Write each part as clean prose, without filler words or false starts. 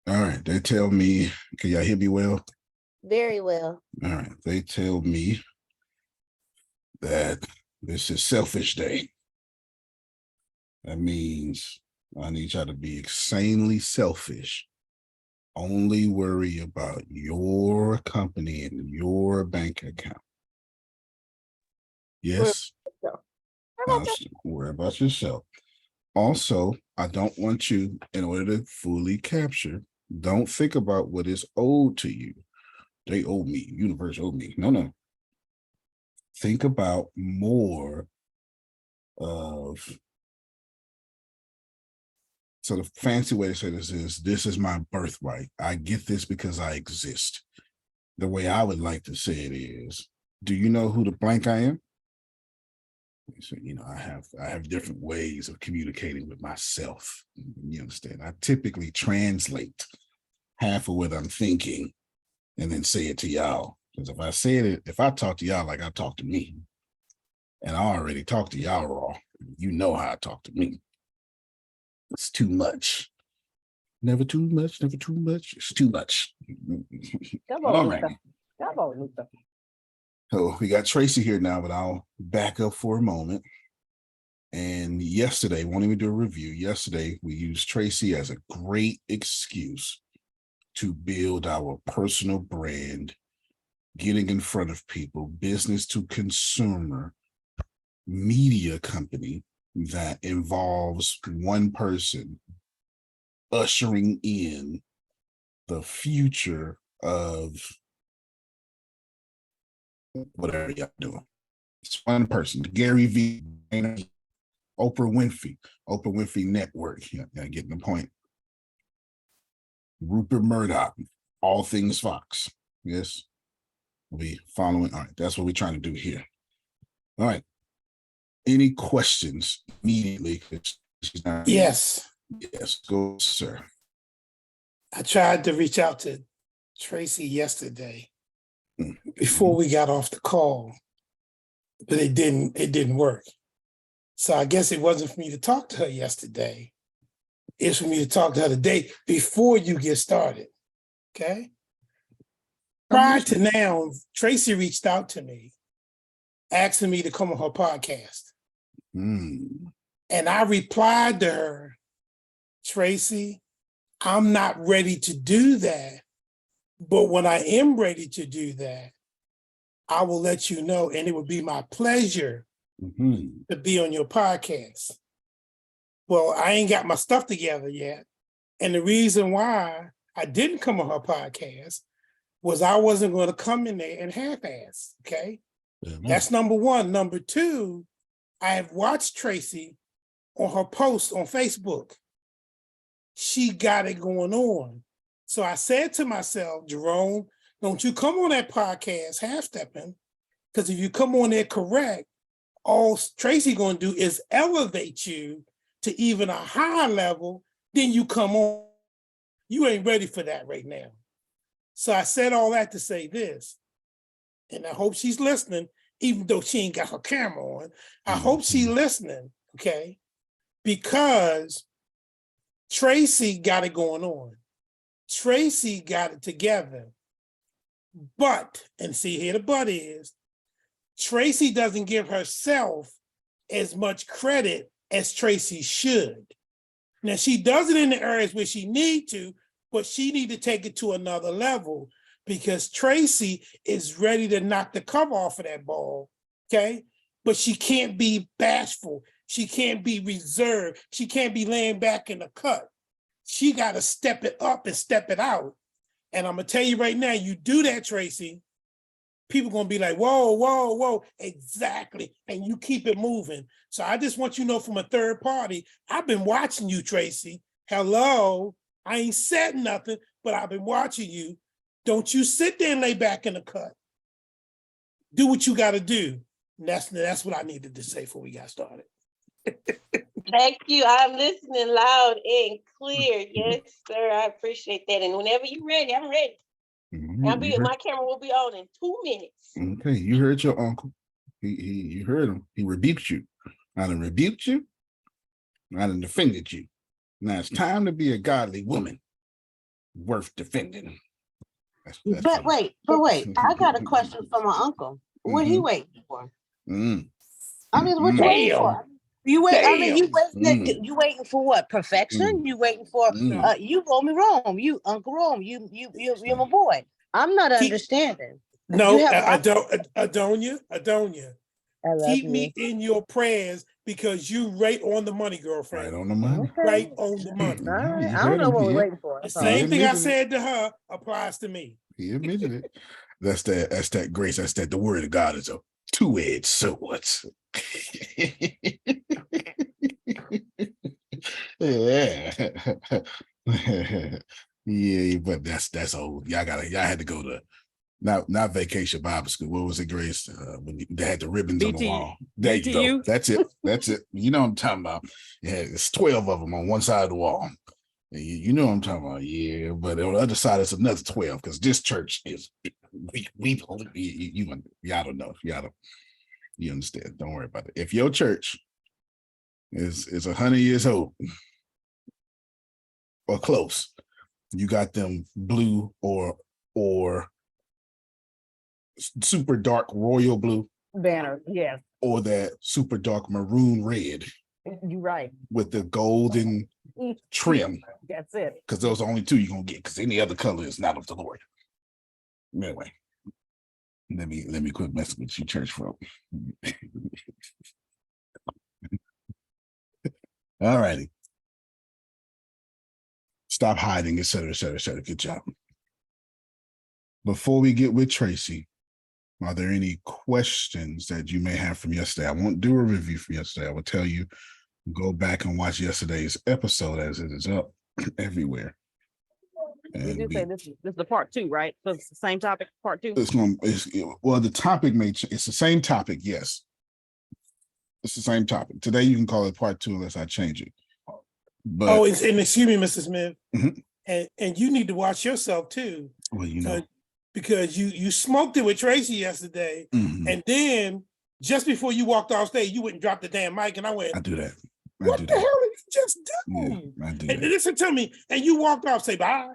All right. They tell me, can y'all hear me well? Very well. All right. They tell me that this is selfish day. That means I need y'all to be insanely selfish. Only worry about your company and your bank account. Yes. Worry about yourself. Also, I don't want you, in order to fully capture, don't think about what is owed to you. They owe me, universe owe me. No. Think about more of, so the fancy way to say this is my birthright. I get this because I exist. The way I would like to say it is, do you know who the blank I am? So, I have different ways of communicating with myself. You understand? I typically translate half of what I'm thinking and then say it to y'all. Because if I talk to y'all like I talk to me, and I already talked to y'all raw, you know how I talk to me. It's too much. Never too much, never too much. It's too much. Come on, all right. Come on, Luther. So we got Tracy here now, but I'll back up for a moment. And yesterday, won't even do a review. Yesterday, we used Tracy as a great excuse to build our personal brand, getting in front of people, business to consumer media company that involves one person ushering in the future of whatever y'all doing. It's one person, Gary V, Oprah Winfrey Network. Yeah, getting the point. Rupert Murdoch, all things Fox. Yes, we'll be following. All right, that's what we're trying to do here. All right. Any questions immediately? Yes. Yes, go, sir. I tried to reach out to Tracy yesterday before we got off the call, but it didn't work. So I guess it wasn't for me to talk to her yesterday. It's for me to talk to her the day before you get started. Okay. Prior to now, Tracy reached out to me, asking me to come on her podcast. And I replied to her, Tracy, I'm not ready to do that. But when I am ready to do that, I will let you know, and it would be my pleasure to be on your podcast. Well, I ain't got my stuff together yet. And the reason why I didn't come on her podcast was I wasn't going to come in there and half-ass, okay? That's number one. Number two, I have watched Tracy on her post on Facebook. She got it going on. So I said to myself, Jerome, don't you come on that podcast half-stepping, because if you come on there correct, all Tracy going to do is elevate you to even a higher level, then you come on. You ain't ready for that right now. So I said all that to say this, and I hope she's listening, even though she ain't got her camera on. I hope she's listening, okay? Because Tracy got it going on. Tracy got it together. But, and see here the but is, Tracy doesn't give herself as much credit as Tracy should. Now, she does it in the areas where she need to, but she need to take it to another level because Tracy is ready to knock the cover off of that ball, okay? But she can't be bashful. She can't be reserved. She can't be laying back in the cut. She got to step it up and step it out. And I'm going to tell you right now, you do that, Tracy, people going to be like, whoa, whoa, whoa, exactly. And you keep it moving. So I just want you to know from a third party, I've been watching you, Tracy. Hello, I ain't said nothing, but I've been watching you. Don't you sit there and lay back in the cut. Do what you got to do. And that's what I needed to say before we got started. Thank you. I'm listening loud and clear. Yes, sir. I appreciate that. And whenever you're ready, I'm ready. My camera will be on in 2 minutes. Okay, you heard your uncle. You heard him. He rebuked you. I done rebuked you. I done defended you. Now it's time to be a godly woman. worth defending. But wait, I got a question for my uncle. What he waiting for? I mean, what you waiting for? You wait. I mean, you waiting for what? Perfection? You waiting for? You Romy Rome. You Uncle Rome. You're my boy. I'm not understanding. No, Adonia. Keep me in your prayers because you right on the money, girlfriend. Right on the money. Right on the money. All right. I don't know what we're waiting for. The same thing I said to her applies to me. He admitted it. That's that grace. That's that the word of God is a two-edged sword. Yeah. Yeah, but that's old. Y'all had to go to not vacation Bible school. What was it, Grace? When they had the ribbons on the wall. There you go. That's it. You know what I'm talking about. Yeah, it's 12 of them on one side of the wall. You know what I'm talking about. Yeah, but on the other side it's another 12 because this church is y'all don't know. You understand. Don't worry about it. If your church is 100 years old or close, you got them blue or super dark royal blue banner, yes, or that super dark maroon red. You're right. With the golden trim. That's it. Because those are only two you're gonna get, because any other color is not of the Lord. Anyway, let me quit messing with you, church folk. All righty. Stop hiding, etc. Good job. Before we get with Tracy, are there any questions that you may have from yesterday? I won't do a review from yesterday. I will tell you, go back and watch yesterday's episode as it is up everywhere. And you say this is the part 2, right? So it's the same topic, part 2. The topic it's the same topic, yes. It's the same topic. Today you can call it part 2 unless I change it. But and excuse me, Mr. Smith, and you need to watch yourself too. Well, you know. Because you smoked it with Tracy yesterday, and then just before you walked off stage, you wouldn't drop the damn mic, and I went, I do that. What the hell did you just do? Yeah, I do and that. listen to me, and you walked off, say bye.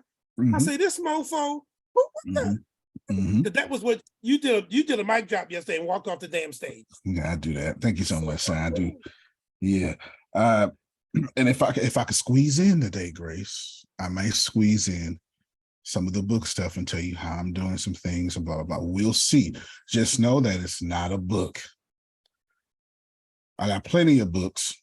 I say, this mofo, what the? That was what you did. You did a mic drop yesterday and walked off the damn stage. Yeah, I do that. Thank you so much, son. I do. Yeah. And if I could squeeze in today, Grace, I may squeeze in some of the book stuff and tell you how I'm doing some things and blah, blah, blah. We'll see. Just know that it's not a book. I got plenty of books,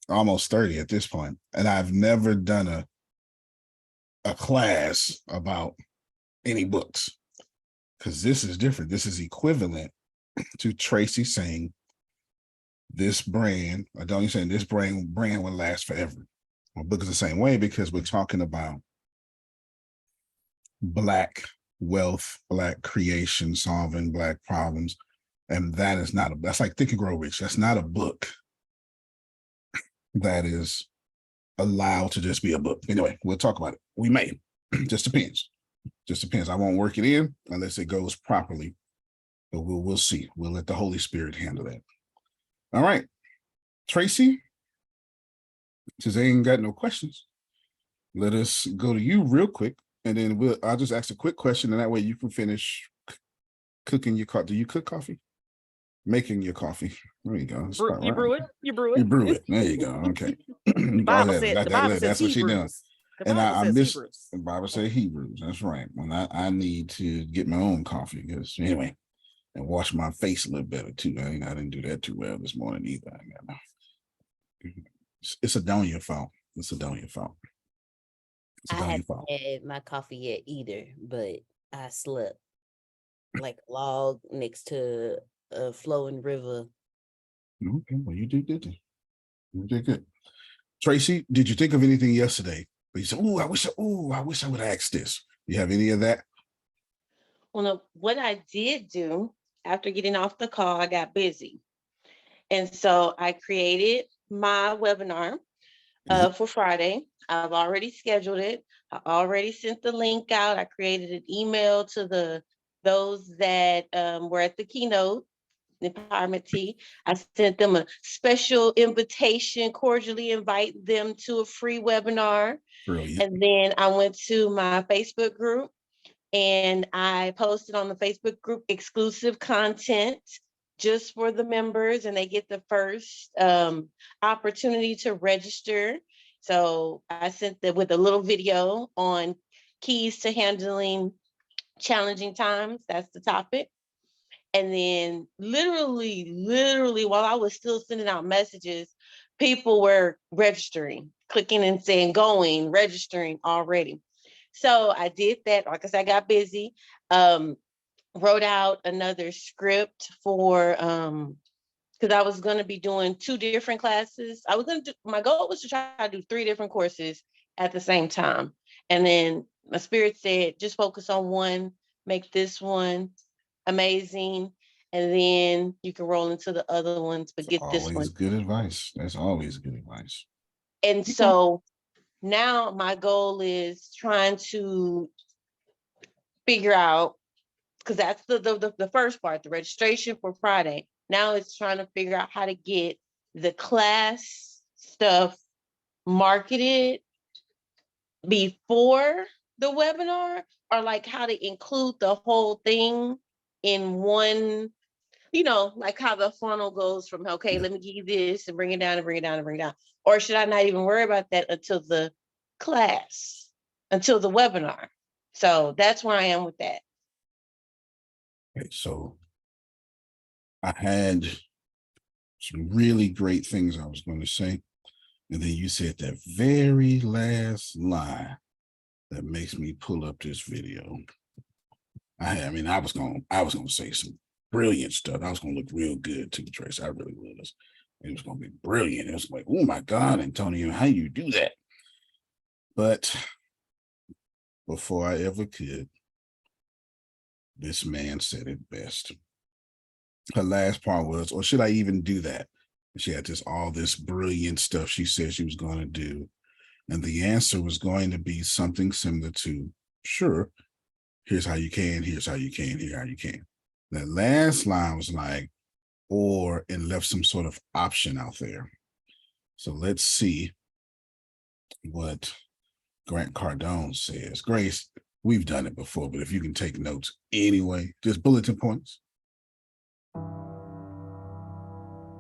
almost 30 at this point, and I've never done a class about any books because this is different. This is equivalent to Tracy saying this brand, I don't saying this brand will last forever. My book is the same way because we're talking about Black wealth, Black creation, solving Black problems. And that is not that's like Think and Grow Rich. That's not a book that is allowed to just be a book. Anyway, we'll talk about it. We may. Just depends. I won't work it in unless it goes properly. But we'll see. We'll let the Holy Spirit handle that. All right. Tracy, since they ain't got no questions, let us go to you real quick. And then I'll just ask a quick question, and that way you can finish cooking your coffee. Do you cook coffee? Making your coffee. There you go. You brew it. You brew it. There you go. Okay. The Bible says that's what she does. And I miss the Bible says Hebrews. That's right. When I need to get my own coffee, because anyway, and wash my face a little better too. I didn't do that too well this morning either. It's Adonia's fault. I haven't had my coffee yet either, but I slept like a log next to a flowing river. Okay, well, you did good. You did good. Tracy, did you think of anything yesterday? But you said, I wish I would have asked this. You have any of that? Well, no, what I did do after getting off the call, I got busy. And so I created my webinar for Friday. I've already scheduled it. I already sent the link out. I created an email to those that were at the keynote Empowerment Tea. I sent them a special invitation, cordially invite them to a free webinar. Brilliant. And then I went to my Facebook group and I posted on the Facebook group exclusive content just for the members, and they get the first opportunity to register. So I sent them with a little video on keys to handling challenging times. That's the topic. And then literally, while I was still sending out messages, people were registering, clicking and saying, going, registering already. So I did that. Like I said, I got busy, wrote out another script for, because I was going to be doing 2 different classes. My goal was to try to do 3 different courses at the same time. And then my spirit said, just focus on one, make this one amazing, and then you can roll into the other ones, but get this one. Always good advice. That's always good advice. And so now my goal is trying to figure out, because that's the first part, the registration for Friday. Now it's trying to figure out how to get the class stuff marketed before the webinar, or like how to include the whole thing in one, like how the funnel goes from, okay, let me give you this and bring it down and bring it down and bring it down. Or should I not even worry about that until the class, until the webinar? So that's where I am with that. Okay, so I had some really great things I was going to say. And then you said that very last line that makes me pull up this video. I was gonna say some brilliant stuff. I was gonna look real good too, Trace. I really was. It was gonna be brilliant. It was like, oh my God, Antonio, how you do that? But before I ever could, this man said it best. Her last part was, or should I even do that? She had all this brilliant stuff she said she was going to do. And the answer was going to be something similar to, sure, here's how you can, here's how you can, here's how you can. That last line was like, or, and left some sort of option out there. So let's see what Grant Cardone says. Grace, we've done it before, but if you can take notes anyway, just bulletin points.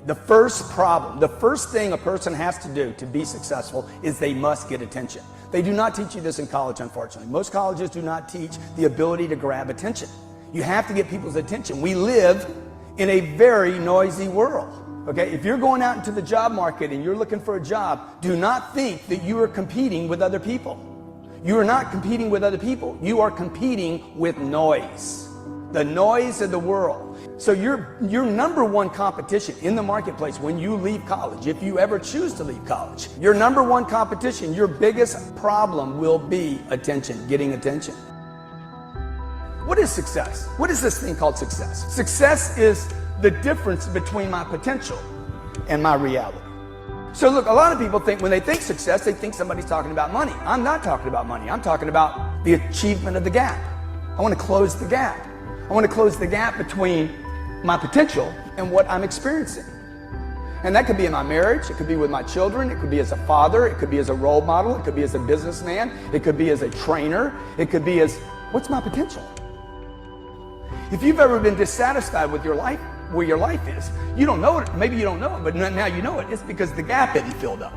The first thing a person has to do to be successful is they must get attention. They do not teach you this in college, unfortunately. Most colleges do not teach the ability to grab attention. You have to get people's attention. We live in a very noisy world. Okay, if you're going out into the job market and you're looking for a job, do not think that you are competing with other people. You are not competing with other people. You are competing with noise. The noise of the world. So your number one competition in the marketplace when you leave college, if you ever choose to leave college, your number one competition, your biggest problem will be attention, getting attention. What is success? What is this thing called success? Success is the difference between my potential and my reality. So look, a lot of people think when they think success, they think somebody's talking about money. I'm not talking about money. I'm talking about the achievement of the gap. I want to close the gap. I want to close the gap between my potential and what I'm experiencing. And that could be in my marriage, it could be with my children, it could be as a father, it could be as a role model, it could be as a businessman, it could be as a trainer, it could be as, what's my potential? If you've ever been dissatisfied with your life, where your life is, you don't know it, maybe you don't know it, but now you know it, it's because the gap isn't filled up.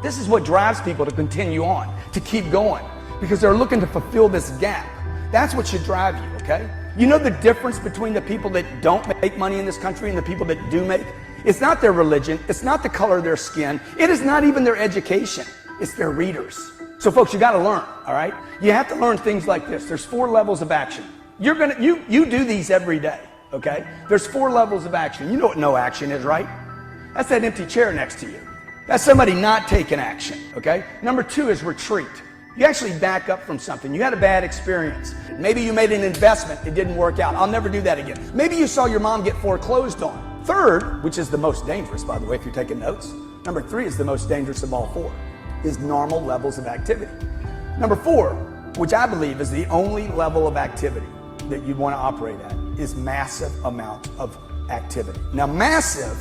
This is what drives people to continue on, to keep going, because they're looking to fulfill this gap. That's what should drive you, okay? You know the difference between the people that don't make money in this country and the people that do make? It's not their religion, it's not the color of their skin, it is not even their education, it's their readers. So folks, you gotta learn, all right? You have to learn things like this. There's 4 levels of action. You do these every day, okay? There's 4 levels of action. You know what no action is, right? That's that empty chair next to you. That's somebody not taking action, okay? Number 2 is retreat. You actually back up from something. You had a bad experience. Maybe you made an investment, it didn't work out. I'll never do that again. Maybe you saw your mom get foreclosed on. 3rd, which is the most dangerous, by the way, if you're taking notes. Number 3 is the most dangerous of all 4, is normal levels of activity. Number 4, which I believe is the only level of activity that you want to operate at, is massive amounts of activity. Now, massive,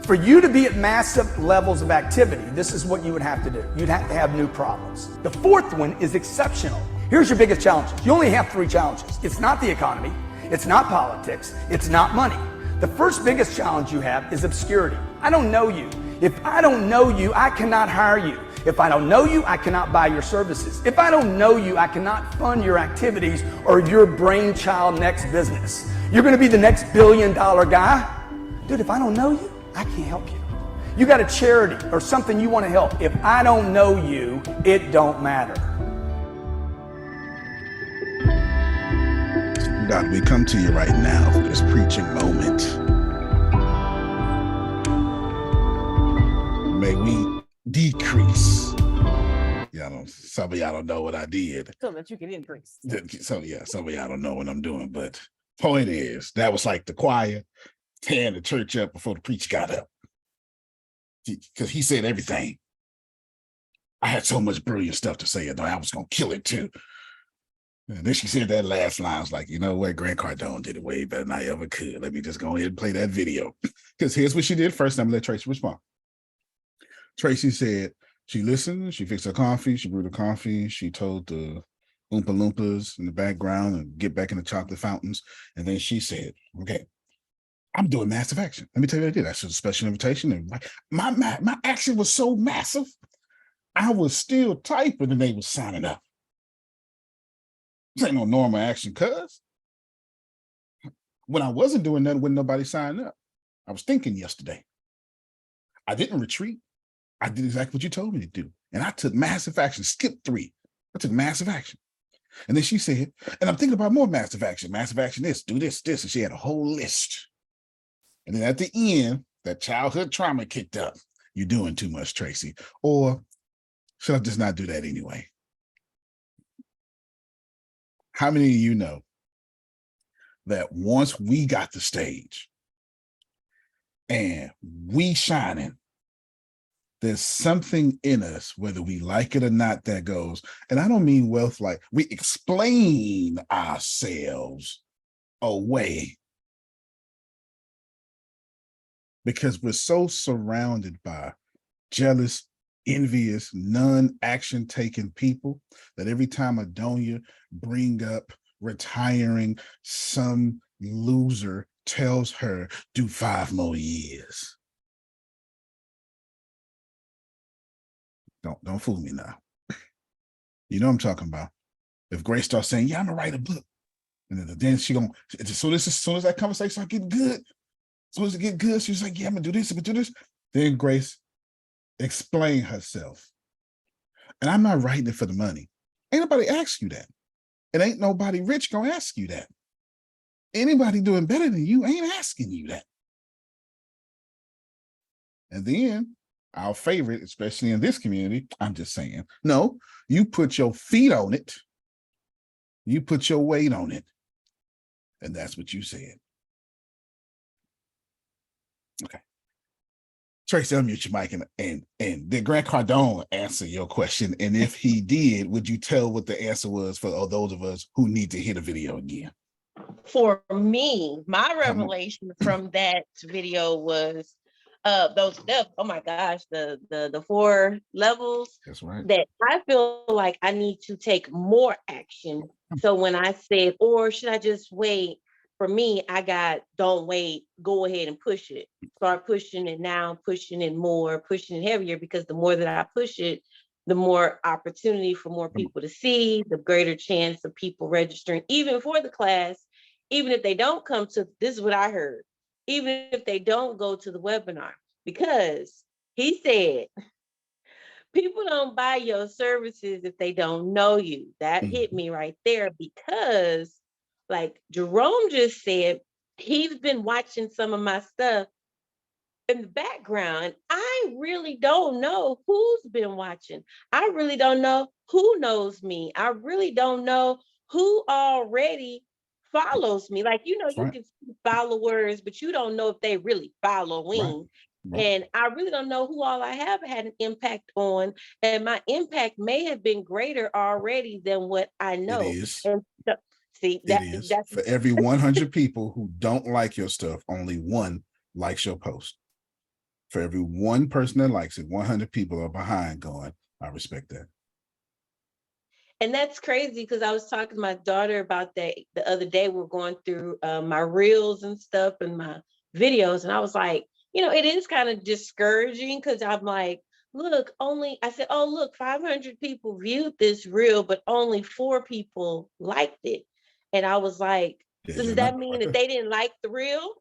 for you to be at massive levels of activity, this is what you would have to do. You'd have to have new problems. The fourth one is exceptional. Here's your biggest challenges. You only have 3 challenges. It's not the economy, it's not politics, it's not money. The first biggest challenge you have is obscurity. I don't know you. If I don't know you, I cannot hire you. If I don't know you, I cannot buy your services. If I don't know you, I cannot fund your activities or your brainchild next business. You're gonna be the next $1 billion guy. Dude, if I don't know you, I can't help you. You got a charity or something you wanna help. If I don't know you, it don't matter. God, we come to you right now for this preaching moment. May we decrease. Some of y'all don't know what I did. So that you can increase. So yeah, some of y'all don't know what I'm doing. But point is, that was like the choir tearing the church up before the preacher got up. Because he said everything. I had so much brilliant stuff to say, and I was gonna kill it too. And then she said that last line. I was like, you know what? Grant Cardone did it way better than I ever could. Let me just go ahead and play that video. Because here's what she did first. I'm gonna let Tracy respond. Tracy said she listened, she fixed her coffee, she brewed her coffee, she told the Oompa Loompas in the background and get back in the chocolate fountains. And then she said, okay, I'm doing massive action. Let me tell you what I did. I sent a special invitation. And my action was so massive, I was still typing and they were signing up. This ain't no normal action, cuz. When I wasn't doing nothing, when nobody signed up, I was thinking yesterday. I didn't retreat. I did exactly what you told me to do. And I took massive action, skipped 3. I took massive action. And then she said, and I'm thinking about more massive action. Massive action this, do this, this. And she had a whole list. And then at the end, that childhood trauma kicked up. You're doing too much, Tracy. Or should I just not do that anyway? How many of you know that once we got the stage and we shining, there's something in us, whether we like it or not, that goes, and I don't mean wealth like we explain ourselves away because we're so surrounded by jealous, envious, non-action taking people that every time Adonia bring up retiring, some loser tells her, do 5 more years. Don't fool me now. You know what I'm talking about. If Grace starts saying, yeah, I'm gonna write a book. And then she gonna, as soon as that conversation start getting good, as soon as it get good, she's like, yeah, I'm gonna do this, I'm gonna do this. Then Grace explain herself. And I'm not writing it for the money. Ain't nobody ask you that. And ain't nobody rich gonna ask you that. Anybody doing better than you ain't asking you that. And then our favorite, especially in this community, I'm just saying, no, you put your feet on it. You put your weight on it. And that's what you said. Okay. Tracy, unmute your mic and did Grant Cardone answer your question? And if he did, would you tell what the answer was for those of us who need to hear the video again? For me, my revelation from that video was those steps. Oh my gosh, the 4 levels. That's right. That I feel like I need to take more action. So when I said, or should I just wait? For me, I got don't wait, go ahead and push it. Start pushing it now, pushing it more, pushing it heavier, because the more that I push it, the more opportunity for more people to see, the greater chance of people registering, even for the class, even if they don't come to, this is what I heard, even if they don't go to the webinar, because he said, people don't buy your services if they don't know you. That hit me right there, because like Jerome just said, he's been watching some of my stuff in the background. I really don't know who's been watching. I really don't know who knows me. I really don't know who already follows me. Like, you know, you can see followers, but you don't know if they really following. Right. And I really don't know who all I have had an impact on. And my impact may have been greater already than what I know. It is. And See, that's for every 100 people who don't like your stuff, only one likes your post. For every one person that likes it, 100 people are behind going, I respect that. And that's crazy because I was talking to my daughter about that the other day. We're going through my reels and stuff and my videos. And I was like, it is kind of discouraging because I'm like, look, I said, oh, look, 500 people viewed this reel, but only 4 people liked it. And I was like, so does that mean that they didn't like the reel?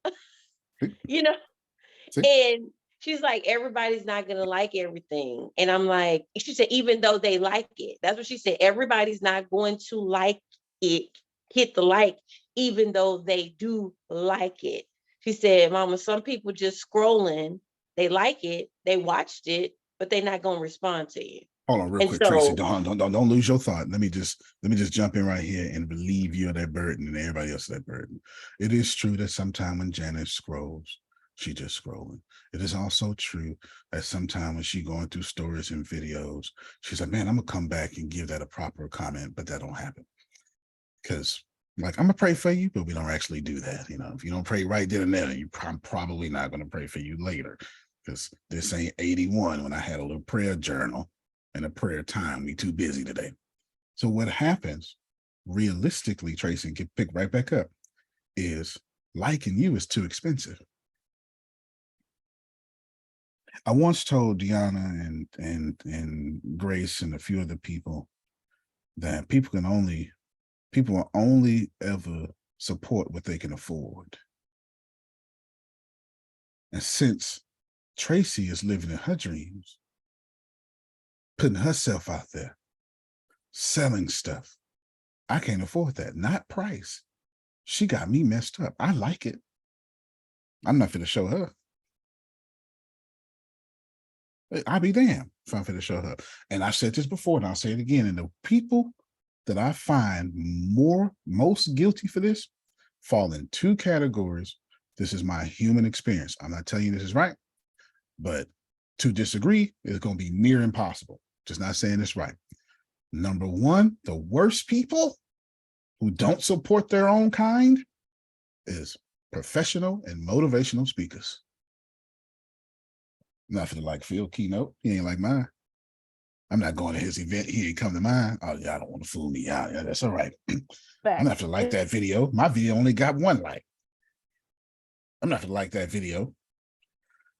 And she's like, everybody's not going to like everything. And I'm like, she said, even though they like it, that's what she said. Everybody's not going to like it, hit the like, even though they do like it. She said, Mama, some people just scrolling, they like it, they watched it, but they're not going to respond to you. Hold on real quick, Tracy. Don't lose your thought. Let me just jump in right here and relieve you of that burden and everybody else of that burden. It is true that sometime when Janice scrolls, she just scrolling. It is also true that sometime when she going through stories and videos, she's like, man, I'm gonna come back and give that a proper comment, but that don't happen. Because like, I'm gonna pray for you, but we don't actually do that. If you don't pray right then and there, I'm probably not gonna pray for you later. Because this ain't 81 when I had a little prayer journal and a prayer time. We too busy today. So what happens realistically, Tracy, can pick right back up, is liking you is too expensive. I once told Deanna and Grace and a few other people that people will only ever support what they can afford. And since Tracy is living in her dreams, putting herself out there, selling stuff, I can't afford that. Not price. She got me messed up. I like it. I'm not finna show her. I'll be damned if I'm finna show her. And I said this before, and I'll say it again. And the people that I find most guilty for this fall in 2 categories. This is my human experience. I'm not telling you this is right, but to disagree is going to be near impossible. Just not saying it's right. Number 1, the worst people who don't support their own kind is professional and motivational speakers. Nothing like Phil keynote. He ain't like mine. I'm not going to his event. He ain't come to mine. Oh, yeah, I don't want to fool me out. Yeah, that's all right. I'm not gonna like that video. My video only got 1 like. I'm not gonna like that video.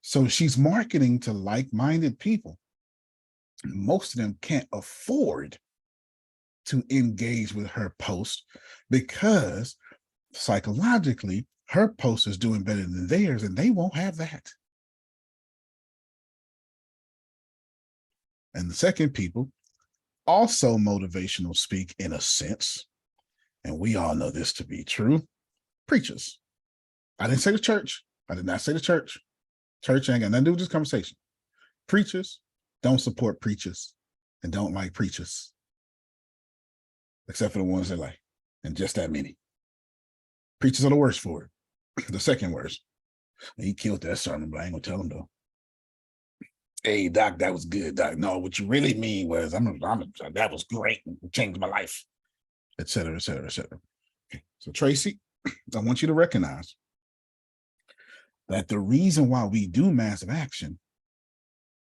So she's marketing to like-minded people. Most of them can't afford to engage with her post because psychologically, her post is doing better than theirs, and they won't have that. And the second people also motivational speak in a sense, and we all know this to be true, preachers. I didn't say the church. I did not say the church. Church ain't got nothing to do with this conversation. Preachers don't support preachers and don't like preachers, except for the ones they like, and just that many. Preachers are the worst for it. The second worst. He killed that sermon, but I ain't gonna tell him though. Hey, Doc, that was good, Doc. No, what you really mean was, that was great. It changed my life, et cetera, et cetera, et cetera. Okay. So Tracy, I want you to recognize that the reason why we do massive action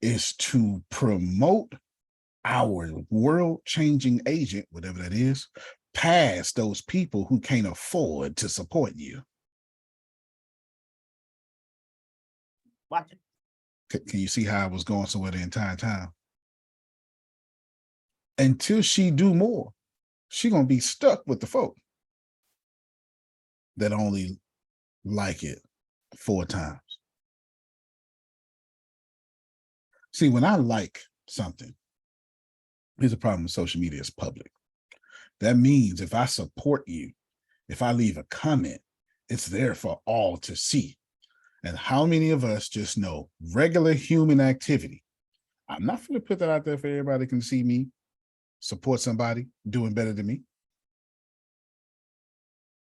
is to promote our world-changing agent, whatever that is, past those people who can't afford to support you. Watch it. Can you see how I was going somewhere the entire time? Until she do more, she gonna be stuck with the folk that only like it 4 times. See, when I like something, here's a problem with social media, it's public. That means if I support you, if I leave a comment, it's there for all to see. And how many of us just know regular human activity? I'm not going to put that out there for everybody can see me support somebody doing better than me.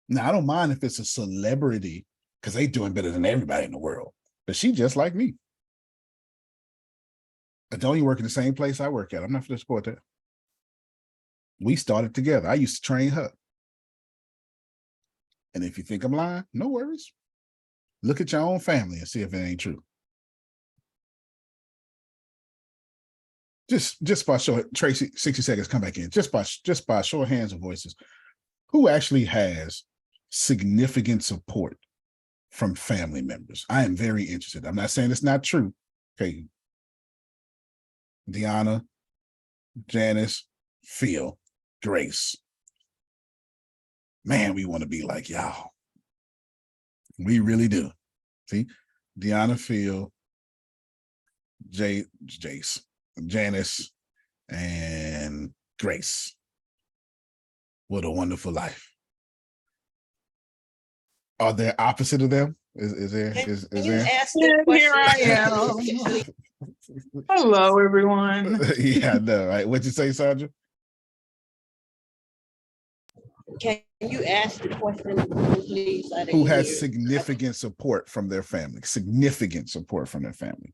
Now, I don't mind if it's a celebrity because they doing better than everybody in the world, but she just like me. But don't you work in the same place I work at? I'm not going to support that. We started together. I used to train her. And if you think I'm lying, no worries. Look at your own family and see if it ain't true. Just by show, Tracy, 60 seconds, come back in. Just by show of hands and voices, who actually has significant support from family members? I am very interested. I'm not saying it's not true. Okay. Deanna, Janice, Phil, Grace. Man, we want to be like y'all. We really do. See, Deanna, Phil, Jace, Janice, and Grace. What a wonderful life. Are there opposite of them? Is there? Here I am. Hello, everyone. Yeah, I know, right? What'd you say, Sandra? Can you ask the question, please? Who has significant support from their family? Significant support from their family.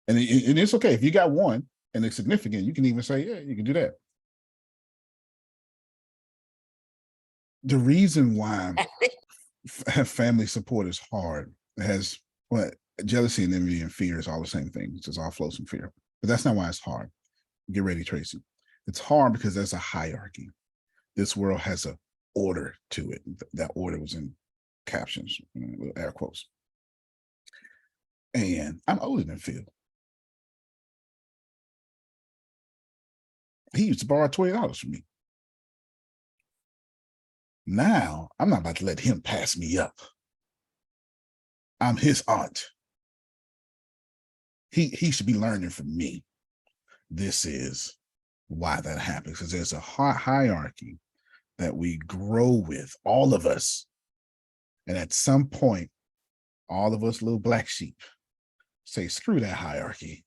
And it's okay. If you got one and it's significant, you can even say, yeah, you can do that. The reason why family support is hard has jealousy and envy and fear is all the same thing. It just all flows from fear. But that's not why it's hard. Get ready, Tracy. It's hard because there's a hierarchy. This world has an order to it. That order was in captions, with air quotes. And I'm older than Phil. He used to borrow $20 from me. Now, I'm not about to let him pass me up. I'm his aunt. He should be learning from me. This is why that happens, because there's a hierarchy that we grow with, all of us. And at some point, all of us little black sheep say, screw that hierarchy.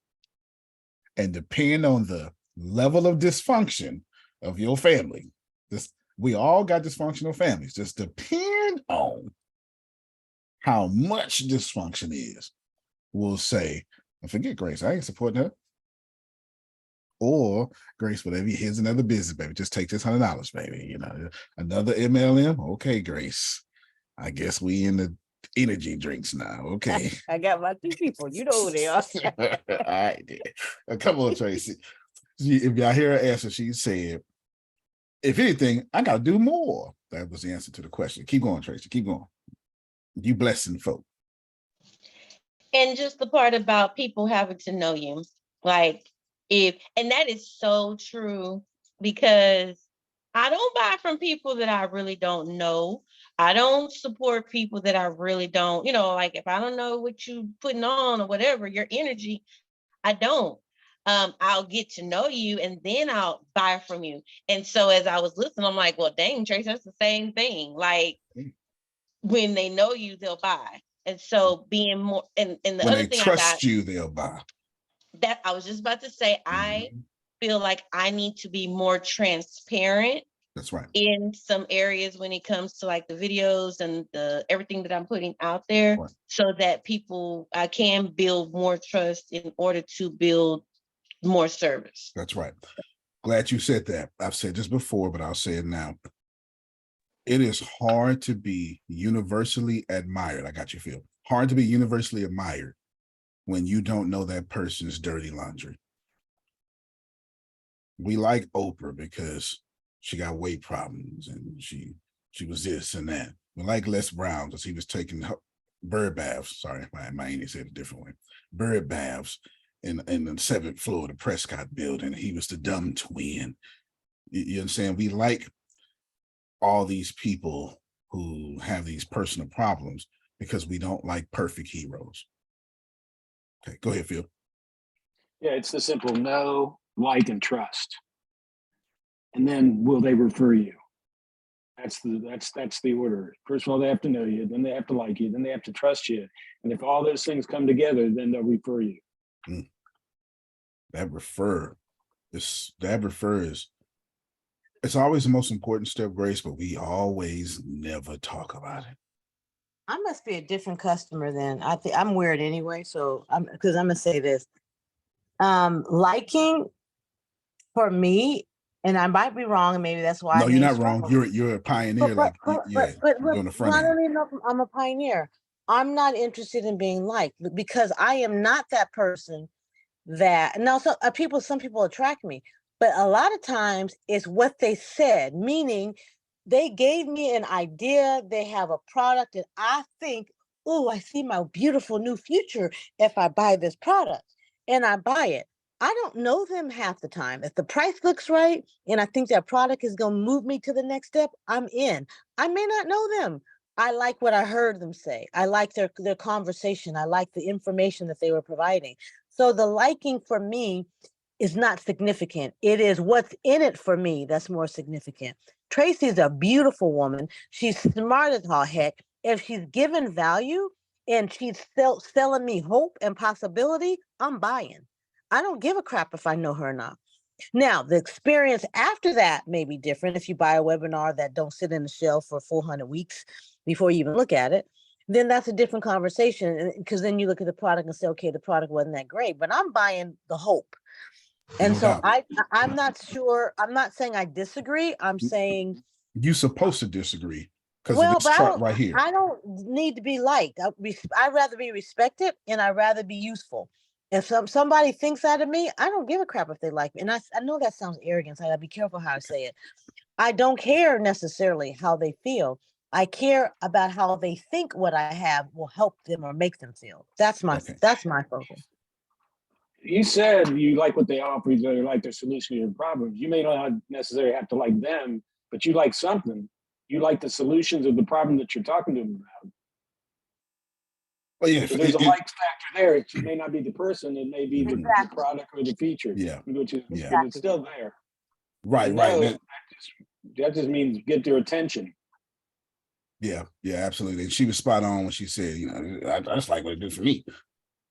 And depend on the level of dysfunction of your family. We all got dysfunctional families. Just depend on how much dysfunction is. We'll say, and forget Grace, I ain't supporting her. Or Grace, whatever, here's another business, baby. Just take this $100, baby. You know, another MLM. Okay, Grace. I guess we in the energy drinks now. Okay. I got my 2 people. You know who they are. All right. Come on, Tracy. If y'all hear her answer, she said, if anything, I got to do more. That was the answer to the question. Keep going, Tracy. Keep going. You blessing folk. And just the part about people having to know you. Like, and that is so true, because I don't buy from people that I really don't know. I don't support people that I really don't, like if I don't know what you putting on or whatever, your energy, I don't. I'll get to know you and then I'll buy from you. And so as I was listening, I'm like, well, dang, Trace, that's the same thing. Like when they know you, they'll buy. And so being more, and the when other they thing trust you, they'll buy. That I was just about to say, I feel like I need to be more transparent. That's right. In some areas when it comes to like the videos and the everything that I'm putting out there, right, so that I can build more trust in order to build more service. That's right. Glad you said that. I've said this before, but I'll say it now. It is hard to be universally admired. I got you, Phil. Hard to be universally admired when you don't know that person's dirty laundry. We like Oprah because she got weight problems and she was this and that. We like Les Brown because he was taking bird baths. Sorry, my English said it a different way. Bird baths in the 7th floor of the Prescott building. He was the dumb twin. You understand? We like all these people who have these personal problems because we don't like perfect heroes. Okay, go ahead, Phil. Yeah, it's the simple know, like, and trust. And then will they refer you? That's the order. First of all, they have to know you, then they have to like you, then they have to trust you. And if all those things come together, then they'll refer you. That refer is it's always the most important step, Grace, but we always never talk about it. I must be a different customer then. I think I'm weird anyway. So because I'm gonna say this. Liking for me And I might be wrong, and maybe that's why. No, you're not wrong. You're a pioneer. But you're on the front I end. don't even know if I'm a pioneer. I'm not interested in being liked because I am not that person that now some people attract me, but a lot of times it's what they said, meaning they gave me an idea, they have a product, and I think, oh, I see my beautiful new future if I buy this product, and I buy it. I don't know them half the time. If the price looks right and I think that product is going to move me to the next step, I'm in. I may not know them. I like what I heard them say. I like their conversation. I like the information that they were providing. So the liking for me is not significant. It is what's in it for me that's more significant. Tracy's a beautiful woman. She's smart as all heck. If she's given value and she's selling me hope and possibility, I'm buying. I don't give a crap if I know her or not. Now, the experience after that may be different if you buy a webinar that don't sit in the shelf for 400 weeks before you even look at it. Then that's a different conversation because then you look at the product and say, okay, the product wasn't that great, but I'm buying the hope. And No so doubt. I'm not sure. I'm not saying I disagree. I'm saying you're supposed to disagree because well, of this chart right here. I don't need to be liked. I'd rather be respected and I'd rather be useful. If somebody thinks that of me, I don't give a crap if they like me. And I know that sounds arrogant, so I gotta be careful how I say it. I don't care necessarily how they feel. I care about how they think what I have will help them or make them feel. That's my focus. You said you like what they offer, you like their solution to your problems. You may not necessarily have to like them, but you like something. You like the solutions of the problem that you're talking to them about. Well, yeah, so there's a like factor there. It may not be the person, it may be the product or the feature. Yeah, which is but it's still there. Right. That just means get their attention. Yeah, absolutely. And she was spot on when she said, I just like what it did for me.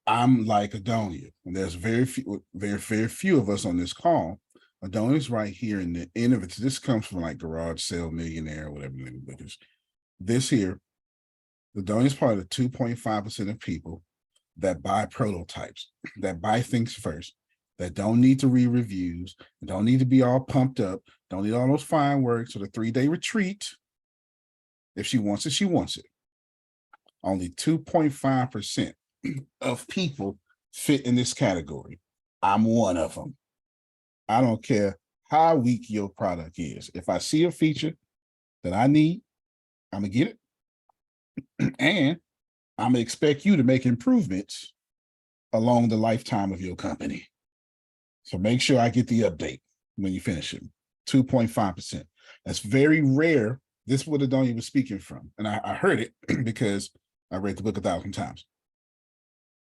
I'm like Adonia, and there's very few of us on this call. Adonia's right here in the end of it. This comes from like Garage Sale Millionaire or whatever. This here, Adonia's part of the 2.5% of people that buy prototypes, that buy things first, that don't need to read reviews, don't need to be all pumped up, don't need all those fireworks or the 3-day retreat. If she wants it, she wants it. Only 2.5% of people fit in this category. I'm one of them. I don't care how weak your product is. If I see a feature that I need, I'm gonna get it. And I'm gonna expect you to make improvements along the lifetime of your company. So make sure I get the update when you finish it. 2.5%. That's very rare. This is what Adonia was speaking from. And I heard it because I read the book 1,000 times.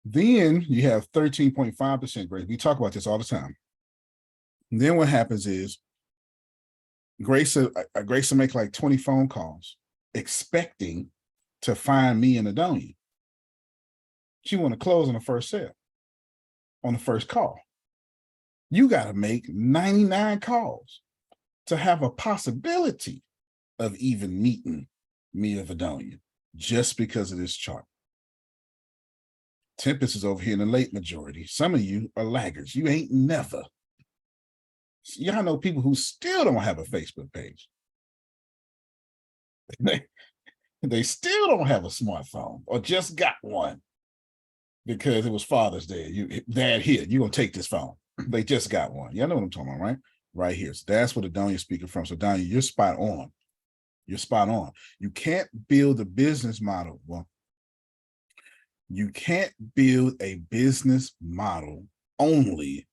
Then you have 13.5% Grace. We talk about this all the time. And then what happens is Grace will make like 20 phone calls expecting to find me and Adonia. She want to close on the first sale, on the first call. You got to make 99 calls to have a possibility of even meeting me or Adonia just because of this chart. Tempest is over here in the late majority. Some of you are laggards. You ain't never. Y'all know people who still don't have a Facebook page. They still don't have a smartphone or just got one because it was Father's Day. Dad, here, you're going to take this phone. They just got one. Y'all know what I'm talking about, right? Right here. So that's what Adonia's speaking from. So Adonia, you're spot on. You're spot on. You can't build a business model. Well, you can't build a business model only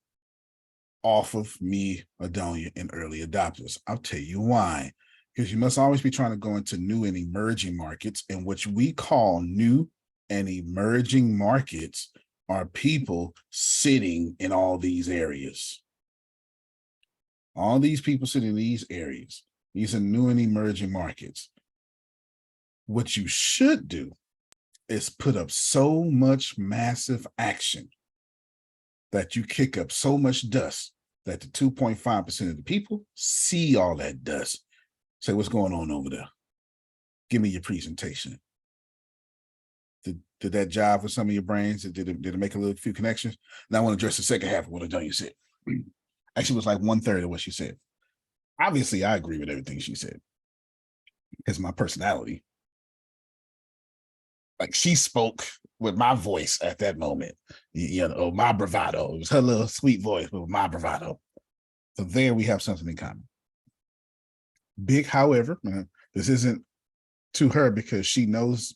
off of me, Adonia, and early adopters. I'll tell you why. Because you must always be trying to go into new and emerging markets, and what we call new and emerging markets are people sitting in all these areas. All these people sitting in these areas. These are new and emerging markets. What you should do is put up so much massive action that you kick up so much dust that the 2.5% of the people see all that dust. Say, what's going on over there? Give me your presentation. Did that jive with some of your brains? Did it make a few connections? Now I want to address the second half of what Adonia said. Actually, it was like 1/3 of what she said. obviously I agree with everything she said because my personality, like she spoke with my voice at that moment, you know, my bravado. It was her little sweet voice, but with my bravado. So there we have something in common. Big, however, this isn't to her because she knows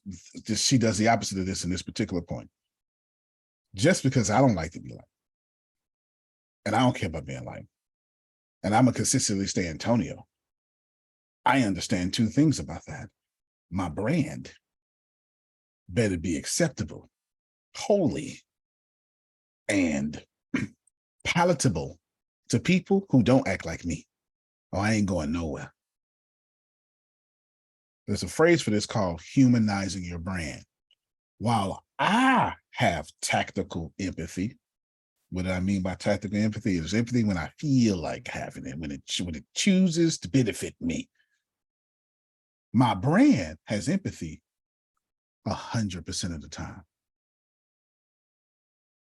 she does the opposite of this in this particular point. Just because I don't like to be liked, and I don't care about being liked, and I'm a consistently stay Antonio, I understand two things about that. My brand better be acceptable, holy, and palatable to people who don't act like me, or I ain't going nowhere. There's a phrase for this called humanizing your brand. While I have tactical empathy, what do I mean by tactical empathy? It's empathy when I feel like having it, when it chooses to benefit me. My brand has empathy 100% of the time.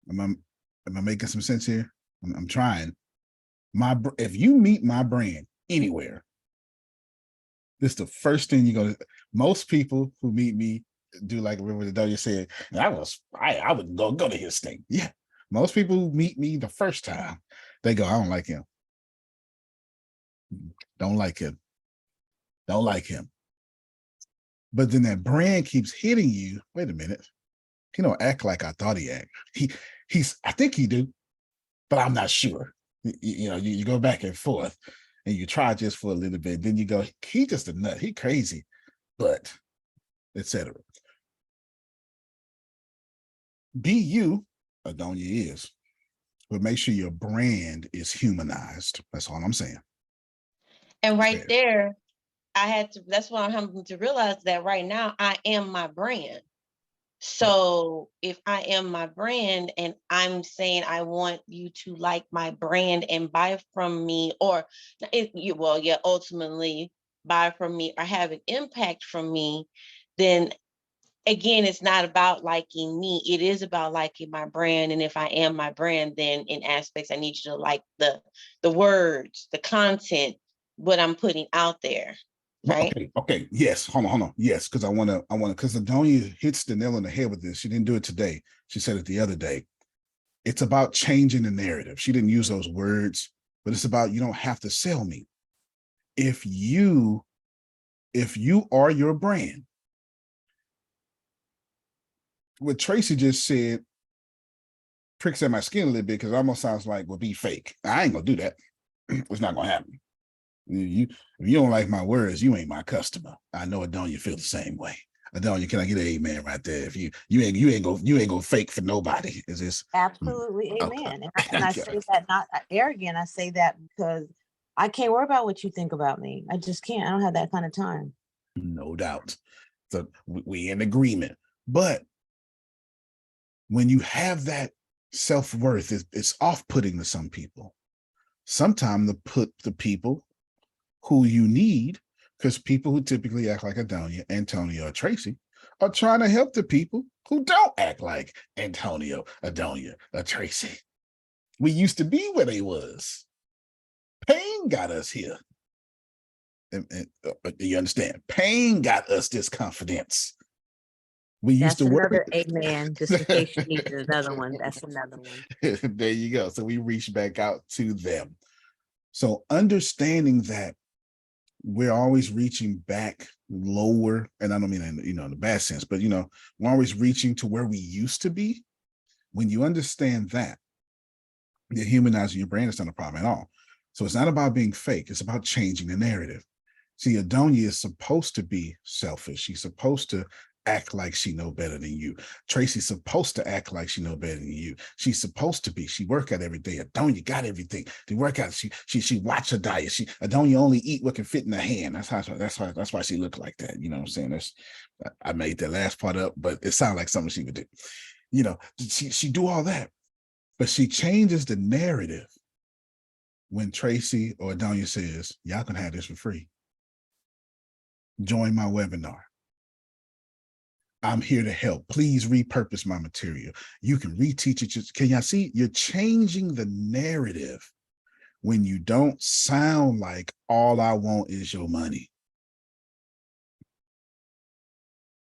Am I making some sense here? I'm trying. If you meet my brand anywhere, this is the first thing you're gonna. Most people who meet me do like River the W said. I would go to his thing. Yeah, most people who meet me the first time, they go, I don't like him. Don't like him. Don't like him. But then that brand keeps hitting you. Wait a minute. He don't act like I thought he act. I think he do, but I'm not sure. You go back and forth and you try just for a little bit. Then you go, he just a nut. He crazy, but etc. Be you, Adonia is, but make sure your brand is humanized. That's all I'm saying. And right there, that's why I'm having to realize that right now I am my brand. So if I am my brand and I'm saying I want you to like my brand and buy from me, or ultimately buy from me or have an impact from me, then again, it's not about liking me. It is about liking my brand. And if I am my brand, then in aspects, I need you to like the words, the content, what I'm putting out there. Right. Okay. Yes. Hold on. Yes. Because because Adonia hits the nail on the head with this. She didn't do it today. She said it the other day. It's about changing the narrative. She didn't use those words, but it's about, you don't have to sell me. If you are your brand, what Tracy just said pricks at my skin a little bit because it almost sounds like, well, be fake. I ain't gonna do that. It's not gonna happen. If you don't like my words, you ain't my customer. I know Adonia feel the same way. Adonia, can I get an amen right there? If you ain't gonna fake for nobody. Is this absolutely amen? Okay. And I say that not arrogant. I say that because I can't worry about what you think about me. I just can't. I don't have that kind of time. No doubt. So we in agreement. But when you have that self-worth, it's off-putting to some people. Sometimes to put the people who you need, because people who typically act like Adonia, Antonio, or Tracy are trying to help the people who don't act like Antonio, Adonia, or Tracy. We used to be where they was. Pain got us here. And you understand? Pain got us this confidence. We used to work. Amen. Just in case you need another one, that's another one. There you go. So we reach back out to them. So understanding that we're always reaching back lower, and I don't mean in the bad sense, but we're always reaching to where we used to be. When you understand that, you're humanizing your brand. It's not a problem at all. So it's not about being fake. It's about changing the narrative. See, Adonia is supposed to be selfish. She's supposed to act like she know better than you. Tracy's supposed to act like she know better than you. She's supposed to be. She work out every day. Adonia got everything. They work out. She watch her diet. Adonia only eat what can fit in her hand. That's why she look like that. You know what I'm saying? I made that last part up, but it sounds like something she would do. She do all that, but she changes the narrative when Tracy or Adonia says, y'all can have this for free. Join my webinar. I'm here to help. Please repurpose my material. You can reteach it. Can y'all see? You're changing the narrative when you don't sound like all I want is your money.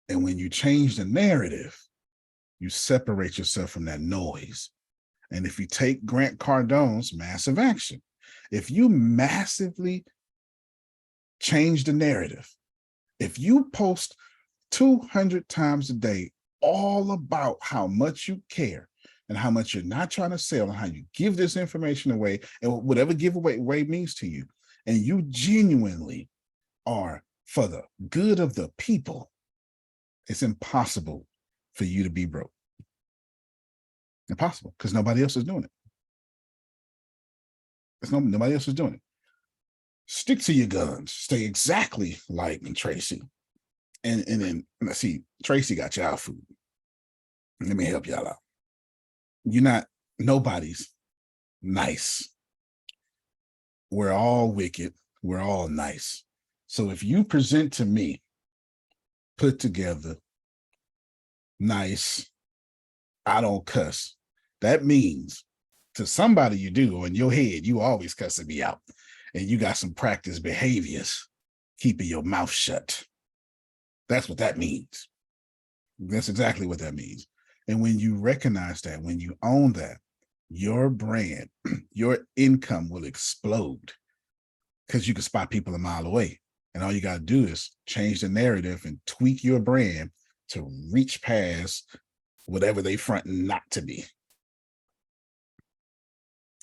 And when you change the narrative, you separate yourself from that noise. And if you take Grant Cardone's massive action, if you massively change the narrative, if you post 200 times a day all about how much you care and how much you're not trying to sell and how you give this information away and whatever giveaway means to you, and you genuinely are for the good of the people, it's impossible for you to be broke. Impossible, because nobody else is doing it. Nobody else is doing it. Stick to your guns. Stay exactly like Tracy. And then let's see, Tracy got y'all food. Let me help y'all out. Nobody's nice. We're all wicked. We're all nice. So if you present to me, put together, nice, I don't cuss, that means to somebody you do, or in your head, you always cussing me out. And you got some practice behaviors, keeping your mouth shut. That's what that means. That's exactly what that means. And when you recognize that, when you own that, your brand, your income will explode because you can spot people a mile away. And all you got to do is change the narrative and tweak your brand to reach past whatever they front not to be.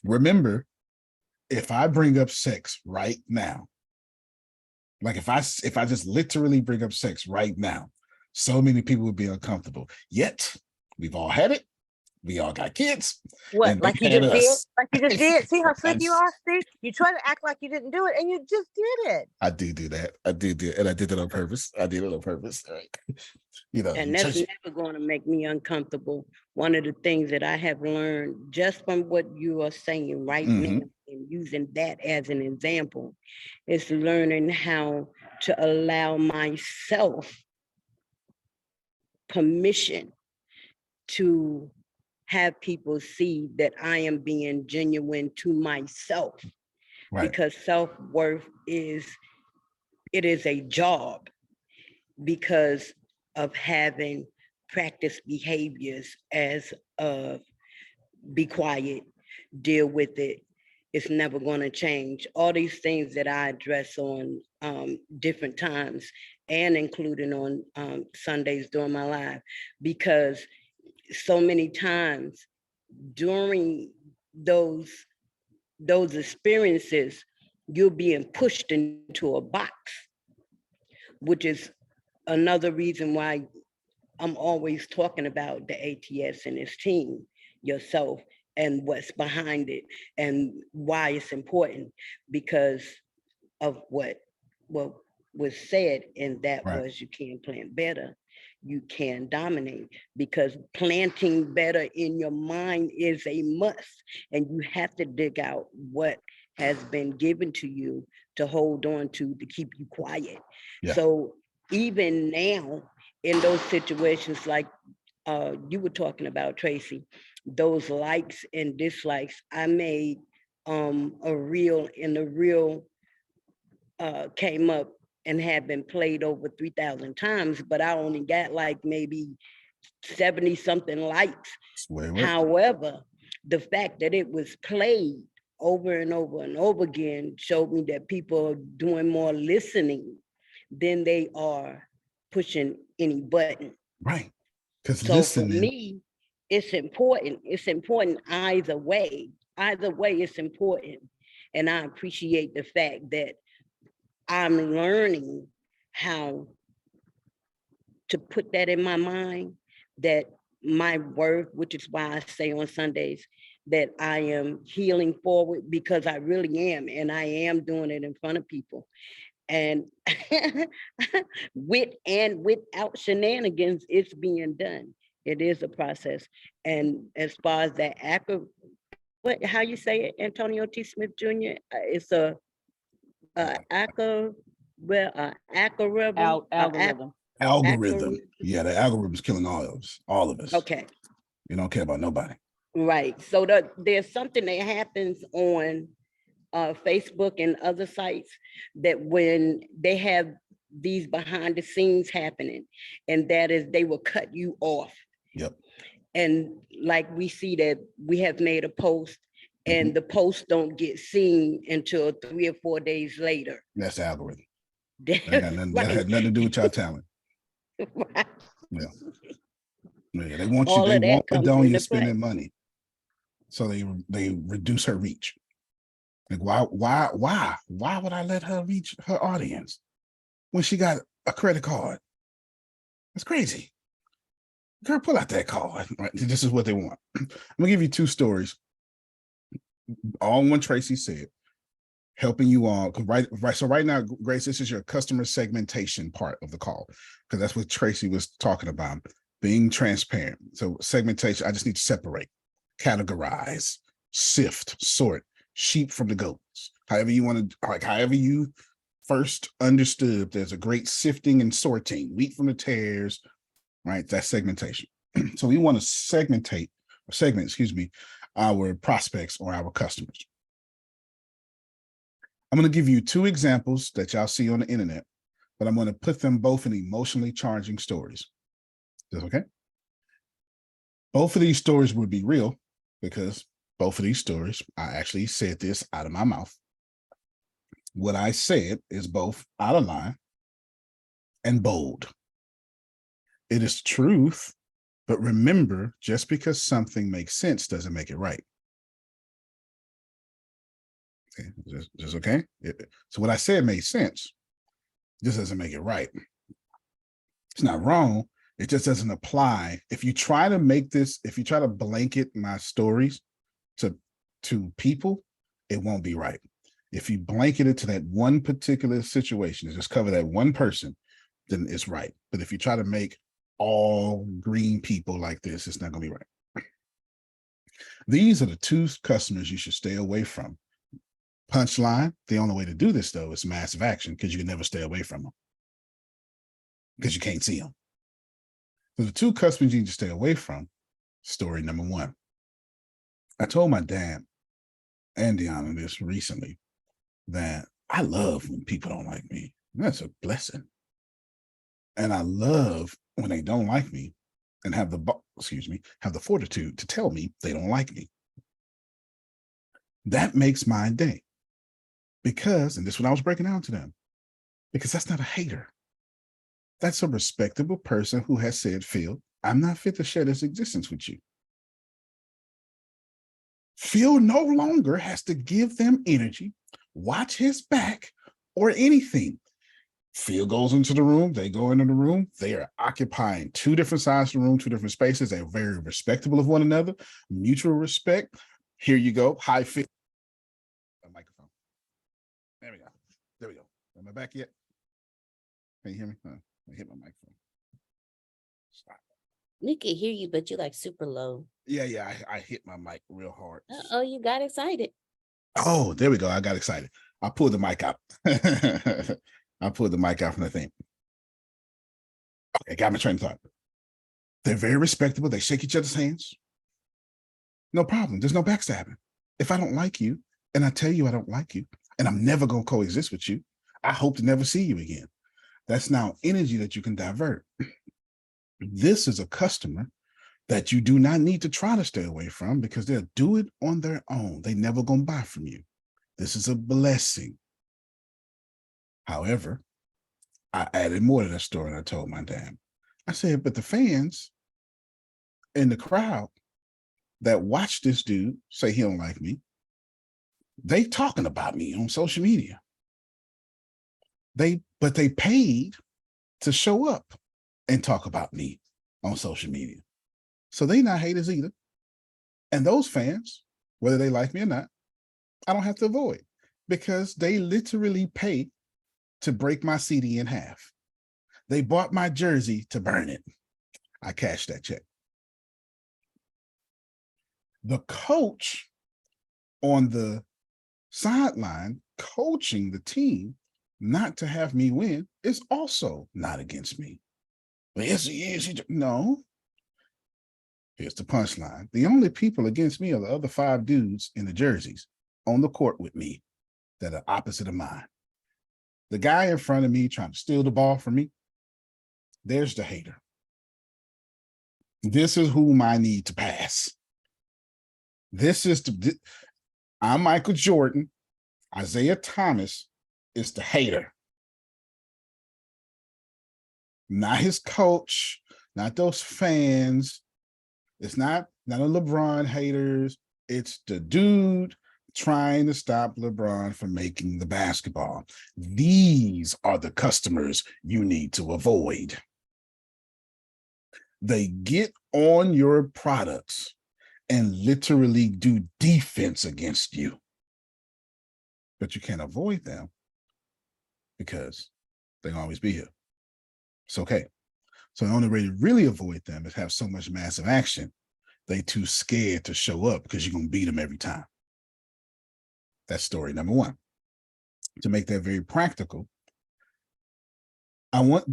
Remember, if I bring up sex right now, like if I just literally bring up sex right now, so many people would be uncomfortable. Yet we've all had it. We all got kids. What? Like you just did? Like you just did? See how slick you are, Steve? You try to act like you didn't do it, and you just did it. I do that. I did, and I did it on purpose. I did it on purpose. You know, and that's never going to make me uncomfortable. One of the things that I have learned just from what you are saying right now, and using that as an example, is learning how to allow myself permission to have people see that I am being genuine to myself. Right. Because self-worth is a job because of having practice behaviors as be quiet, deal with it. It's never going to change. All these things that I address on different times and including on Sundays during my life, because so many times during those experiences, you're being pushed into a box, which is another reason why I'm always talking about the ATS and its team, yourself, and what's behind it, and why it's important, because of what was said, and that was you can plant better, you can dominate, because planting better in your mind is a must, and you have to dig out what has been given to you to hold on to keep you quiet. Yeah. So even now in those situations like you were talking about, Tracy, those likes and dislikes, I made a reel, and the reel came up and had been played over 3,000 times, but I only got like maybe 70 something likes. However, the fact that it was played over and over and over again showed me that people are doing more listening than they are pushing any button. Right. Because so listening, for me, it's important. It's important either way. Either way, it's important. And I appreciate the fact that I'm learning how to put that in my mind, that my worth, which is why I say on Sundays that I am healing forward, because I really am, and I am doing it in front of people. And with and without shenanigans, it's being done. It is a process. And as far as that how you say it, Antonio T. Smith Jr., it's algorithm. Yeah, the algorithm is killing all of us. All of us. Okay. You don't care about nobody. Right. So there's something that happens on Facebook and other sites, that when they have these behind the scenes happening, and that is they will cut you off. Yep. And like we see that we have made a post and the posts don't get seen until 3 or 4 days later. That's the algorithm. That had nothing to do with your talent. Right. Yeah. Yeah, they want All you, of they that want comes Cardone into spending play. money. So they reduce her reach. Like, why would I let her reach her audience when she got a credit card? That's crazy. Girl, pull out that card. Right? This is what they want. I'm gonna give you two stories. All one Tracy said, helping you all. Right. So right now, Grace, this is your customer segmentation part of the call, because that's what Tracy was talking about, being transparent. So segmentation, I just need to separate, categorize, sift, sort, sheep from the goats. However you want to, like, however you first understood, there's a great sifting and sorting, wheat from the tares, right? That's segmentation. So we want to segment, our prospects or our customers. I'm going to give you two examples that y'all see on the internet, but I'm going to put them both in emotionally charging stories. Is that okay? Both of these stories would be real, because both of these stories, I actually said this out of my mouth. What I said is both out of line and bold. It is truth, but remember, just because something makes sense doesn't make it right. Okay, just okay? So what I said made sense. This doesn't make it right. It's not wrong. It just doesn't apply. If you try to make this, if you try to blanket my stories to people, it won't be right. If you blanket it to that one particular situation, just cover that one person, then it's right. But if you try to make all green people like this, it's not going to be right. These are the two customers you should stay away from. Punchline, the only way to do this, though, is massive action, because you can never stay away from them, because you can't see them. So the two customers you need to stay away from, story number one. I told my dad and Deanna this recently, that I love when people don't like me. That's a blessing. And I love when they don't like me and have the fortitude to tell me they don't like me. That makes my day. Because, and this is what I was breaking down to them, because that's not a hater. That's a respectable person who has said, Phil, I'm not fit to share this existence with you. Phil no longer has to give them energy, watch his back, or anything. Phil goes into the room, they go into the room, they are occupying two different sides of the room, two different spaces. They're very respectable of one another, mutual respect. Here you go. Hi, Phil. A microphone. There we go. There we go. Am I back yet? Can you hear me? I hit my microphone. Stop. We can hear you, but you're like super low. Yeah, I hit my mic real hard. Oh, you got excited. Oh, there we go. I got excited. I pulled the mic out. I pulled the mic out from the thing. Okay, got my train of thought. They're very respectable. They shake each other's hands. No problem. There's no backstabbing. If I don't like you, and I tell you I don't like you, and I'm never going to coexist with you, I hope to never see you again. That's now energy that you can divert. This is a customer that you do not need to try to stay away from, because they'll do it on their own. They never gonna buy from you. This is a blessing. However, I added more to that story, and I told my dad. I said, but the fans in the crowd that watch this dude say he don't like me, they talking about me on social media. But they paid to show up and talk about me on social media. So they not haters either. And those fans, whether they like me or not, I don't have to avoid, because they literally pay to break my CD in half. They bought my jersey to burn it. I cashed that check. The coach on the sideline coaching the team not to have me win is also not against me. But yes, he is. No. Here's the punchline. The only people against me are the other 5 dudes in the jerseys on the court with me that are opposite of mine. The guy in front of me trying to steal the ball from me, there's the hater. This is whom I need to pass. I'm Michael Jordan. Isaiah Thomas is the hater. Not his coach, not those fans. It's not a LeBron haters. It's the dude trying to stop LeBron from making the basketball. These are the customers you need to avoid. They get on your products and literally do defense against you. But you can't avoid them because they'll always be here. It's okay. So the only way to really avoid them is have so much massive action. They too scared to show up because you're going to beat them every time. That's story number one. To make that very practical, I want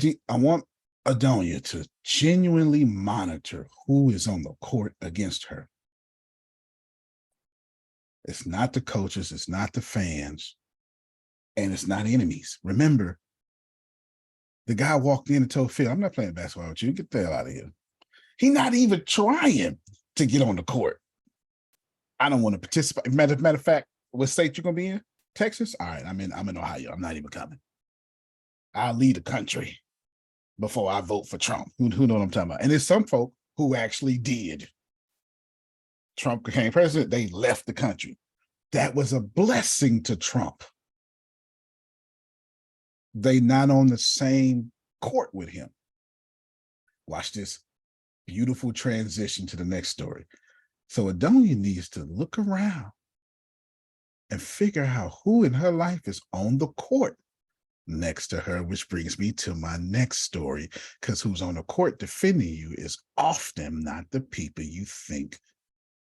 Adonia to genuinely monitor who is on the court against her. It's not the coaches, it's not the fans, and it's not enemies. Remember, the guy walked in and told Phil, I'm not playing basketball with you. Get the hell out of here. He's not even trying to get on the court. I don't want to participate. Matter of fact, what state you going to be in? Texas? All right, I'm in Ohio. I'm not even coming. I'll leave the country before I vote for Trump. Who know what I'm talking about? And there's some folk who actually did. Trump became president, they left the country. That was a blessing to Trump. They not on the same court with him. Watch this beautiful transition to the next story. So Adonia needs to look around and figure out who in her life is on the court next to her, which brings me to my next story, because who's on the court defending you is often not the people you think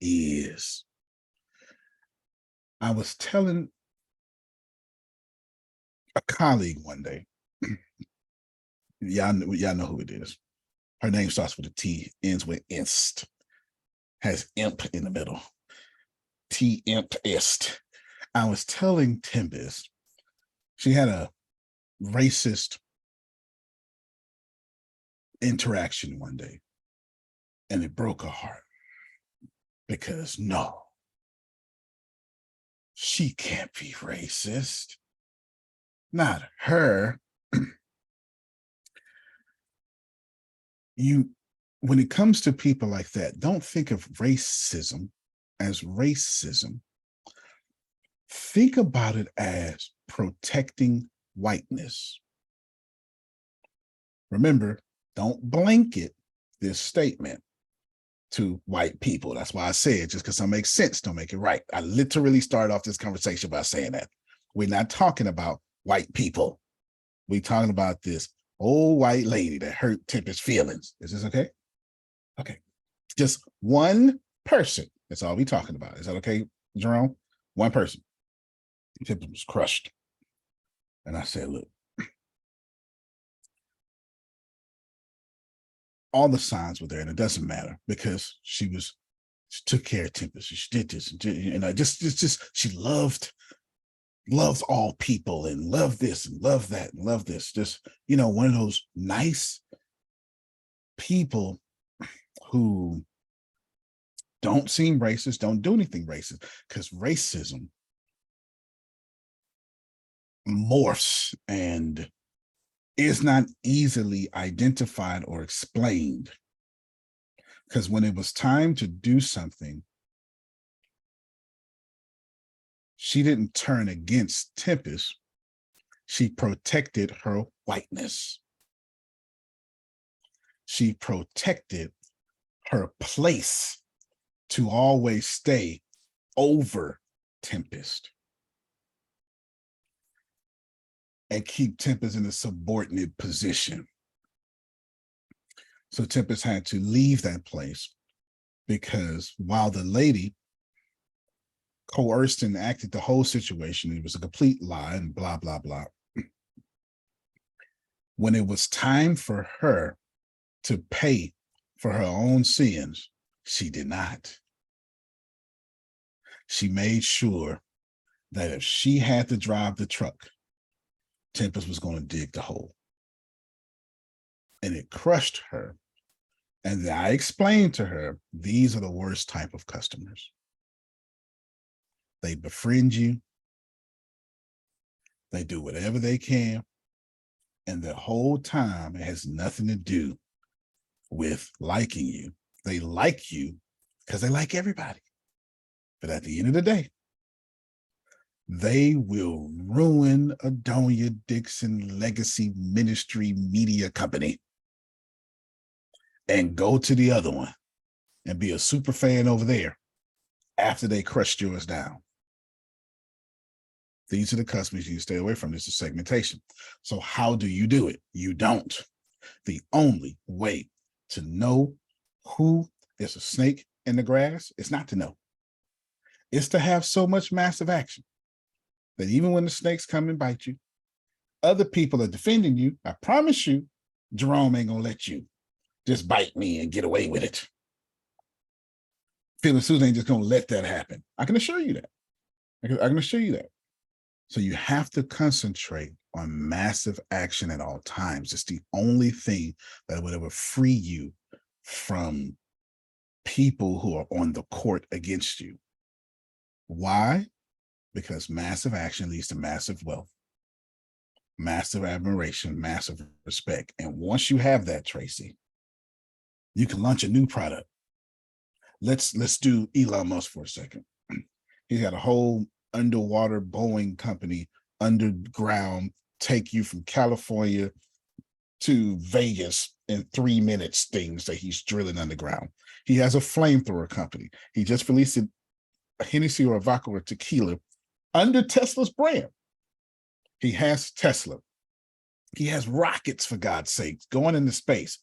is. I was telling a colleague one day, y'all know who it is. Her name starts with a T, ends with inst, has imp in the middle. T imp ist. I was telling Tempest, she had a racist interaction one day, and it broke her heart because no, she can't be racist. Not her. When it comes to people like that, don't think of racism as racism. Think about it as protecting whiteness. Remember, don't blanket this statement to white people. That's why I said, just because something makes sense, don't make it right. I literally started off this conversation by saying that. We're not talking about white people. We're talking about this old white lady that hurt Tempest's feelings. Is this okay? Okay. Just one person. That's all we're talking about. Is that okay, Jerome? One person. Tempest was crushed. And I said, look, all the signs were there, and it doesn't matter because she took care of Tempest. She did this, and just she loves all people and loved this and loved that and loved this. Just, one of those nice people who don't seem racist, don't do anything racist, because racism morphs and is not easily identified or explained. Because when it was time to do something, she didn't turn against Tempest. She protected her whiteness. She protected her place to always stay over Tempest and keep Tempest in a subordinate position. So Tempest had to leave that place because while the lady coerced and acted the whole situation, it was a complete lie and blah, blah, blah. When it was time for her to pay for her own sins, she did not. She made sure that if she had to drive the truck, Tempest was going to dig the hole. And it crushed her. And then I explained to her, these are the worst type of customers. They befriend you. They do whatever they can. And the whole time, it has nothing to do with liking you. They like you because they like everybody. But at the end of the day, they will ruin Adonia Dixon Legacy Ministry Media Company and go to the other one and be a super fan over there after they crushed yours down. These are the customers you stay away from. This is segmentation. So how do you do it? You don't. The only way to know who is a snake in the grass is not to know. It's to have so much massive action that even when the snakes come and bite you, other people are defending you. I promise you, Jerome ain't gonna let you just bite me and get away with it. Phil and Susan ain't just gonna let that happen. I can assure you that. I can assure you that. So you have to concentrate on massive action at all times. It's the only thing that would ever free you from people who are on the court against you. Why? Because massive action leads to massive wealth, massive admiration, massive respect. And once you have that, Tracy, you can launch a new product. Let's do Elon Musk for a second. He's got a whole underwater Boeing company, underground, take you from California to Vegas in 3 minutes things that he's drilling underground. He has a flamethrower company. He just released a Hennessy or a vodka or tequila under Tesla's brand. He has Tesla. He has rockets, for God's sake, going into space.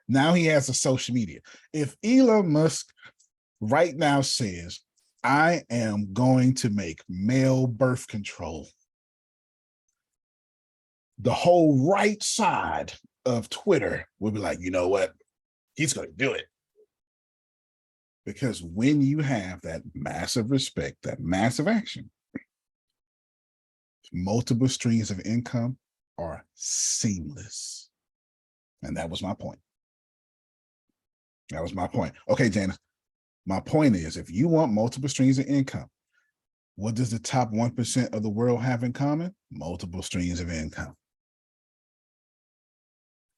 Now he has a social media. If Elon Musk right now says, I am going to make male birth control, the whole right side of Twitter will be like, you know what? He's going to do it. Because when you have that massive respect, that massive action, multiple streams of income are seamless. And that was my point. That was my point. Okay, Janice, my point is, if you want multiple streams of income, what does the top 1% of the world have in common? Multiple streams of income.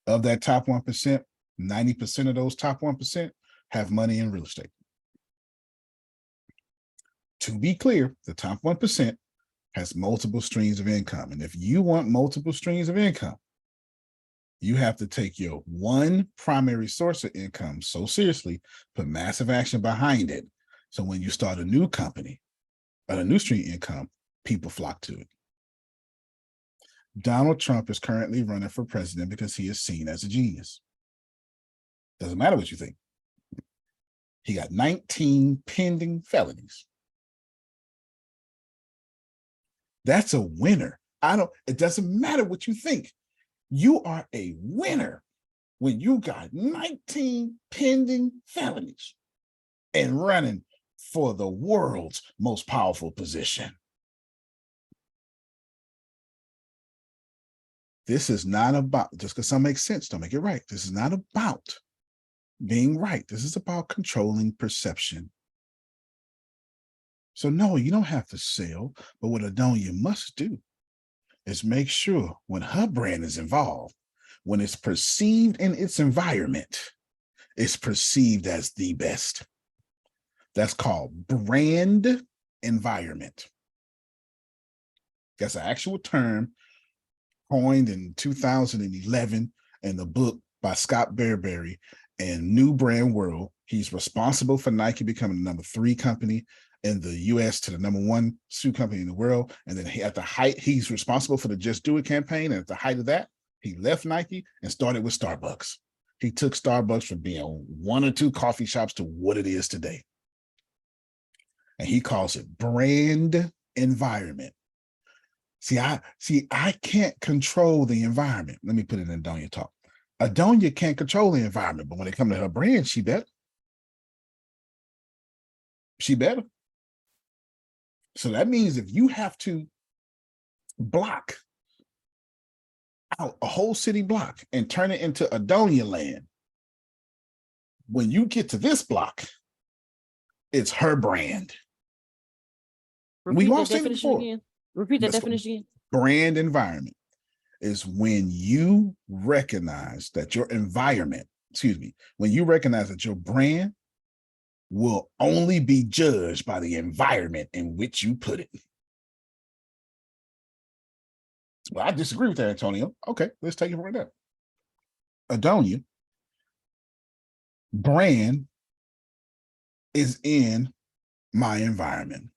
Of that top 1%, 90% of those top 1% have money in real estate. To be clear, the top 1% has multiple streams of income. And if you want multiple streams of income, you have to take your one primary source of income so seriously, put massive action behind it. So when you start a new company, a new stream income, people flock to it. Donald Trump is currently running for president because he is seen as a genius. Doesn't matter what you think. He got 19 pending felonies. That's a winner. It doesn't matter what you think. You are a winner when you got 19 pending felonies and running for the world's most powerful position. This is not about, just because some makes sense, don't make it right. This is not about being right. This is about controlling perception. So no, you don't have to sell, but what Adonia must do is make sure when her brand is involved, when it's perceived in its environment, it's perceived as the best. That's called brand environment. That's an actual term coined in 2011 in the book by Scott Bearberry and New Brand World. He's responsible for Nike becoming the number 3 company in the US to the number 1 shoe company in the world. And then at the height, he's responsible for the Just Do It campaign. And at the height of that, he left Nike and started with Starbucks. He took Starbucks from being 1 or 2 coffee shops to what it is today. And he calls it brand environment. I can't control the environment. Let me put it in Adonia talk. Adonia can't control the environment, but when it comes to her brand, she better. She better. So that means if you have to block out a whole city block and turn it into Adonia land, when you get to this block, it's her brand. Repeat that definition again. Repeat that definition again. Brand environment is when you recognize that your environment, when you recognize that your brand will only be judged by the environment in which you put it. Well, I disagree with that, Antonio. Okay, let's take it right there. Adonia, brand is in my environment.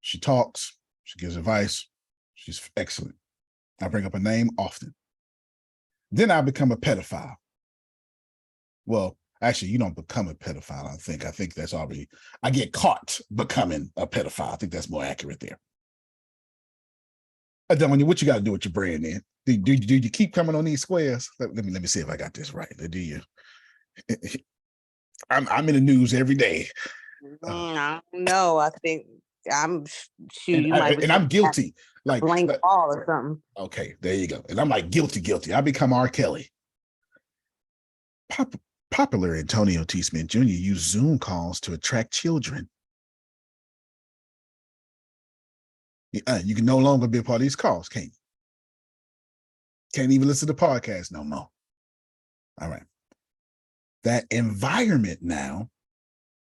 She talks, she gives advice, she's excellent. I bring up a name often. Then I become a pedophile. Well, actually, you don't become a pedophile, I think that's already, I get caught becoming a pedophile. I think that's more accurate there. Adonia, what you got to do with your brand then? Do you keep coming on these squares? Let me see if I got this right. Do you? I'm in the news every day. I don't know. I think I'm and I'm guilty. Like blank ball or something. Okay, there you go. And I'm like guilty. I become R. Kelly. Popular Antonio T. Smith Jr. used Zoom calls to attract children. You can no longer be a part of these calls, can't you? Can't even listen to podcasts no more. All right. That environment now,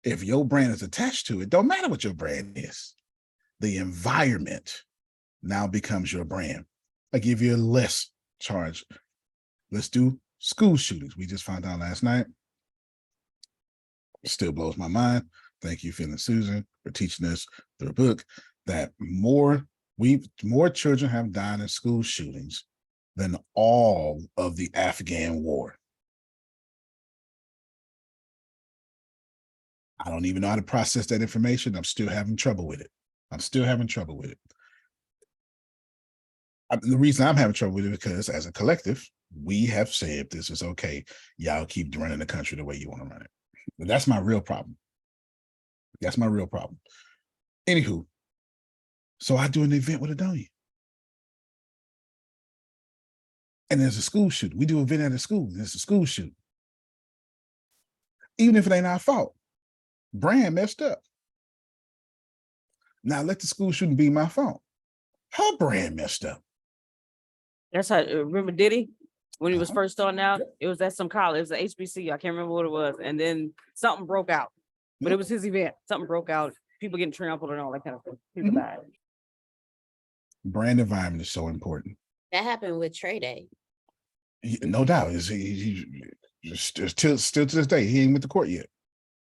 if your brand is attached to it, don't matter what your brand is. The environment now becomes your brand. I give you a less charge. Let's do school shootings. We just found out last night. It still blows my mind. Thank you, Phil and Susan, for teaching us through a book that more children have died in school shootings than all of the Afghan war. I don't even know how to process that information. I'm still having trouble with it. The reason I'm having trouble with it is because as a collective, we have said this is okay. Y'all keep running the country the way you want to run it. But that's my real problem. Anywho, so I do an event with Adonia. And there's a school shooting. We do an event at a school. There's a school shooting. Even if it ain't our fault. Brand messed up. Now let the school shooting be my fault. Her brand messed up. That's how, remember Diddy? When he was first starting out, it was at some college, it was an HBC, I can't remember what it was. And then something broke out. But it was his event. Something broke out, people getting trampled and all that kind of thing. People died. Brand environment is so important. That happened with Trey Day. No doubt. He still to this day, he ain't went to court yet.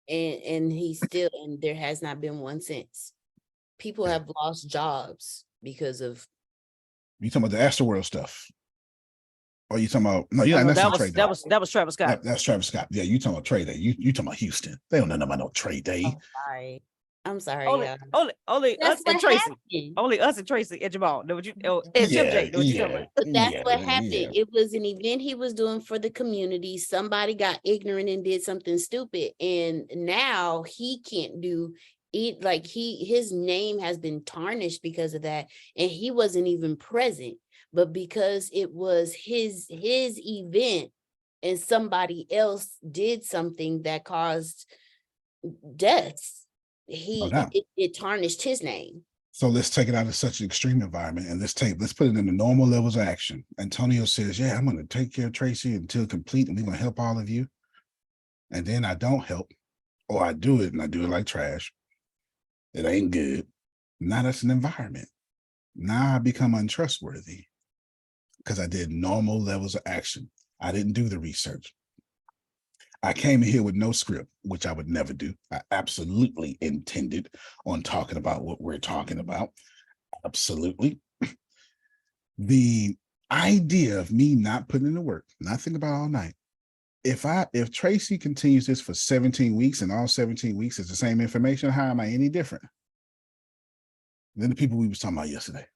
And he still, and there has not been one since. People have lost jobs because of. You talking about the Astroworld stuff? Or you talking about that was Travis Scott. That's Travis Scott. Yeah, you talking about Trey Day. You talking about Houston. They don't know nothing about no Trey Day. Oh, sorry. I'm sorry. Only us and Tracy. Happened. Only us and Tracy and Jamal. Know what you That's what happened. Yeah. It was an event he was doing for the community. Somebody got ignorant and did something stupid. And now he can't do it. Like his name has been tarnished because of that. And he wasn't even present. But because it was his event and somebody else did something that caused deaths, it tarnished his name. So let's take it out of such an extreme environment and let's put it in the normal levels of action. Antonio says, yeah, I'm going to take care of Tracy until complete and we're going to help all of you. And then I don't help, or I do it and I do it like trash. It ain't good. Now that's an environment. Now I become untrustworthy because I did normal levels of action. I didn't do the research. I came in here with no script, which I would never do. I absolutely intended on talking about what we're talking about. Absolutely. The idea of me not putting in the work, not thinking about all night. If Tracy continues this for 17 weeks and all 17 weeks is the same information, how am I any different than the people we was talking about yesterday?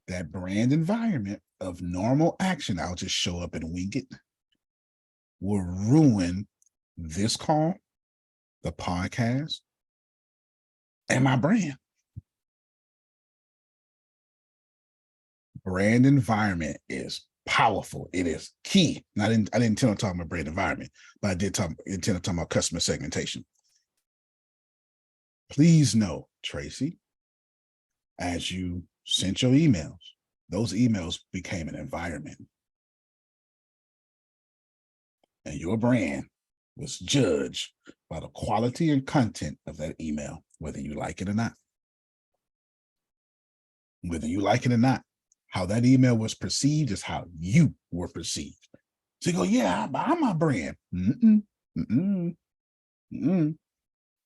That brand environment of normal action, I'll just show up and wing it, will ruin this call, the podcast, and my brand. Brand environment is powerful. It is key. And I didn't intend on talking about brand environment, but I did intend on talking about customer segmentation. Please know, Tracy, as you sent your emails, those emails became an environment. And your brand was judged by the quality and content of that email, whether you like it or not. Whether you like it or not, how that email was perceived is how you were perceived. So you go, yeah, I'm my brand.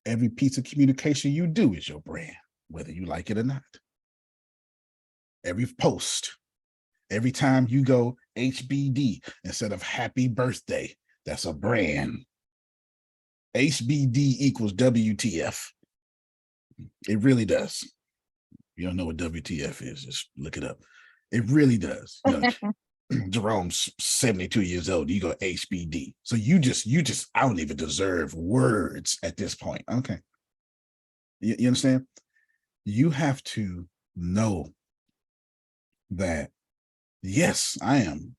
Every piece of communication you do is your brand, whether you like it or not. Every post, every time you go HBD instead of happy birthday, that's a brand. HBD equals WTF. It really does. You don't know what WTF is, just look it up. It really does. You know, Jerome's 72 years old. You go HBD. So you just, I don't even deserve words at this point. Okay. You understand? You have to know that, yes, I am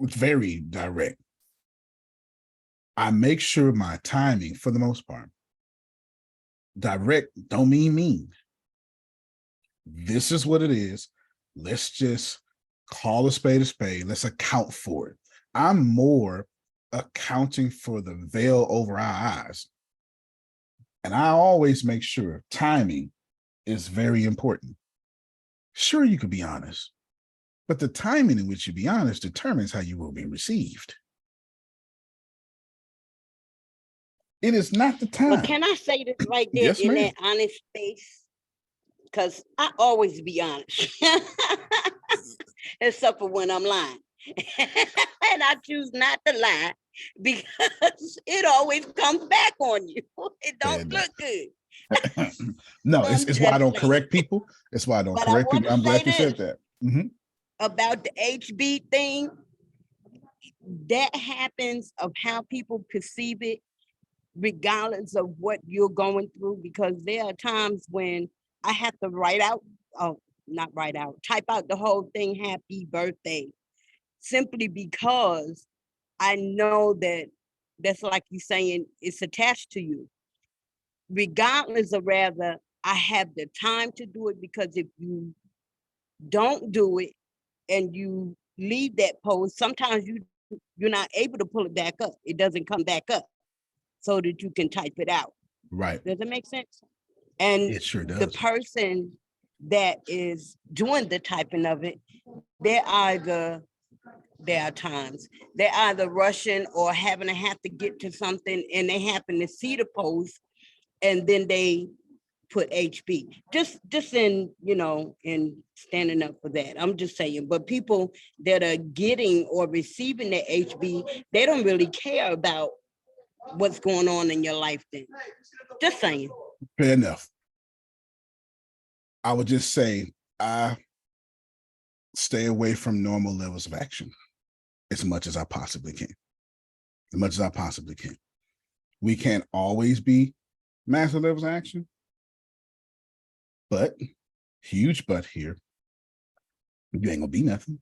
very direct. I make sure my timing, for the most part, direct don't mean mean. This is what it is. Let's just call a spade a spade. Let's account for it. I'm more accounting for the veil over our eyes. And I always make sure timing is very important. Sure, you could be honest, but the timing in which you be honest determines how you will be received. It is not the time. But can I say this right there, yes, in that honest space? Because I always be honest, except for when I'm lying. And I choose not to lie because it always comes back on you. It don't look good. No, it's why I don't correct people. It's why I don't correct people. I'm glad you said that. About the HB thing, that happens of how people perceive it, regardless of what you're going through, because there are times when I have to type out the whole thing, happy birthday, simply because I know that's like you saying, it's attached to you. Regardless of rather, I have the time to do it, because if you don't do it and you leave that post, sometimes you're not able to pull it back up. It doesn't come back up so that you can type it out. Right. Does it make sense? And it sure does. The person that is doing the typing of it, there are times they're either rushing or having to have to get to something, and they happen to see the post and then they put HB. Just in, in standing up for that. I'm just saying, but people that are getting or receiving the HB, they don't really care about what's going on in your life then. Just saying. Fair enough. I would just say I stay away from normal levels of action as much as I possibly can. As much as I possibly can. We can't always be massive levels of action, but huge but here, you ain't gonna be nothing.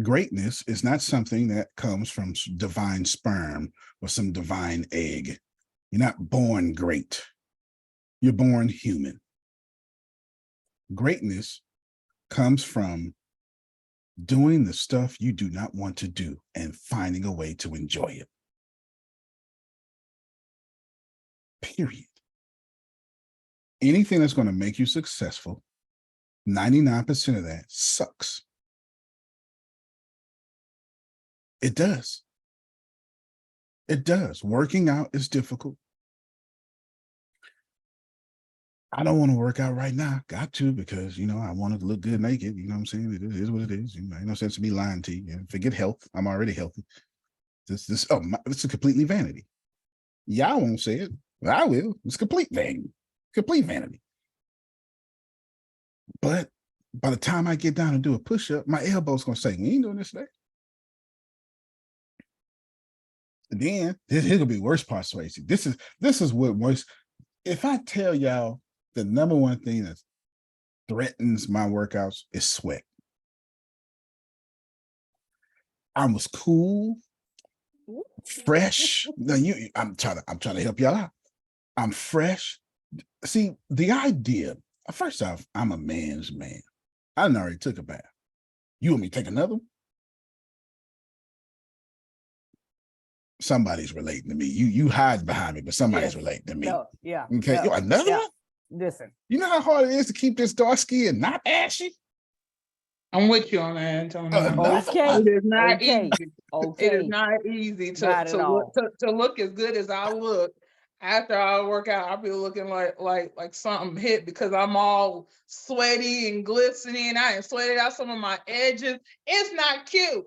Greatness is not something that comes from divine sperm or some divine egg. You're not born great. You're born human. Greatness comes from doing the stuff you do not want to do and finding a way to enjoy it. Period. Anything that's going to make you successful, 99% of that sucks. It does. It does. Working out is difficult. I don't want to work out right now. Got to, because, I want to look good naked. You know what I'm saying? It is what it is. Ain't no sense in me lying to you. Forget health. I'm already healthy. This is completely vanity. Y'all won't say it, but I will. It's complete vanity. Complete vanity. But by the time I get down and do a push-up, my elbow's going to say, we ain't doing this today. Then here's gonna be worse part, Swayze. This is what worse. If I tell y'all the number one thing that threatens my workouts is sweat. I was cool, fresh. No, I'm trying to help y'all out. I'm fresh. See, the idea, first off, I'm a man's man. I already took a bath. You want me to take another one? Somebody's relating to me. You hide behind me, but somebody's relating to me. No, yeah. Okay. No, Another one? Listen. You know how hard it is to keep this dark skin not ashy? I'm with you on that, Antonio. Okay. It is not Okay. easy. Okay. It is not easy Not at all. to look as good as I look. After I work out, I'll be looking like something hit because I'm all sweaty and glistening. I ain't sweated out some of my edges. It's not cute.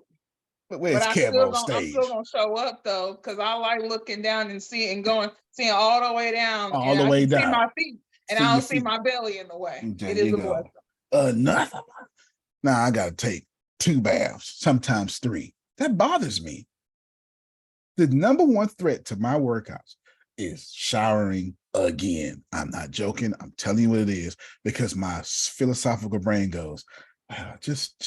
But I'm still gonna show up though, because I like looking down and seeing all the way down. All the way down. See my feet, and I don't see my belly in the way. There it is you a go. blessing. Another one. Now I gotta take 2 baths, sometimes 3. That bothers me. The number one threat to my workouts is showering again. I'm not joking. I'm telling you what it is, because my philosophical brain goes, just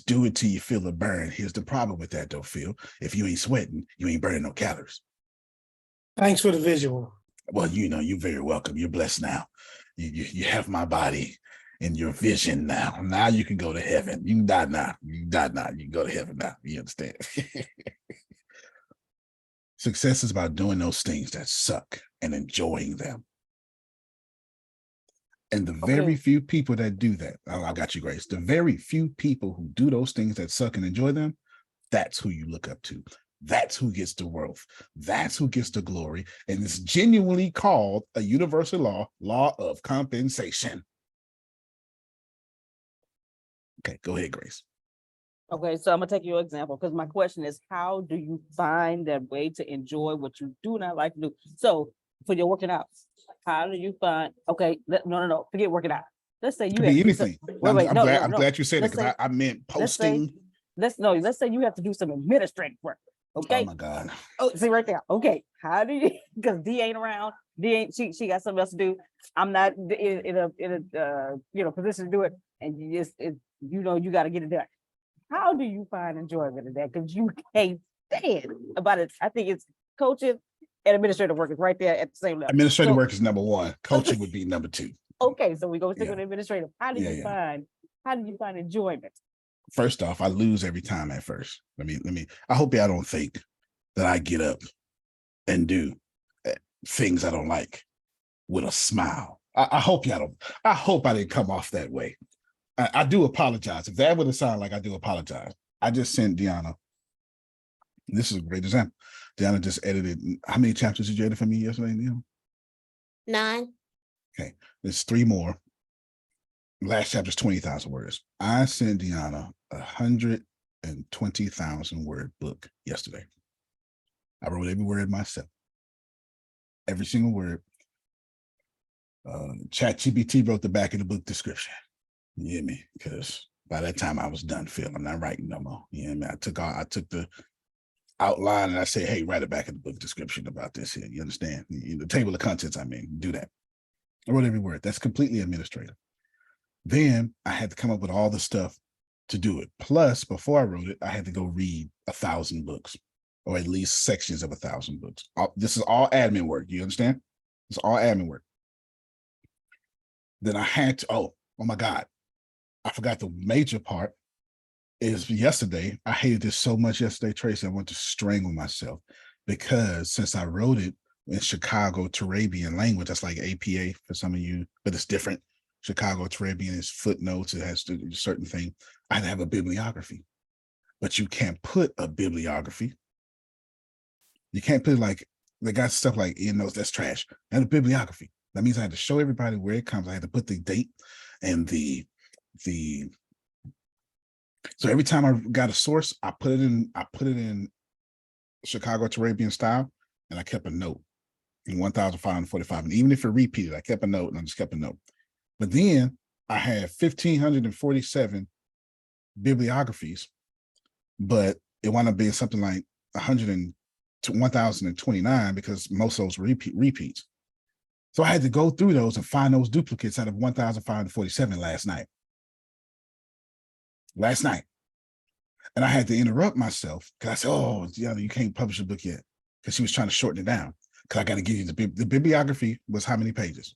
do it till you feel a burn. Here's the problem with that though, Phil. If you ain't sweating, you ain't burning no calories. Thanks for the visual. Well, you're very welcome. You're blessed now. You have my body and your vision now. Now you can go to heaven. You can die now. You can go to heaven now. You understand? Success is about doing those things that suck and enjoying them. And the very few people that do that, I got you, Grace. The very few people who do those things that suck and enjoy them, that's who you look up to. That's who gets the wealth. That's who gets the glory. And it's genuinely called a universal law of compensation. Okay, go ahead, Grace. Okay, so I'm gonna take your example because my question is, how do you find that way to enjoy what you do not like to do? So for your working out, how do you find? Okay, no, forget working out. Let's say you have anything. I'm glad you said it, because I meant posting. Let's say you have to do some administrative work. Okay. Oh my God. Oh, see right there. Okay, how do you? Because D ain't around. She got something else to do. I'm not in a position to do it, and you got to get it done. How do you find enjoyment in that? Because you can't stand about it. I think it's coaching and administrative work is right there at the same level. Administrative work is number 1. Coaching would be number 2. Okay, so we go stick with administrative. How do you find enjoyment? First off, I lose every time at first. I hope y'all don't think that I get up and do things I don't like with a smile. I hope y'all don't. I hope I didn't come off that way. I do apologize. If that would have sounded like I do apologize. I just sent Deanna. This is a great example. Deanna just edited. How many chapters did you edit for me yesterday, Neil? 9. Okay, there's 3 more. Last chapter is 20,000 words. I sent Deanna 120,000 word book yesterday. I wrote every word myself. Every single word. ChatGPT wrote the back of the book description. You hear me? Because by that time I was done, Phil. I'm not writing no more. You hear me? I took the outline and I said, hey, write it back in the book description about this here. You understand? The table of contents, do that. I wrote every word. That's completely administrative. Then I had to come up with all the stuff to do it. Plus, before I wrote it, I had to go read 1,000 books, or at least sections of 1,000 books. This is all admin work. You understand? It's all admin work. Then I had to, oh my God, I forgot the major part is yesterday. I hated this so much yesterday, Tracy. I wanted to strangle myself because since I wrote it in Chicago Turabian language, that's like APA for some of you, but it's different. Chicago Turabian is footnotes. It has to do a certain thing. I had to have a bibliography, but you can't put a bibliography. You can't put like, they got stuff like endnotes, that's trash. And a bibliography. That means I had to show everybody where it comes. I had to put the date and so every time I got a source, I put it in Chicago Turabian style, and I kept a note in 1,545. And even if it repeated, I kept a note, and I just kept a note. But then I had 1,547 bibliographies, but it wound up being something like 100 and to 1,029 because most of those were repeats. So I had to go through those and find those duplicates out of 1,547 last night. And I had to interrupt myself because I said, oh, you can't publish a book yet, because she was trying to shorten it down, because I got to give you the bibliography was how many pages?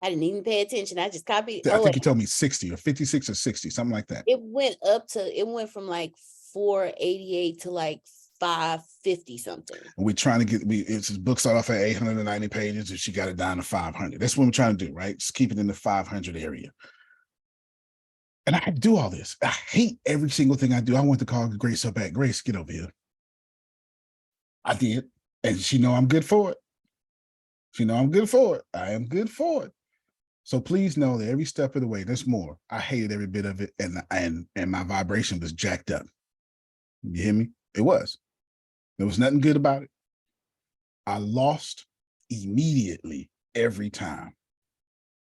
I didn't even pay attention. I just copied. I think you told me 60 or 56 or 60, something like that. It went from like 488 to like 550 something. And we're trying to get, it's book start off at 890 pages and she got it down to 500. That's what we're trying to do, right? Just keep it in the 500 area. And I had to do all this. I hate every single thing I do. I want to call Grace up back. Grace, get over here. I did. And she know I'm good for it. She know I'm good for it. I am good for it. So please know that every step of the way, there's more. I hated every bit of it, and my vibration was jacked up. You hear me? It was. There was nothing good about it. I lost immediately every time.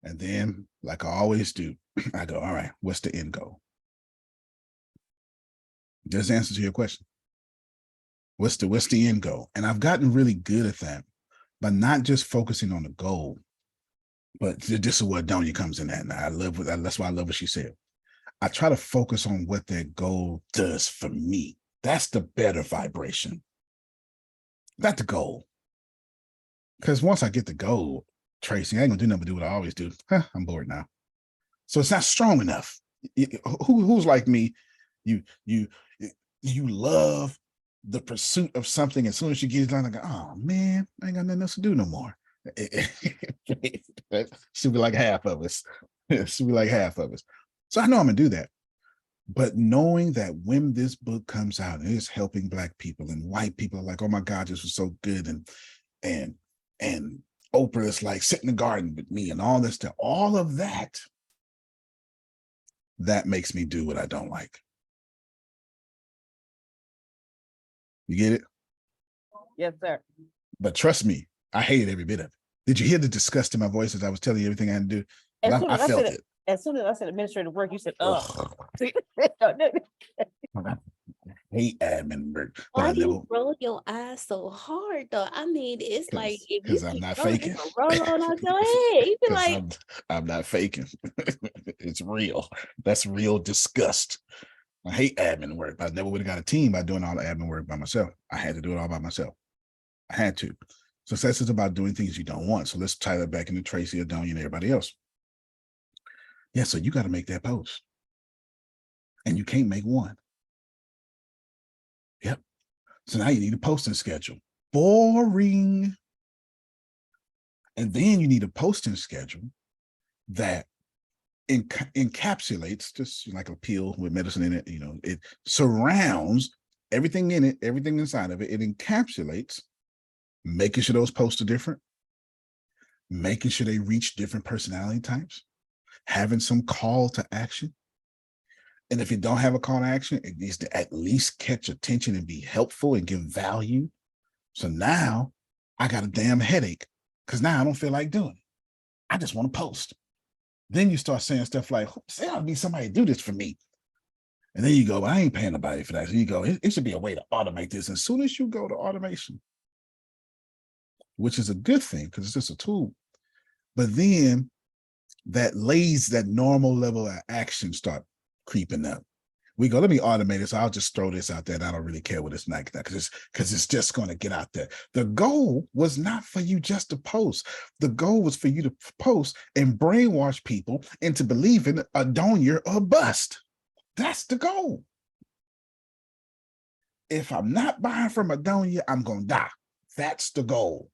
And then, like I always do, I go, all right, what's the end goal? Just answer to your question. What's the end goal? And I've gotten really good at that, but not just focusing on the goal. But this is where Donia comes in at. Now that's why I love what she said. I try to focus on what that goal does for me. That's the better vibration. Not the goal. Because once I get the goal, Tracy, I ain't gonna do nothing but do what I always do. I'm bored now. So it's not strong enough. Who's like me? You love the pursuit of something. As soon as you get it done, I go, oh man, I ain't got nothing else to do no more. Should be like half of us. Should be like half of us. So I know I'm gonna do that. But knowing that when this book comes out and it's helping Black people and white people are like, oh my God, this was so good, and Oprah is like, sit in the garden with me and all this stuff, all of that, that makes me do what I don't like. You get it? Yes, sir. But trust me, I hated every bit of it. Did you hear the disgust in my voice as I was telling you everything I had to do? I felt it. As soon as I said administrative work, you said, oh. I hate admin work. Why do you roll your eyes so hard though? I mean, it's like if you I'm not rolling, faking. Roll on out your head. You be like, I'm not faking. It's real. That's real disgust. I hate admin work. I never would have got a team by doing all the admin work by myself. I had to do it all by myself. I had to. Success is about doing things you don't want. So let's tie that back into Tracy, Adonia, and everybody else. Yeah, so you got to make that post. And you can't make one. Yep. So now you need a posting schedule. Boring. And then you need a posting schedule that encapsulates, just like a pill with medicine in it, it surrounds everything in it, everything inside of it. It encapsulates making sure those posts are different, making sure they reach different personality types, having some call to action. And if you don't have a call to action, it needs to at least catch attention and be helpful and give value. So now I got a damn headache because now I don't feel like doing it. I just want to post. Then you start saying stuff like, say I need somebody to do this for me. And then you go, I ain't paying nobody for that. So you go, it should be a way to automate this. As soon as you go to automation, which is a good thing because it's just a tool, but then that normal level of action start creeping up. We go, let me automate it. So I'll just throw this out there. And I don't really care what it's like that because it's just going to get out there. The goal was not for you just to post. The goal was for you to post and brainwash people into believing Adonia or bust. That's the goal. If I'm not buying from Adonia, I'm going to die. That's the goal.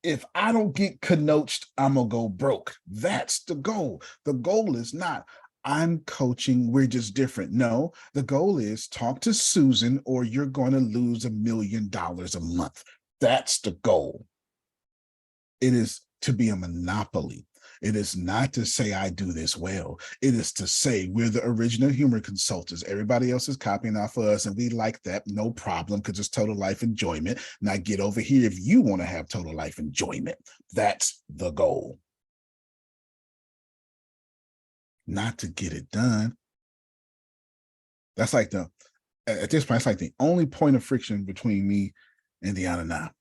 If I don't get connoached, I'm going to go broke. That's the goal. The goal is not, I'm coaching, we're just different. No, the goal is talk to Susan or you're going to lose $1 million a month. That's the goal. It is to be a monopoly. It is not to say I do this well. It is to say we're the original humor consultants. Everybody else is copying off of us and we like that. No problem because it's total life enjoyment. Now get over here if you want to have total life enjoyment. That's the goal. Not to get it done. That's like at this point, it's like the only point of friction between me and Deanna now.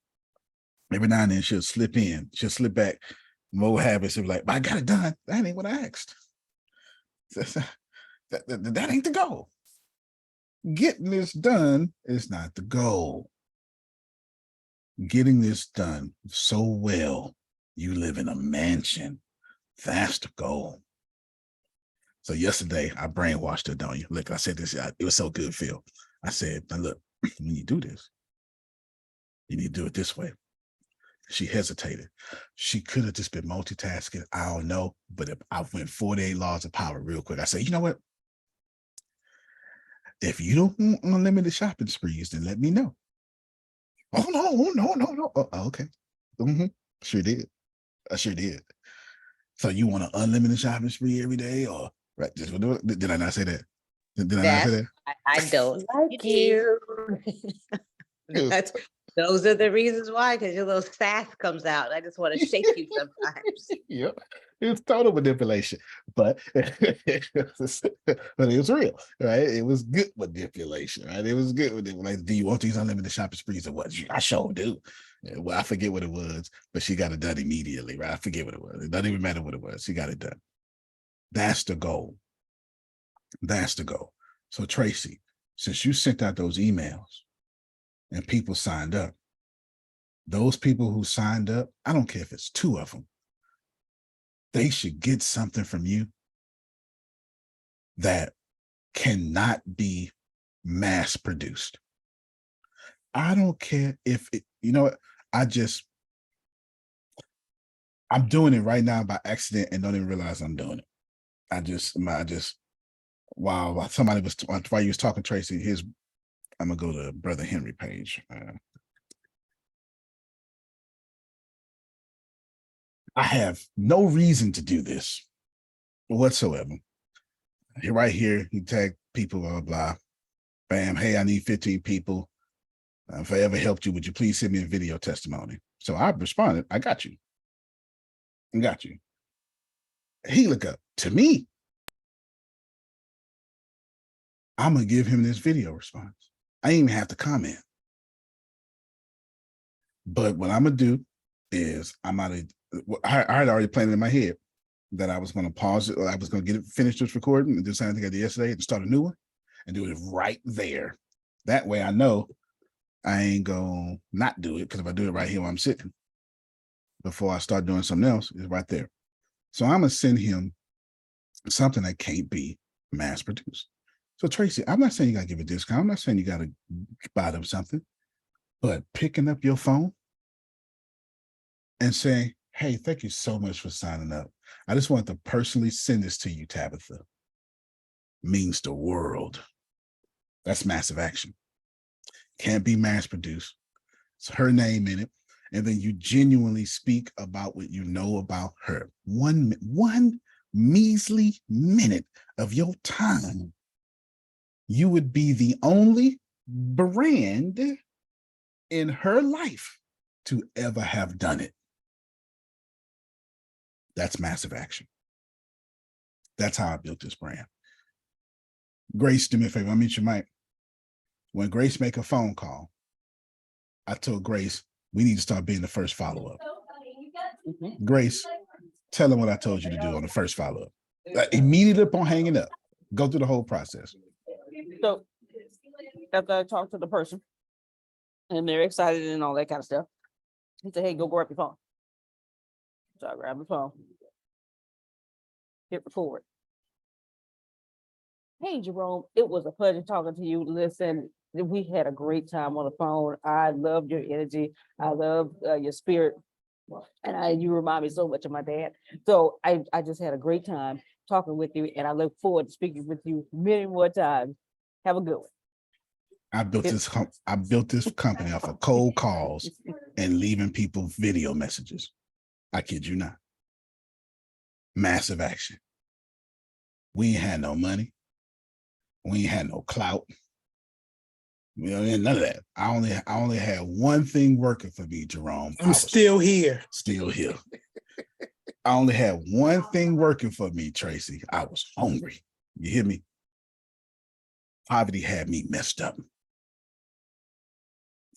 Every now and then she'll slip in, she'll slip back, more habits. She'll be like, but I got it done. That ain't what I asked. That ain't the goal. Getting this done is not the goal. Getting this done so well, you live in a mansion. That's the goal. So yesterday, I brainwashed her, don't you? Look, I said this, it was so good, Phil. I said, now look, when you do this, you need to do it this way. She hesitated. She could have just been multitasking. I don't know. But if I went 48 laws of power real quick, I said, you know what? If you don't want unlimited shopping sprees, then let me know. Oh, no. Oh, okay. Sure did. I sure did. So you want an unlimited shopping spree every day, or right? Did I not say that? Did I not say that? I don't like you. Those are the reasons why, because your little sass comes out. I just want to shake you sometimes. Yeah, it's total manipulation, but it was real, right? It was good manipulation, right? It was good manipulation. Do you want these unlimited shopping sprees or what? I sure do. Well, I forget what it was, but she got it done immediately, right? I forget what it was. It doesn't even matter what it was. She got it done. That's the goal. That's the goal. So Tracy, since you sent out those emails and people signed up, those people who signed up, I don't care if it's 2 of them, they should get something from you that cannot be mass produced. I don't care if it, you know what, I'm doing it right now by accident and don't even realize I'm doing it. While somebody was, while you was talking, Tracy, I'm gonna go to Brother Henry page. I have no reason to do this whatsoever. Right here, he tagged people, blah, blah. Bam, hey, I need 15 people. If I ever helped you, would you please send me a video testimony? So I responded, I got you. I got you. He look up to me. I'm gonna give him this video response. I ain't even have to comment. But what I'm gonna do is I had already planned in my head that I was gonna pause it, or I was gonna get it finished this recording and do the same thing I did yesterday and start a new one and do it right there. That way I know I ain't gonna not do it, because if I do it right here while I'm sitting, before I start doing something else, it's right there. So I'm gonna send him something that can't be mass produced. So Tracy, I'm not saying you gotta give a discount. I'm not saying you gotta buy them something, but picking up your phone and saying, hey, thank you so much for signing up. I just want to personally send this to you, Tabitha. Means the world. That's massive action. Can't be mass produced. It's her name in it. And then you genuinely speak about what you know about her. One measly minute of your time, you would be the only brand in her life to ever have done it. That's massive action. That's how I built this brand. Grace, do me a favor, I'll mute your mic. When Grace make a phone call, I told Grace, we need to start being the first follow-up. Grace, tell them what I told you to do on the first follow-up. Immediately upon hanging up, go through the whole process. So after I talked to the person and they're excited and all that kind of stuff, he said, hey, go grab your phone. So I grabbed the phone, hit record. Hey, Jerome, it was a pleasure talking to you. Listen, we had a great time on the phone. I loved your energy. I love your spirit. And you remind me so much of my dad. So I just had a great time talking with you, and I look forward to speaking with you many more times. Have a good one. I built this company off of cold calls and leaving people video messages. I kid you not. Massive action. We ain't had no money. We ain't had no clout. You know, none of that. I only had one thing working for me, Jerome. I'm still here. Still here. I only had one thing working for me, Tracy. I was hungry. You hear me? Poverty had me messed up.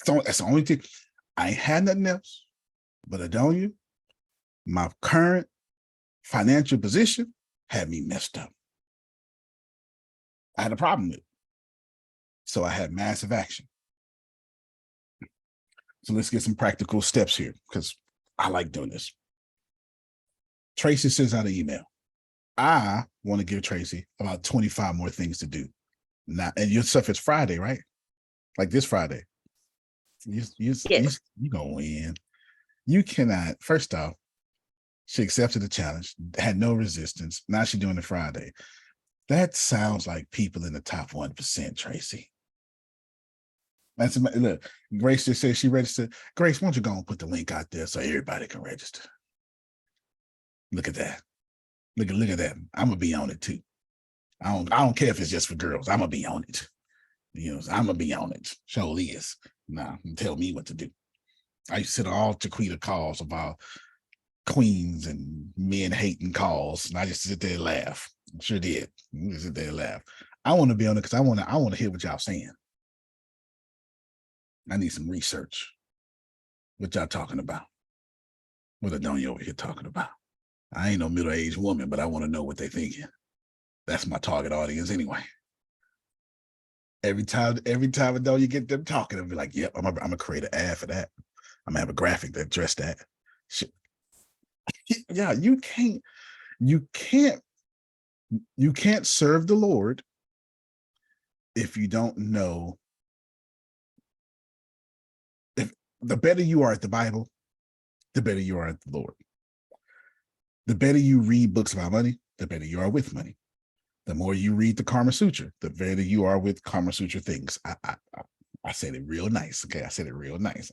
So that's the only thing. I ain't had nothing else. But Adonia, my current financial position had me messed up. I had a problem with it. So I had massive action. So let's get some practical steps here because I like doing this. Tracy sends out an email. I want to give Tracy about 25 more things to do. Now, and your stuff is Friday, right? Like this Friday. You gonna win. You cannot, first off, she accepted the challenge, had no resistance. Now she's doing it Friday. That sounds like people in the top 1%, Tracy. That's look, Grace just said she registered. Grace, why don't you go and put the link out there so everybody can register? Look at that. Look at that. I'm gonna be on it too. I don't care if it's just for girls. I'm gonna be on it. You know, I'm gonna be on it. Show is. Nah, tell me what to do. I used to sit on all Chiquita calls about queens and men hating calls, and I just sit there and laugh. Sure did. Just sit there and laugh. I want to be on it because I want to hear what y'all saying. I need some research. What y'all talking about? What Adonia over here talking about? I ain't no middle-aged woman, but I want to know what they're thinking. That's my target audience anyway. Every time Adonia get them talking, I'll be like, yep, I'm gonna create an ad for that. I'm gonna have a graphic that address that. Shit. Yeah, you can't serve the Lord if you don't know. If the better you are at the Bible, the better you are at the Lord. The better you read books about money, the better you are with money. The more you read the Kama Sutra, the better you are with Kama Sutra things. I said it real nice. Okay, I said it real nice.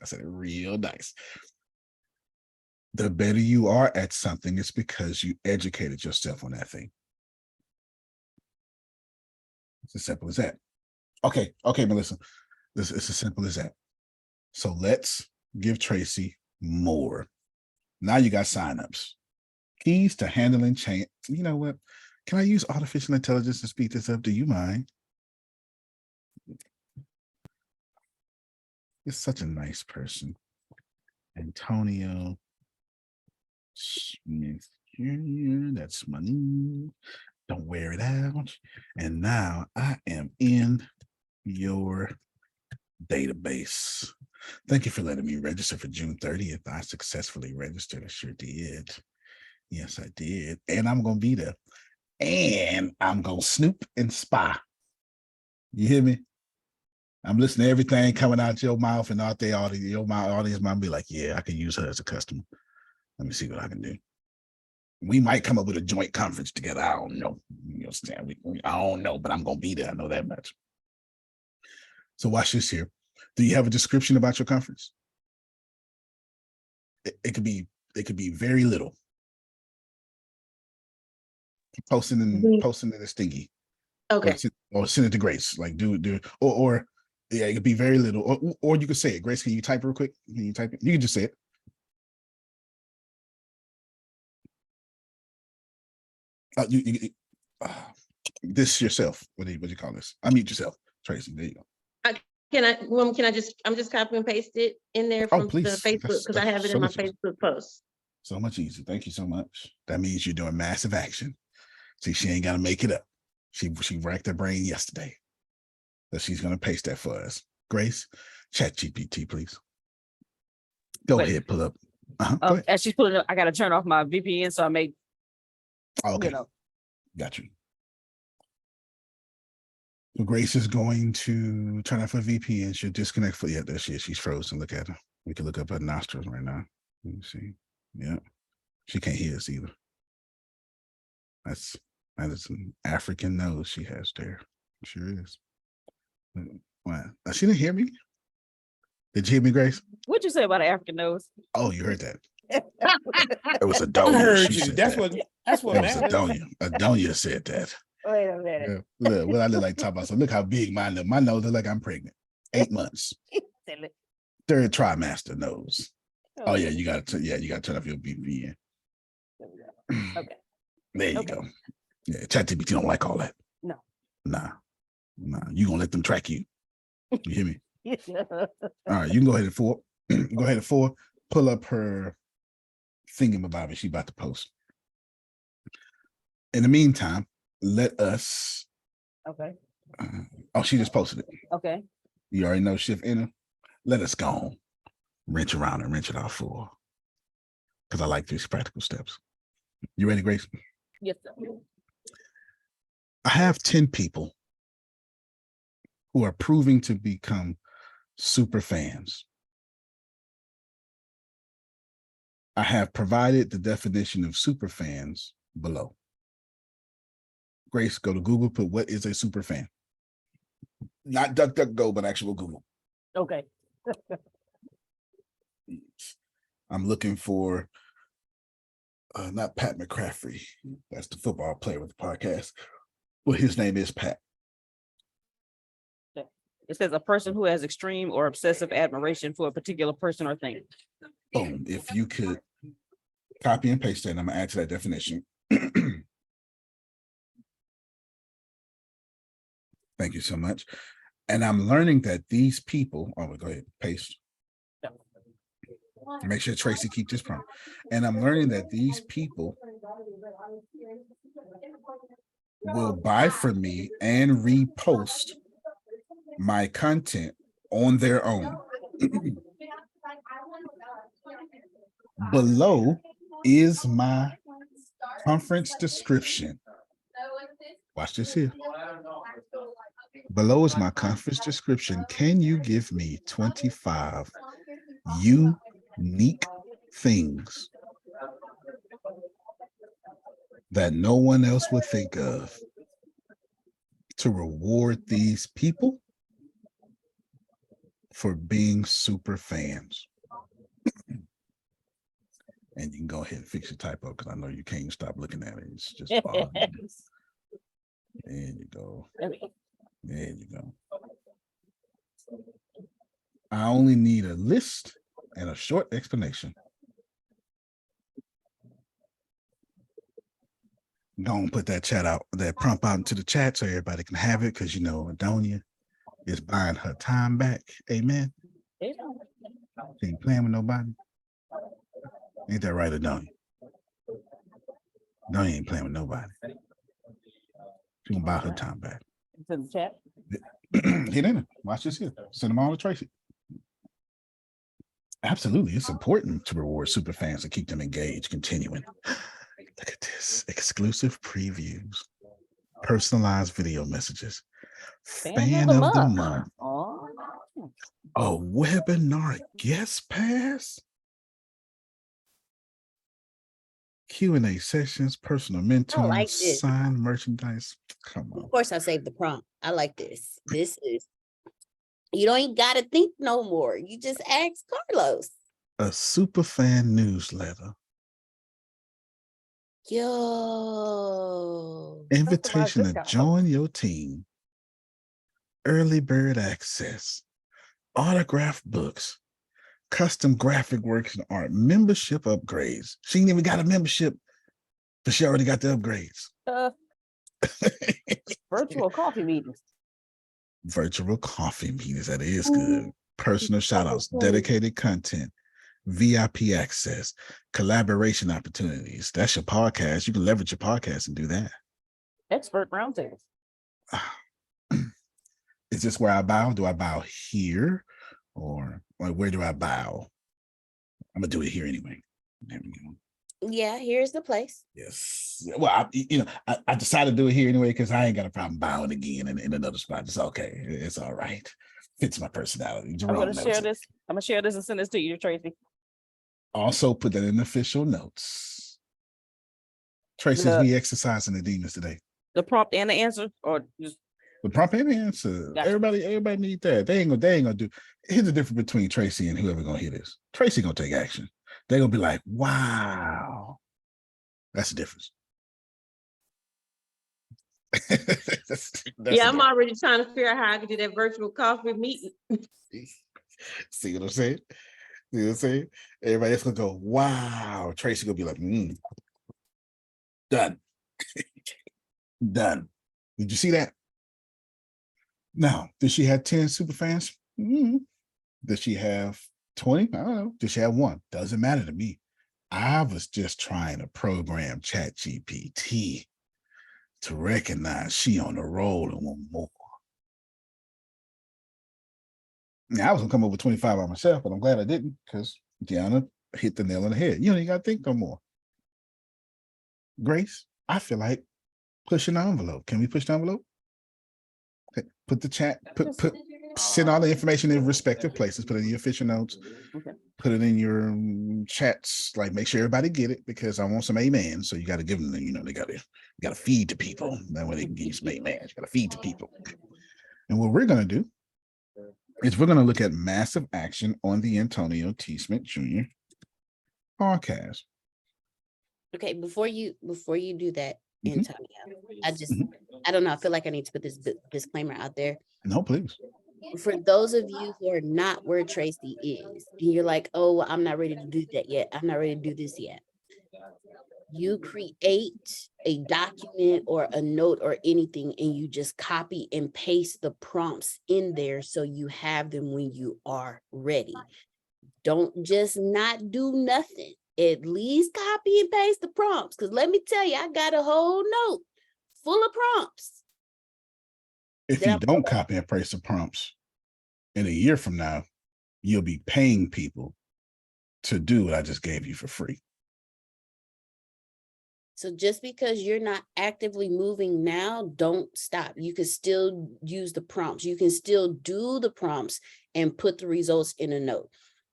The better you are at something, it's because you educated yourself on that thing. It's as simple as that. Okay, Melissa. It's as simple as that. So let's give Tracy more. Now you got signups. Keys to handling change. You know what? Can I use artificial intelligence to speed this up? Do you mind? It's such a nice person. Antonio Smith Jr. That's money. Don't wear it out. And now I am in your database. Thank you for letting me register for June 30th. I successfully registered. I sure did. Yes, I did. And I'm going to be there. And I'm going to snoop and spy. You hear me? I'm listening to everything coming out your mouth and out there, my audience might be like, yeah, I can use her as a customer. Let me see what I can do. We might come up with a joint conference together. I don't know. You understand? I don't know, but I'm going to be there. I know that much. So watch this here. Do you have a description about your conference? It could be very little. Posting in the stingy. Okay. Or send it to Grace. Like or yeah, it could be very little. Or you could say it. Grace, can you type real quick? Can you type it? You can just say it. This yourself. What do you call this? Unmute yourself, Tracy. There you go. I'm just copy and paste it in there from the Facebook because I have it in my Facebook post. So much easier. Thank you so much. That means you're doing massive action. See, she ain't got to make it up. She racked her brain yesterday. So she's going to paste that for us. Grace, chat GPT, please. Go ahead, pull up. As she's pulling up, I got to turn off my VPN so I make. Okay. Got you. So Grace is going to turn off her VPN. She'll disconnect for, yeah, there she is. She's frozen. Look at her. We can look up her nostrils right now. Let me see. Yeah. She can't hear us either. That is an African nose she has there. It sure is. Wow. She didn't hear me. Did you hear me, Grace? What'd you say about an African nose? Oh, you heard that. It was Adonia. I heard you. That's what that was Adonia. Adonia said that. Wait a minute. Yeah. Look, what I look like talking about. So look how big mine look. My nose look like I'm pregnant. 8 months. Third trimester nose. Oh yeah, you gotta turn off your VPN. Okay. There you go. Yeah, ChatGPT don't like all that. No. Nah. Nah, you gonna let them track you. You hear me? Yeah. All right, you can go ahead and go ahead and pull up her thingamabobby she about to post. In the meantime, let us. Okay. Oh, she just posted it. Okay. You already know shift enter. Let us go on. Wrench around and wrench it out for. Because I like these practical steps. You ready, Grace? Yes, sir. I have 10 people who are proving to become super fans. I have provided the definition of super fans below. Grace, go to Google, put what is a super fan? Not DuckDuckGo, but actual Google. Okay. I'm looking for not Pat McCaffrey. That's the football player with the podcast. Well, his name is Pat. It says a person who has extreme or obsessive admiration for a particular person or thing. Boom. If you could copy and paste that, and I'm gonna add to that definition. Thank you so much. And I'm learning that these people, go ahead, paste. Make sure Tracy keep this prompt. And I'm learning that these people will buy from me and repost my content on their own. Below is my conference description. Watch this here. Below is my conference description. Can you give me 25 unique things that no one else would think of to reward these people for being super fans? And you can go ahead and fix your typo because I know you can't stop looking at it. It's just bothering you. There you go. There you go. I only need a list and a short explanation. Don't put that prompt out into the chat so everybody can have it, because you know Adonia is buying her time back. Amen. She ain't playing with nobody. Ain't that right, Adonia? Adonia ain't playing with nobody. She gonna buy her time back. It's in the chat. Hit in it. Watch this here. Send them all to Tracy. Absolutely. It's important to reward super fans and keep them engaged, continuing. Look at this. Exclusive previews, personalized video messages, fan of the month. Oh. A webinar guest pass, Q&A sessions, personal mentoring, signed merchandise. Come on. Of course, I saved the prompt. I like this. This is, you don't even got to think no more. You just ask Carlos. A super fan newsletter. Yo. Invitation to join your team. Early bird access. Autographed books. Custom graphic works and art. Membership upgrades. She ain't even got a membership, but she already got the upgrades. Virtual coffee meetings. Virtual coffee meetings. That is good. Personal shout outs. Dedicated content. VIP access, collaboration opportunities. That's your podcast. You can leverage your podcast and do that. Expert roundtables. Is this where I bow? Do I bow here, or where do I bow? I'm gonna do it here anyway. There we go. Yeah, here's the place. Yes. Well, I decided to do it here anyway because I ain't got a problem bowing again in another spot. It's okay. It's all right. Fits my personality. Jerome, I'm gonna share this. I'm gonna share this and send this to you, Tracy. Also put that in official notes. Tracy's we exercising the demons today. The prompt and the answer, or just the prompt and the answer. Gotcha. Everybody need that. They ain't gonna do. Here's the difference between Tracy and whoever gonna hear this. Tracy gonna take action. They're gonna be like, wow. That's the difference. Yeah, I'm already trying to figure out how I can do that virtual coffee meeting. See what I'm saying? See what I'm saying? Everybody else gonna go, wow. Tracy gonna be like, done. Done. Did you see that? Now, does she have 10 super fans? Mm-hmm. Does she have 20? I don't know. Does she have one? Doesn't matter to me. I was just trying to program ChatGPT to recognize she on the roll and want more. Now, I was gonna come up with 25 by myself, but I'm glad I didn't, because Deanna hit the nail on the head. You got to think no more. Grace, I feel like pushing the envelope. Can we push the envelope? Okay. Put the chat, send all the information in respective places, put it in your official notes, put it in your chats, like make sure everybody get it, because I want some amen. So you got to give them, they got to feed the people. That way they can give you some amen. You got to feed the people. And what we're going to do is we're going to look at massive action on the Antonio T. Smith Jr. podcast. Okay, before you do that, Antonio, I don't know. I feel like I need to put this disclaimer out there. No, please. For those of you who are not where Tracy is, and you're like, oh, I'm not ready to do that yet. I'm not ready to do this yet. You create a document or a note or anything, and you just copy and paste the prompts in there so you have them when you are ready. Don't just not do nothing. At least copy and paste the prompts. Because let me tell you, I got a whole note full of prompts. If you don't copy and paste the prompts, in a year from now, you'll be paying people to do what I just gave you for free. So just because you're not actively moving now, don't stop. You can still use the prompts. You can still do the prompts and put the results in a note.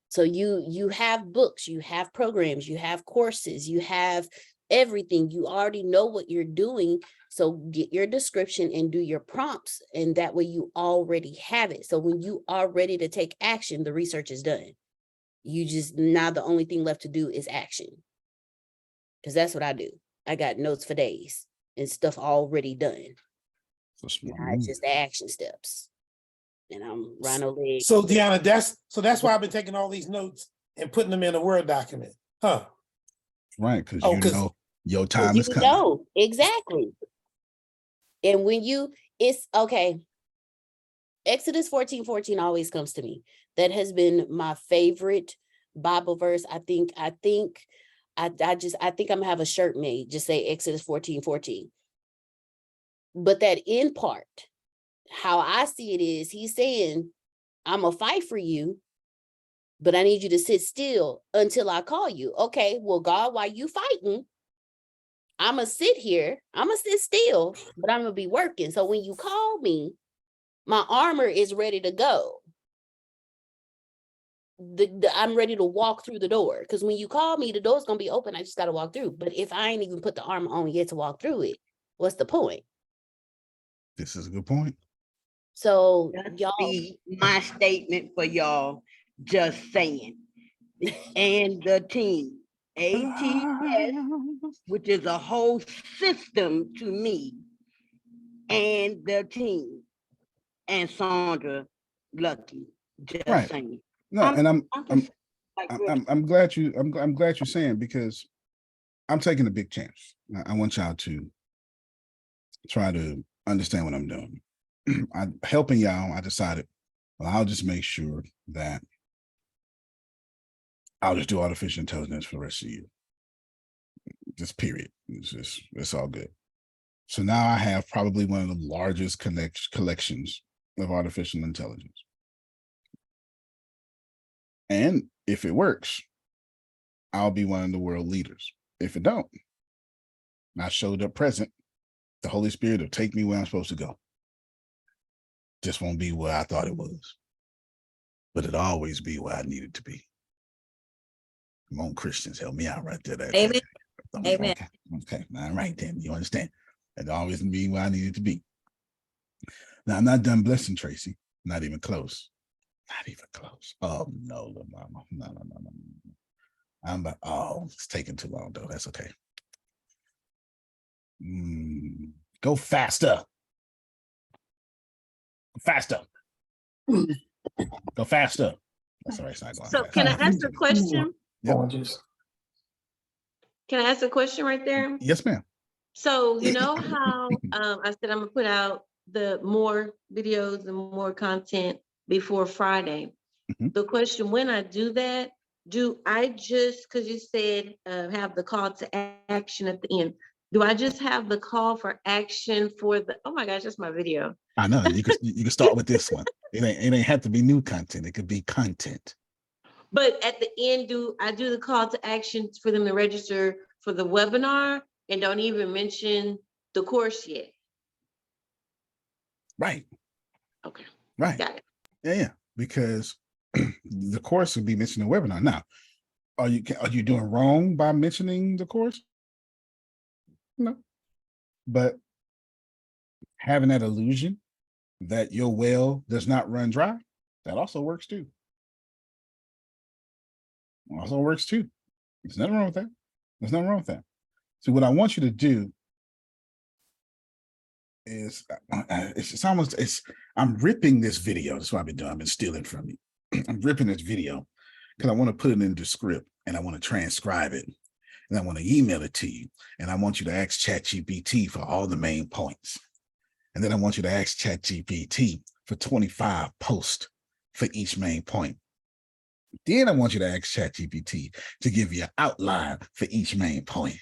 So you have books, you have programs, you have courses, you have everything. You already know what you're doing. So get your description and do your prompts. And that way you already have it. So when you are ready to take action, the research is done. You just, now the only thing left to do is action. Because that's what I do. I got notes for days and stuff already done. Now it's just the action steps. And I'm Rhino Leg. So Deanna, that's why I've been taking all these notes and putting them in a Word document. Huh. Right, because your time is coming. No, exactly. And when it's okay. Exodus 14:14 always comes to me. That has been my favorite Bible verse. I think I'm gonna have a shirt made, just say Exodus 14:14. But that end part, how I see it is, he's saying, I'm gonna fight for you, but I need you to sit still until I call you. Okay, well, God, while you fighting, I'm gonna sit here, I'm gonna sit still, but I'm gonna be working. So when you call me, my armor is ready to go. I'm ready to walk through the door, because when you call me, the door's gonna be open. I just gotta walk through. But if I ain't even put the armor on yet to walk through it, what's the point? This is a good point. So y'all, be my statement for y'all, just saying. And the team, ATS, which is a whole system to me, and the team, and Sandra Lucky, just right. saying. No, and I'm glad you're saying, because I'm taking a big chance. I want y'all to try to understand what I'm doing. I'm helping y'all. I decided, well, I'll just make sure that I'll just do artificial intelligence for the rest of you. Just period. It's all good. So now I have probably one of the largest collections of artificial intelligence. And if it works, I'll be one of the world leaders. If it don't, I showed up present, the Holy Spirit will take me where I'm supposed to go. Just won't be where I thought it was, but it'll always be where I needed to be. Come on, Christians, help me out right there. Amen. Amen. Okay. All right, then. You understand? It'll always be where I needed to be. Now, I'm not done blessing Tracy. Not even close. Not even close. Oh, no, little mama. No. It's taking too long, though. That's okay. Go faster. Faster. Go faster. That's all right. It's not going so fast. can I ask a question? Yep. Can I ask a question right there? Yes, ma'am. So you know how I said I'm gonna put out the more videos and more content before Friday. The question, when I do that, do I just, because you said have the call to action at the end, do I just have the call for action for the, oh my gosh, that's my video. I know, you can start with this one. It ain't have to be new content. It could be content. But at the end, do I do the call to action for them to register for the webinar and don't even mention the course yet? Right. Okay. Right. Got it. Yeah. Because the course would be mentioned in the webinar. Now, are you doing wrong by mentioning the course? No. But having that illusion that your well does not run dry, that also works too. Also works too. There's nothing wrong with that. There's nothing wrong with that. So what I want you to do is I'm ripping this video. That's what I've been doing. I've been stealing from you. I'm ripping this video because I want to put it into script and I want to transcribe it and I want to email it to you. And I want you to ask ChatGPT for all the main points. And then I want you to ask ChatGPT for 25 posts for each main point. Then I want you to ask ChatGPT to give you an outline for each main point.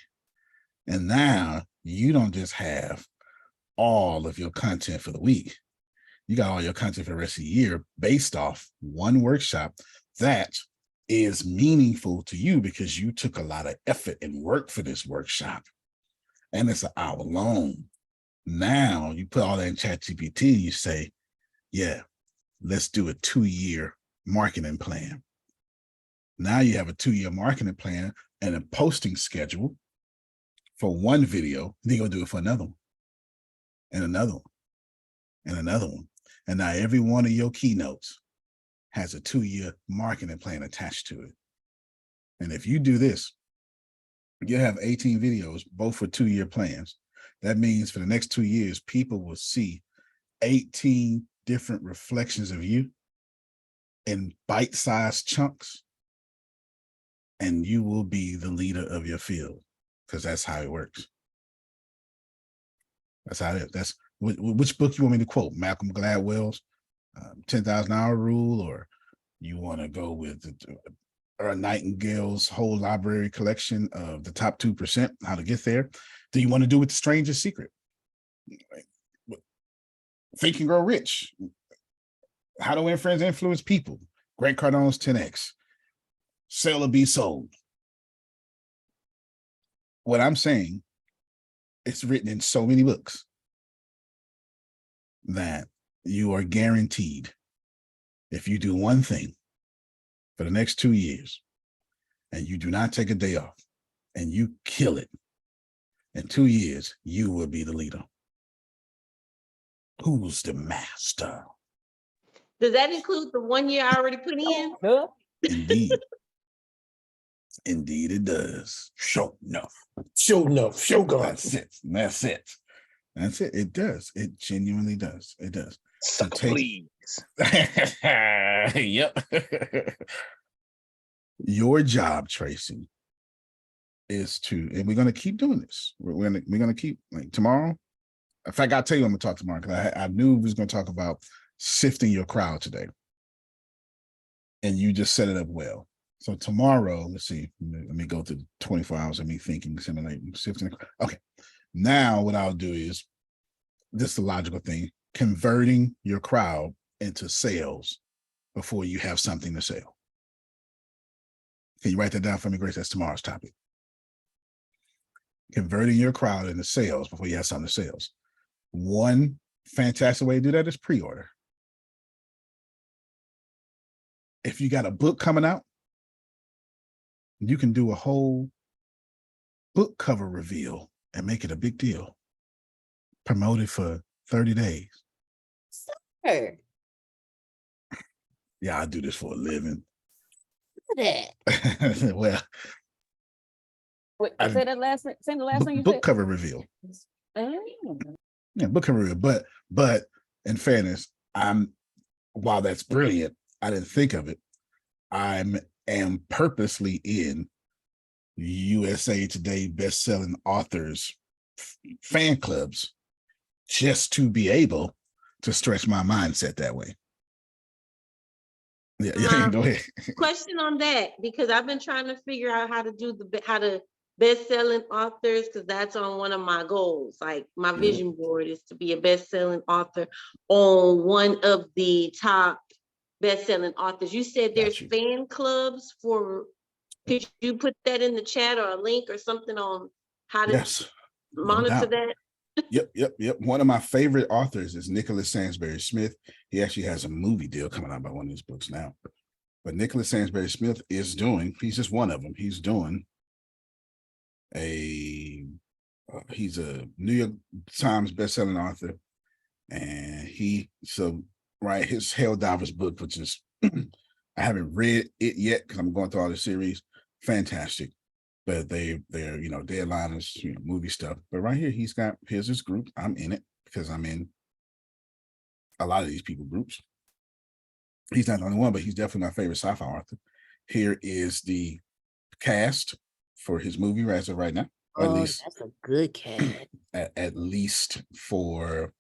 And now you don't just have all of your content for the week. You got all your content for the rest of the year based off one workshop that is meaningful to you because you took a lot of effort and work for this workshop. And it's an hour long. Now you put all that in ChatGPT and you say, yeah, let's do a 2-year marketing plan. Now you have a 2-year marketing plan and a posting schedule for one video. Then you're gonna do it for another one and another one and another one. And now every one of your keynotes has a 2-year marketing plan attached to it. And if you do this, you have 18 videos, both for 2-year plans. That means for the next 2 years, people will see 18 different reflections of you in bite-sized chunks. And you will be the leader of your field because that's how it works. That's how it is. That's which book you want me to quote? Malcolm Gladwell's 10,000 Hour Rule, or you want to go with Nightingale's whole library collection of the top 2%, how to get there? Do you want to do with The Stranger's Secret? Think and Grow Rich. How to Win Friends and Influence People. Grant Cardone's 10X. Sell or Be Sold. What I'm saying, it's written in so many books that you are guaranteed, if you do one thing for the next 2 years and you do not take a day off and you kill it, in 2 years, you will be the leader. Who's the master? Does that include the 1 year I already put in? Indeed. Indeed, it does. Show enough. Show enough. Show God. That's it. That's it. That's it. It does. It genuinely does. It does. So Please. Yep. Your job, Tracy, is to, and we're gonna keep doing this. We're gonna keep, like, tomorrow. In fact, I'll tell you I'm gonna talk tomorrow because I knew we was gonna talk about sifting your crowd today. And you just set it up well. So tomorrow, let's see, let me go through 24 hours of me thinking, simulating, sifting. Okay. Now what I'll do is, this is the logical thing, converting your crowd into sales before you have something to sell. Can you write that down for me, Grace? That's tomorrow's topic. Converting your crowd into sales before you have something to sell. One fantastic way to do that is pre-order. If you got a book coming out, you can do a whole book cover reveal and make it a big deal. Promote it for 30 days. Sir. Yeah, I do this for a living. Look at that. Well, Wait, say the last thing you book said. cover reveal. Oh. Yeah, book cover reveal. But in fairness, while that's brilliant, I didn't think of it. I am purposely in USA Today best-selling authors fan clubs just to be able to stretch my mindset that way. Yeah, go ahead. Question on that, because I've been trying to figure out how to do how to best-selling authors, because that's on one of my goals. Like my vision board is to be a best-selling author on one of the top best-selling authors. You said there's fan clubs for. Could you put that in the chat or a link or something on how to monitor that? Yep. One of my favorite authors is Nicholas Sansbury Smith. He actually has a movie deal coming out by one of his books now. But Nicholas Sansbury Smith is doing, he's just one of them. He's doing he's a New York Times bestselling author. And his Helldivers book, which is, I haven't read it yet because I'm going through all the series. Fantastic. But they're deadliners, movie stuff. But right here, here's his group. I'm in it because I'm in a lot of these people groups. He's not the only one, but he's definitely my favorite sci-fi author. Here is the cast for his movie as of right now. At least that's a good cast. At least for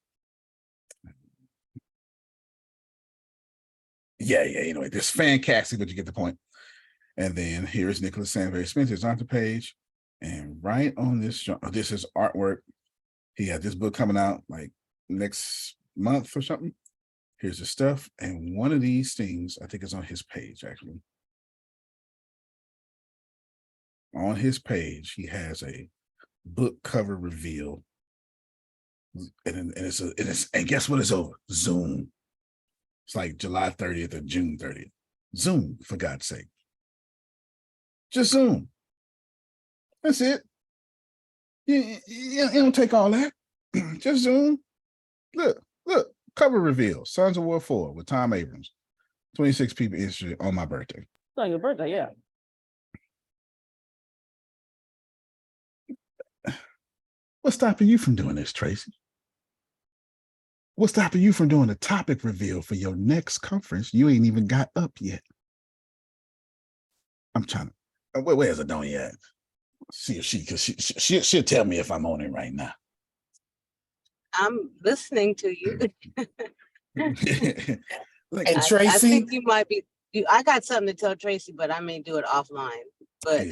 this fan casting, but you get the point. And then here's Nicholas Sansbury Smith, his author page. And right on this is artwork. He got this book coming out like next month or something. Here's the stuff. And one of these things, I think is on his page, actually. On his page, he has a book cover reveal. And guess what is over? Zoom. It's like July 30th or June 30th. Zoom, for God's sake. Just Zoom. That's it. You don't take all that. Just Zoom. Look, cover reveal. Sons of War 4 with Tom Abrams. 26 people interested on my birthday. It's on your birthday, yeah. What's stopping you from doing this, Tracy? What's stopping you from doing a topic reveal for your next conference? You ain't even got up yet. I'm trying to. Where's Adonia at? See if she'll tell me if I'm on it right now. I'm listening to you. And I Tracy, think you might be. I got something to tell Tracy, but I may do it offline. But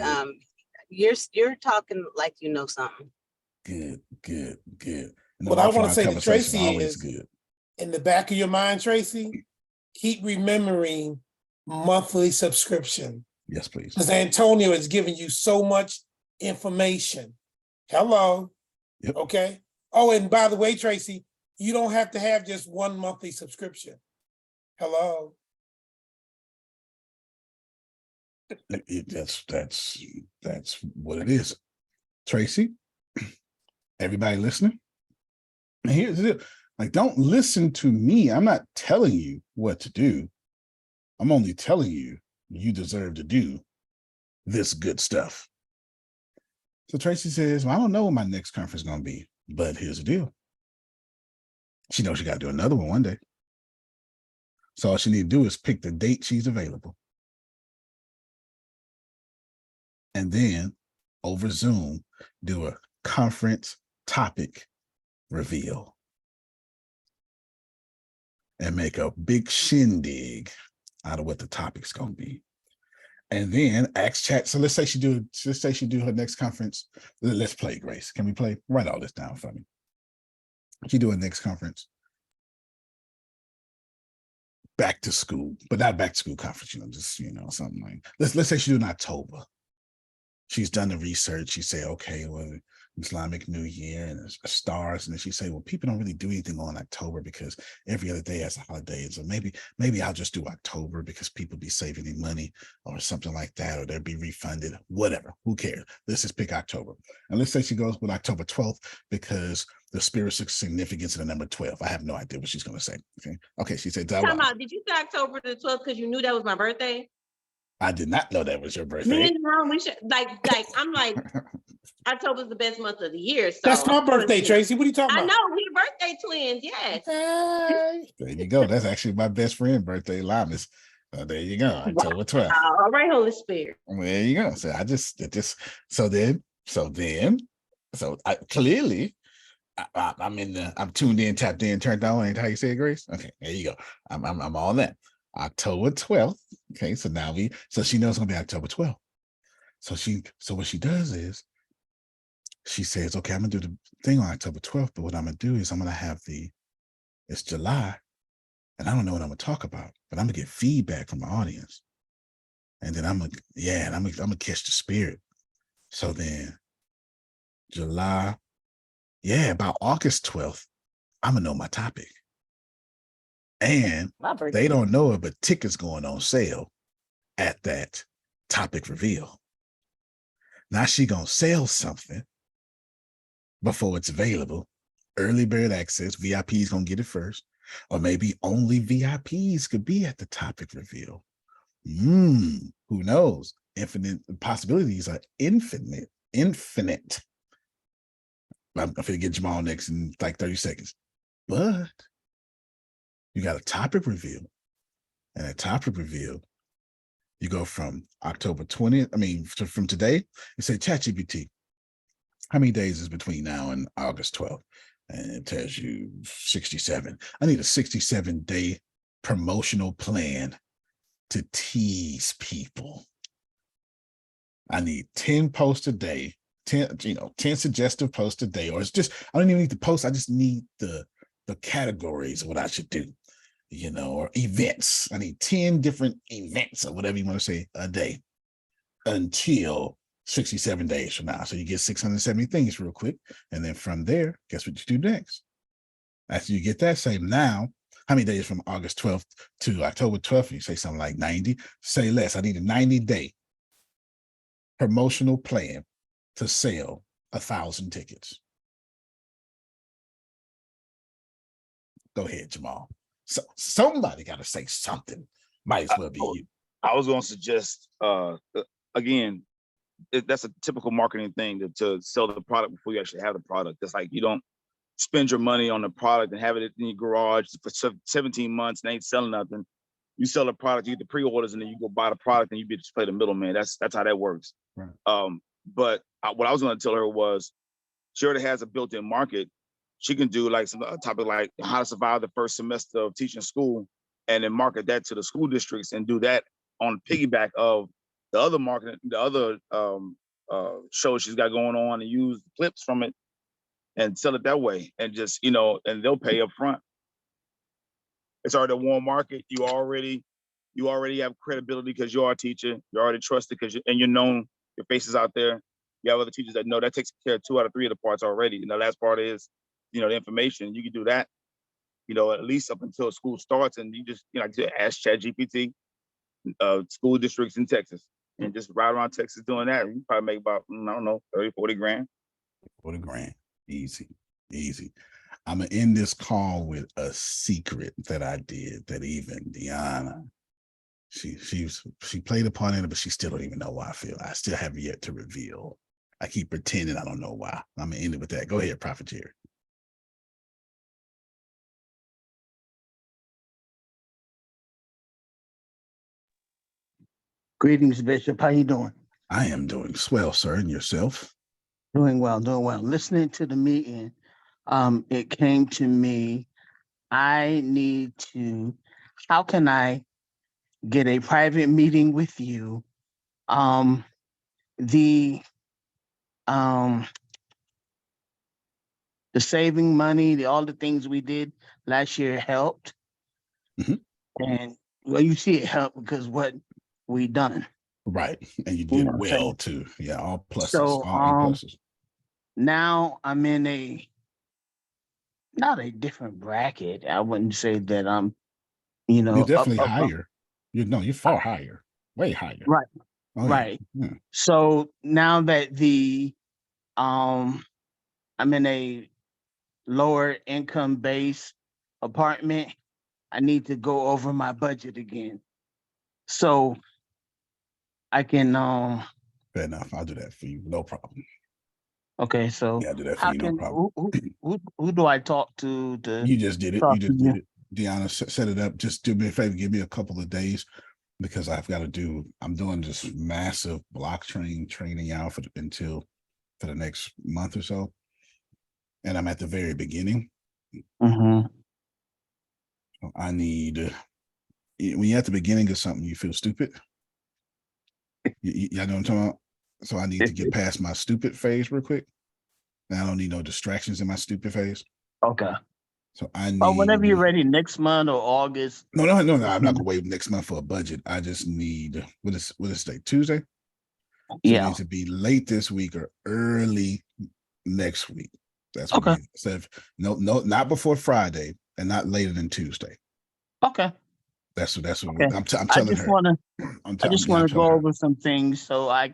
you're talking like you know something. Good. What I want to say to Tracy is, good. In the back of your mind, Tracy, keep remembering monthly subscription. Yes, please. Because Antonio is giving you so much information. Hello. Yep. Okay. Oh, and by the way, Tracy, you don't have to have just one monthly subscription. Hello. That's what it is. Tracy, everybody listening? And here's the deal. Like, don't listen to me. I'm not telling you what to do. I'm only telling you deserve to do this good stuff. So Tracy says, well, I don't know what my next conference is going to be, but here's the deal. She knows she got to do another one day. So all she need to do is pick the date she's available. And then over Zoom, do a conference topic reveal. And make a big shindig out of what the topic's going to be. And then ask chat. So let's say she do her next conference. Let's play, Grace. Can we play? Write all this down for me. She do her next conference. Back to school, but not back to school conference, something like, let's say she do in October. She's done the research. She say, okay, well, Islamic New Year and stars. And then she say, well, people don't really do anything on October because every other day has a holiday. So maybe I'll just do October because people be saving their money or something like that, or they'll be refunded, whatever. Who cares? Let's just pick October. And let's say she goes with October 12th because the spiritual significance of the number 12. I have no idea what she's going to say. Okay. She said, did you say October the 12th because you knew that was my birthday? I did not know that was your birthday. Me and Mom, we should I'm like, October's the best month of the year. So that's my birthday, Tracy. What are you talking about? I know, we're birthday twins, yes. There you go. That's actually my best friend birthday, Lamis. There you go. October 12th. All right, Holy Spirit. Well, there you go. So I clearly I'm tuned in, tapped in, turned on. Ain't how you say it, Grace? Okay, there you go. I'm all that. October 12th. Okay, so now so she knows it's gonna be October 12th. So what she does is she says, okay, I'm gonna do the thing on October 12th, but what I'm gonna do is I'm gonna have it's July, and I don't know what I'm gonna talk about, but I'm gonna get feedback from the audience. And then I'm gonna catch the spirit. So then July, about August 12th, I'm gonna know my topic. And they don't know it, but tickets going on sale at that topic reveal. Now she gonna sell something before it's available. Early bird access, VIPs gonna get it first, or maybe only VIPs could be at the topic reveal. Who knows? Infinite possibilities are infinite. I'm gonna get Jamal next in like 30 seconds. But you got a topic reveal. And a topic reveal, you go from October 20th, from today, you say, ChatGPT, how many days is between now and August 12th? And it tells you 67. I need a 67-day promotional plan to tease people. I need 10 posts a day, 10 suggestive posts a day, or it's just, I don't even need the post. I just need the categories of what I should do, or events. I need 10 different events or whatever you want to say a day until 67 days from now. So you get 670 things real quick. And then from there, guess what you do next? After you get that, say now, how many days from August 12th to October 12th? You say something like 90, say less. I need a 90-day promotional plan to sell 1,000 tickets. Go ahead, Jamal. So somebody got to say something. Might as well be you. I was going to suggest, again, that's a typical marketing thing to sell the product before you actually have the product. It's like you don't spend your money on the product and have it in your garage for 17 months and ain't selling nothing. You sell the product, you get the pre-orders, and then you go buy the product and you just play the middleman. That's how that works. Right. But what I was going to tell her was, she already has a built-in market. She can do like some topic like how to survive the first semester of teaching school, and then market that to the school districts and do that on piggyback of the other marketing, the other shows she's got going on, and use clips from it and sell it that way, and just and they'll pay up front. It's already a warm market. You already have credibility because you are a teacher. You're already trusted and you're known. Your face is out there. You have other teachers that know that takes care of 2 out of 3 of the parts already. And the last part is, the information. You can do that, at least up until school starts, and you just ask ChatGPT, school districts in Texas, and just ride around Texas doing that. You probably make about, I don't know, 30, 40 grand. 40 grand. Easy. I'm going to end this call with a secret that I did that even Deanna, she played a part in it, but she still don't even know why I feel. I still have yet to reveal. I keep pretending I don't know why. I'm going to end it with that. Go ahead, Prophet Jerry. Greetings, Bishop. How you doing? I am doing swell, sir. And yourself? Doing well. Listening to the meeting, it came to me, how can I get a private meeting with you? The saving money, all the things we did last year helped. Mm-hmm. And you see it helped because what we done. Right. And you did well too. Yeah, all pluses. So all pluses. Now I'm in not a different bracket. I wouldn't say that I'm, you're definitely higher. You're far higher, way higher. Right. Oh, right. Yeah. So now that I'm in a lower income base apartment, I need to go over my budget again. So I can fair enough. I'll do that for you. No problem. Okay, so yeah, I'll do that for you, no problem. Who do I talk to? You just did it. You just did it. Deanna, set it up. Just do me a favor. Give me a couple of days because I'm doing this massive block training out for the next month or so. and I'm at the very beginning. Mm-hmm. I need, when you're at the beginning of something, you feel stupid. Y'all know what I'm talking about? So I need to get past my stupid phase real quick. Now I don't need no distractions in my stupid phase. Okay. So I Well, whenever you're need, ready, next month or August. no, I'm not gonna wait next month for a budget. I just need, what is today? Tuesday? So it Yeah. needs to be late this week or early next week. That's what Okay. it means. So no, not before Friday and not later than Tuesday. Okay. That's what Okay. I'm telling I just her. want to I'm go telling her. over some things so I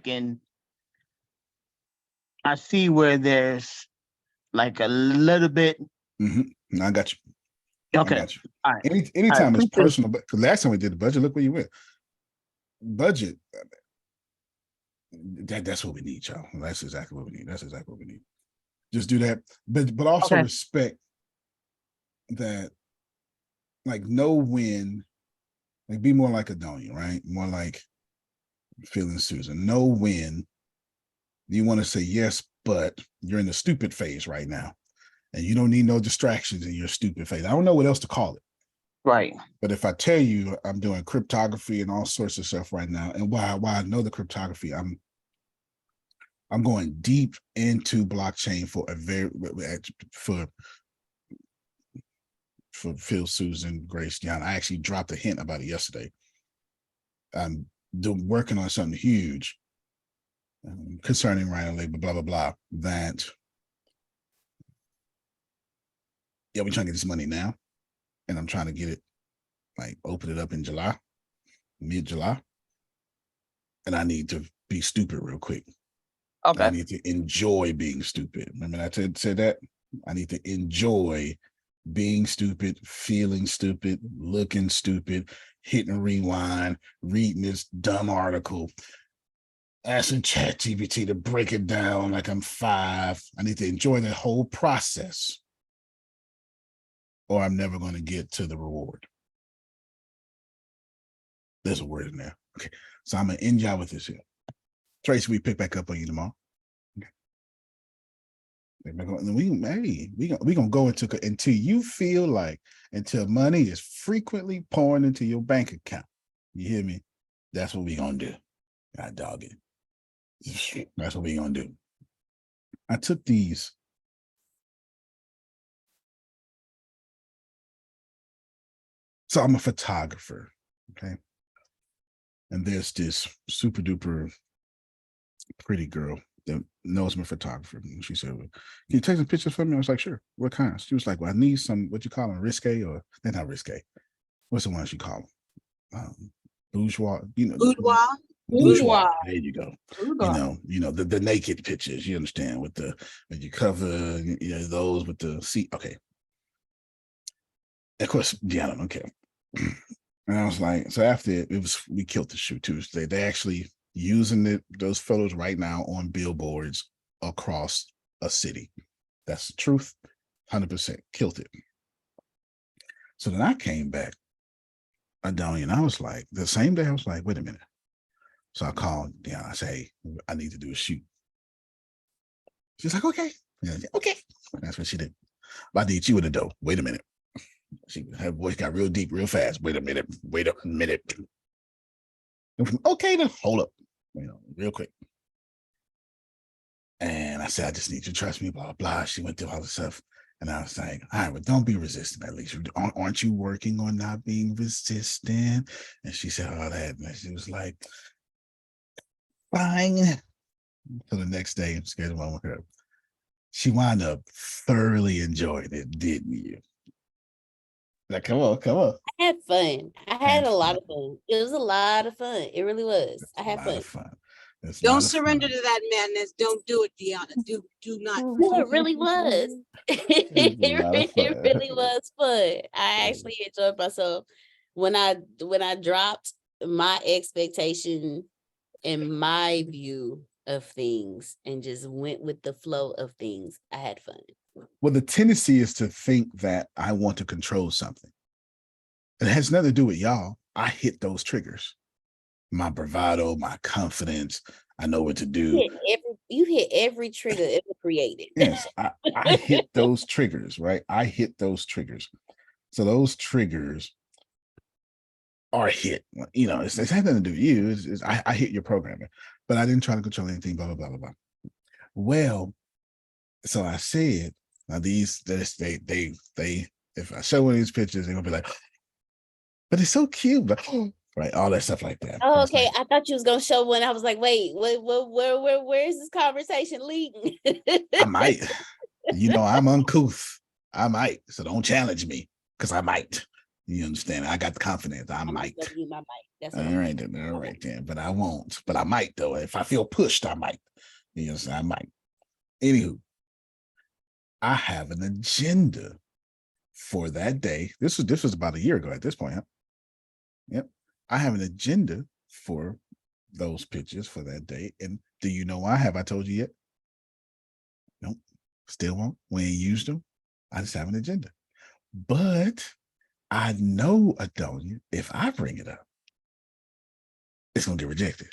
see where there's like a little bit. Mm-hmm. I got you. Okay. I got you. All right. Anytime it's personal, but last time we did the budget, look where you went. Budget. That's what we need, y'all. That's exactly what we need. That's exactly what we need. Just do that, but also respect that, like, know when, like, be more like Adonia, right? More like feeling Susan. Know when you want to say yes, but you're in the stupid phase right now, and you don't need no distractions in your stupid phase. I don't know what else to call it. Right. But if I tell you I'm doing cryptography and all sorts of stuff right now, and why I know the cryptography, I'm going deep into blockchain for Phil, Susan, Grace, Diana. I actually dropped a hint about it yesterday. I'm working on something huge concerning Rhino labor, blah, blah, blah, that, yeah, we're trying to get this money now. And I'm trying to get it, like, open it up in July, mid-July. And I need to be stupid real quick. Okay. I need to enjoy being stupid. Remember I said that? I need to enjoy being stupid, feeling stupid, looking stupid, hitting rewind, reading this dumb article, asking ChatGPT to break it down like I'm 5. I need to enjoy the whole process, or I'm never going to get to the reward. There's a word in there. Okay. So I'm going to end y'all with this here. Tracy, we pick back up on you tomorrow. Okay. We gonna go until you feel like, until money is frequently pouring into your bank account. You hear me? That's what we gonna do. I dog it. That's what we gonna do. I took these. So I'm a photographer, okay? And there's this super duper pretty girl that knows my photographer. And she said, well, can you take some pictures for me? I was like, sure. What kind? She was like, well, I need some, what you call them, risque, or they're not risque. What's the one she call them? Bourgeois, bourgeois. There you go. Boudoir. You know, the naked pictures, you understand, with when you cover, those with the seat. Okay. Of course, yeah, I don't care. And I was like, so after we killed the shoot Tuesday. They actually using those photos right now on billboards across a city. That's the truth. 100% killed it. So then I came back, Adonia, and I was like, the same day I was like, wait a minute. So I called Deanna. I said, hey, I need to do a shoot. She's like, okay. Yeah, okay. That's what she did. But I need you in the dough. Wait a minute. Her voice got real deep, real fast. Wait a minute. Okay, then hold up. Real quick. And I said, I just need you to trust me, blah, blah, blah. She went through all the stuff. And I was like, all right, well, don't be resistant, at least. Aren't you working on not being resistant? And she said all that. And she was like, fine. So the next day, I'm scared of with her. She wound up thoroughly enjoying it, didn't you? Like, come on. I had fun. I had a lot of fun. It was a lot of fun. It really was. I had fun. Don't surrender to that madness. Don't do it, Deanna. Do not. No, it really was. It really was fun. I actually enjoyed myself when I dropped my expectation and my view of things and just went with the flow of things. I had fun. Well, the tendency is to think that I want to control something. It has nothing to do with y'all. I hit those triggers. My bravado, my confidence. I know what to do. You hit every trigger in the created. Yes, I hit those triggers, right? I hit those triggers. So those triggers are hit. You know, it's had nothing to do with you. I hit your programming, but I didn't try to control anything, blah, blah, blah, blah, blah. Well, so I said, now they, if I show one of these pictures, they're gonna be like, but it's so cute, but, right? All that stuff like that. Oh, okay. Like, I thought you was gonna show one. I was like, wait, where is this conversation leading? I might, you know, I'm uncouth. I might, so don't challenge me because I might. You understand? I got the confidence. I might. My mic. That's all right then. But I won't. But I might though. If I feel pushed, I might. You understand? I might. Anywho, I have an agenda for that day. This was about a year ago at this point, huh? Yep. I have an agenda for those pictures for that day. And do you know why? Have I told you yet? Nope. Still won't. We ain't used them. I just have an agenda. But I know, Adonia, if I bring it up, it's gonna get rejected.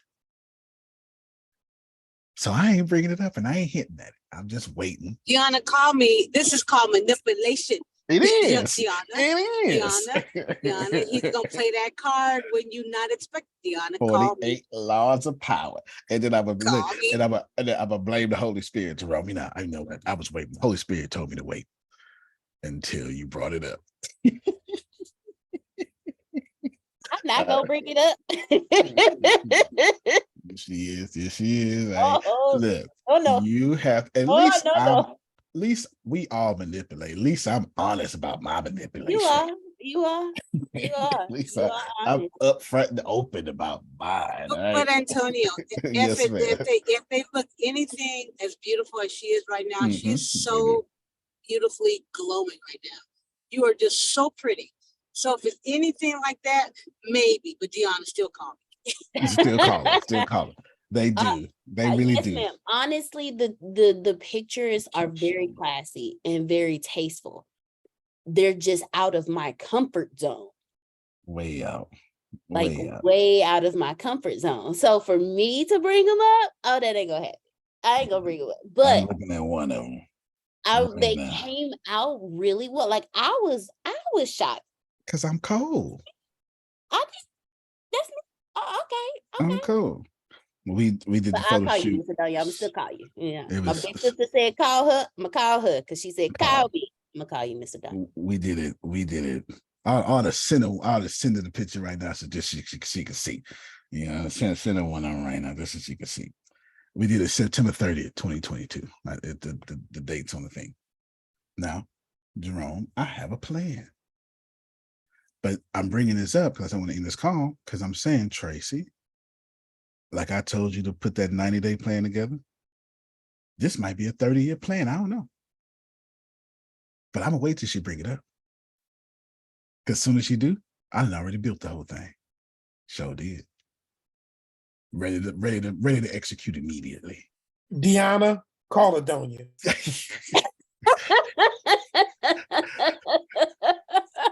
So I ain't bringing it up and I ain't hitting at it. I'm just waiting. Deanna, call me. This is called manipulation. It is. Deanna. It is. Deanna, he's gonna play that card when you not expect. Deanna, 48 laws of power. And then I'm gonna blame the Holy Spirit, Jerome. You know, I know that I was waiting. The Holy Spirit told me to wait until you brought it up. I'm not gonna bring it up. Yes, she is. Look, no. You have at least we all manipulate. At least I'm honest about my manipulation. You are. At least I'm upfront and open about mine. But Antonio, if they look anything as beautiful as she is right now, she is so beautifully glowing right now. You are just so pretty. So if it's anything like that, maybe, but Deanna, still call me. Still call her. They do. They really do. Ma'am. Honestly, the pictures are very classy and very tasteful. They're just out of my comfort zone. Way out. Way out of my comfort zone. So for me to bring them up, that ain't gonna happen. I ain't gonna bring them up. But I'm looking at one of them. They came out really well. Like I was shocked. Because I'm cold. That's me. Oh, okay. I'm cold. We did the photo shoot. I'm gonna still call you. Yeah. My big sister said call her. I'm gonna call her because she said call me. I'm gonna call you, Mr. Dunn. We did it. I'll send her the picture right now so just she can see. You know, send her one on right now just so she can see. We did it September 30th, 2022. The dates on the thing. Now, Jerome, I have a plan. But I'm bringing this up because I want to end this call because I'm saying, Tracy, like I told you to put that 90-day plan together. This might be a 30-year plan. I don't know. But I'm going to wait till she bring it up. Because as soon as she do, I done already built the whole thing. Sure did. Ready to execute immediately. Deanna, call Adonia.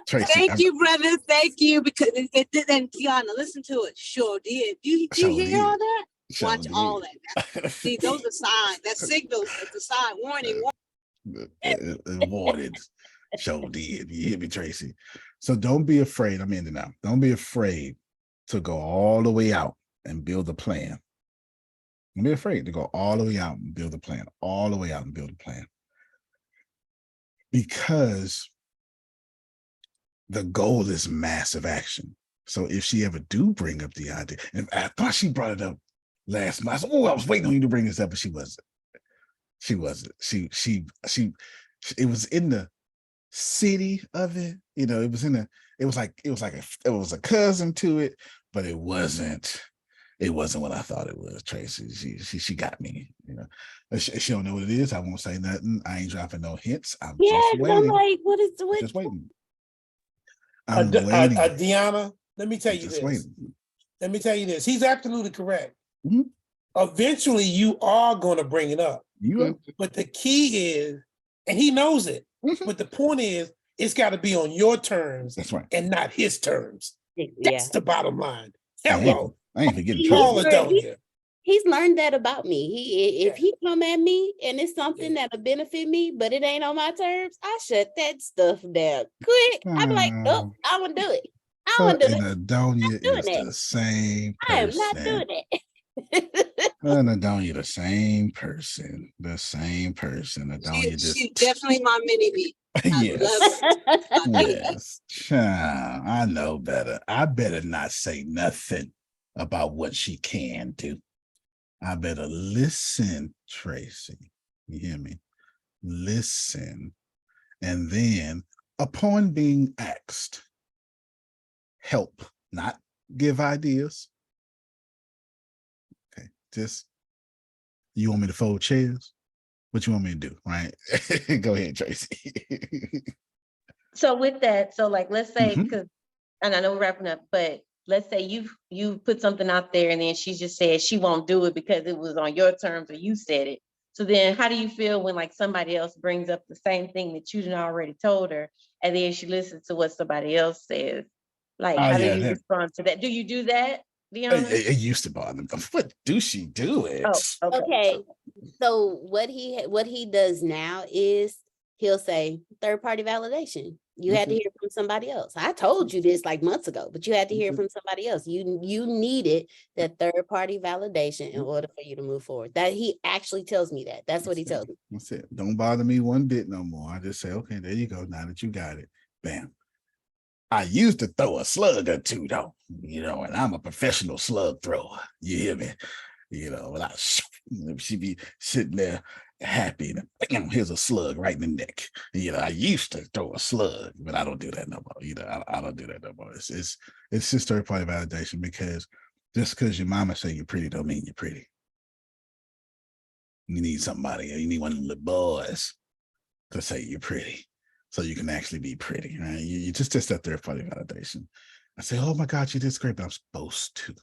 Tracy, thank you, brother. Thank you. Because and Deanna, listen to it. Sure did. Do you hear all that? Watch all that. See, those are signs. That signals. It's a sign. Warning. Warning. Sure did. You hear me, Tracy? So don't be afraid. I'm ending now. Don't be afraid to go all the way out and build a plan. Don't be afraid to go all the way out and build a plan. All the way out and build a plan. Because the goal is massive action. So if she ever do bring up the idea, and I thought she brought it up last month. I was waiting on you to bring this up, but she wasn't. She wasn't. It was in the city of it. You know, it was a cousin to it, but it wasn't what I thought it was, Tracy. She got me, you know. She don't know what it is. I won't say nothing. I ain't dropping no hints. I'm just waiting. I'm like, what is the just waiting. I'm waiting. Deanna, let me tell you this. Let me tell you this. He's absolutely correct. Mm-hmm. Eventually, you are going to bring it up. But the key is, and he knows it, but the point is, it's got to be on your terms. That's right. And not his terms. Yeah. That's the bottom line. Hello. I ain't forgetting. Call Adonia. He's learned that about me. If he come at me and it's something that'll benefit me, but it ain't on my terms, I shut that stuff down quick. I'm like, nope, I won't do it. I So, won't do and it. Adonia I'm is doing the same that. I am not person. doing that. And Adonia, the same person. The same person. Adonia She's definitely my mini me. Yes. Yes. Child, I know better. I better not say nothing about what she can do. I better listen, Tracy. You hear me? Listen. And then, upon being asked, help, not give ideas. Okay. Just, you want me to fold chairs? What you want me to do? Right? Go ahead, Tracy. So with that, so like, let's say, Mhm. because, and I know we're wrapping up, but let's say you put something out there and then she just said she won't do it because it was on your terms or you said it. So then how do you feel when like somebody else brings up the same thing that you done already told her and then she listens to what somebody else says? Like, Oh, how do yeah, you that respond to that? Do you do that, Deanna? it used to bother me. What do she do it? Oh, okay. Okay. So what he does now is he'll say third-party validation. You had to hear from somebody else. I told you this like months ago, but you had to hear from somebody else. You needed that third-party validation in order for you to move forward. That he actually tells me that. That's what he tells me. That's it. Don't bother me one bit no more. I just say, okay, there you go. Now that you got it, bam. I used to throw a slug or two, though, and I'm a professional slug thrower. You hear me? When she be sitting there happy, and bam, here's a slug right in the neck. I used to throw a slug, but I don't do that no more. I don't do that no more. It's just third party validation, because just because your mama say you're pretty don't mean you're pretty. You need somebody, you need one of the little boys to say you're pretty, so you can actually be pretty, right? You just that third party validation. I say, oh my God, you did great, but I'm supposed to.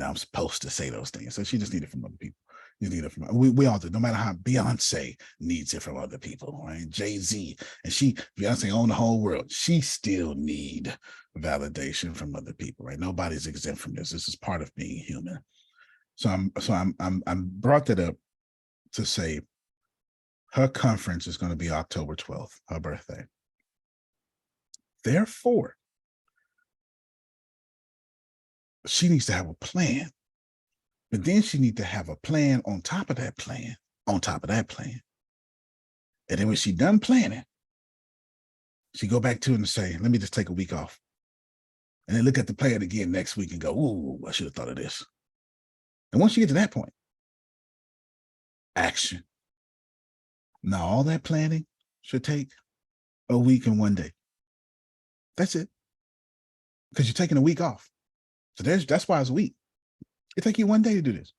I'm supposed to say those things. So she just needed it from other people. You need it from we all do, no matter how Beyonce needs it from other people, right? Jay-Z, and Beyonce owned the whole world. She still need validation from other people, right? Nobody's exempt from this. This is part of being human. So I'm brought that up to say her conference is going to be October 12th, her birthday. Therefore, she needs to have a plan. But then she needs to have a plan on top of that plan, on top of that plan. And then when she's done planning, she go back to it and say, let me just take a week off. And then look at the plan again next week and go, ooh, I should have thought of this. And once you get to that point, action. Now, all that planning should take a week and 1 day. That's it. Because you're taking a week off. So that's why it's a week. It take you 1 day to do this.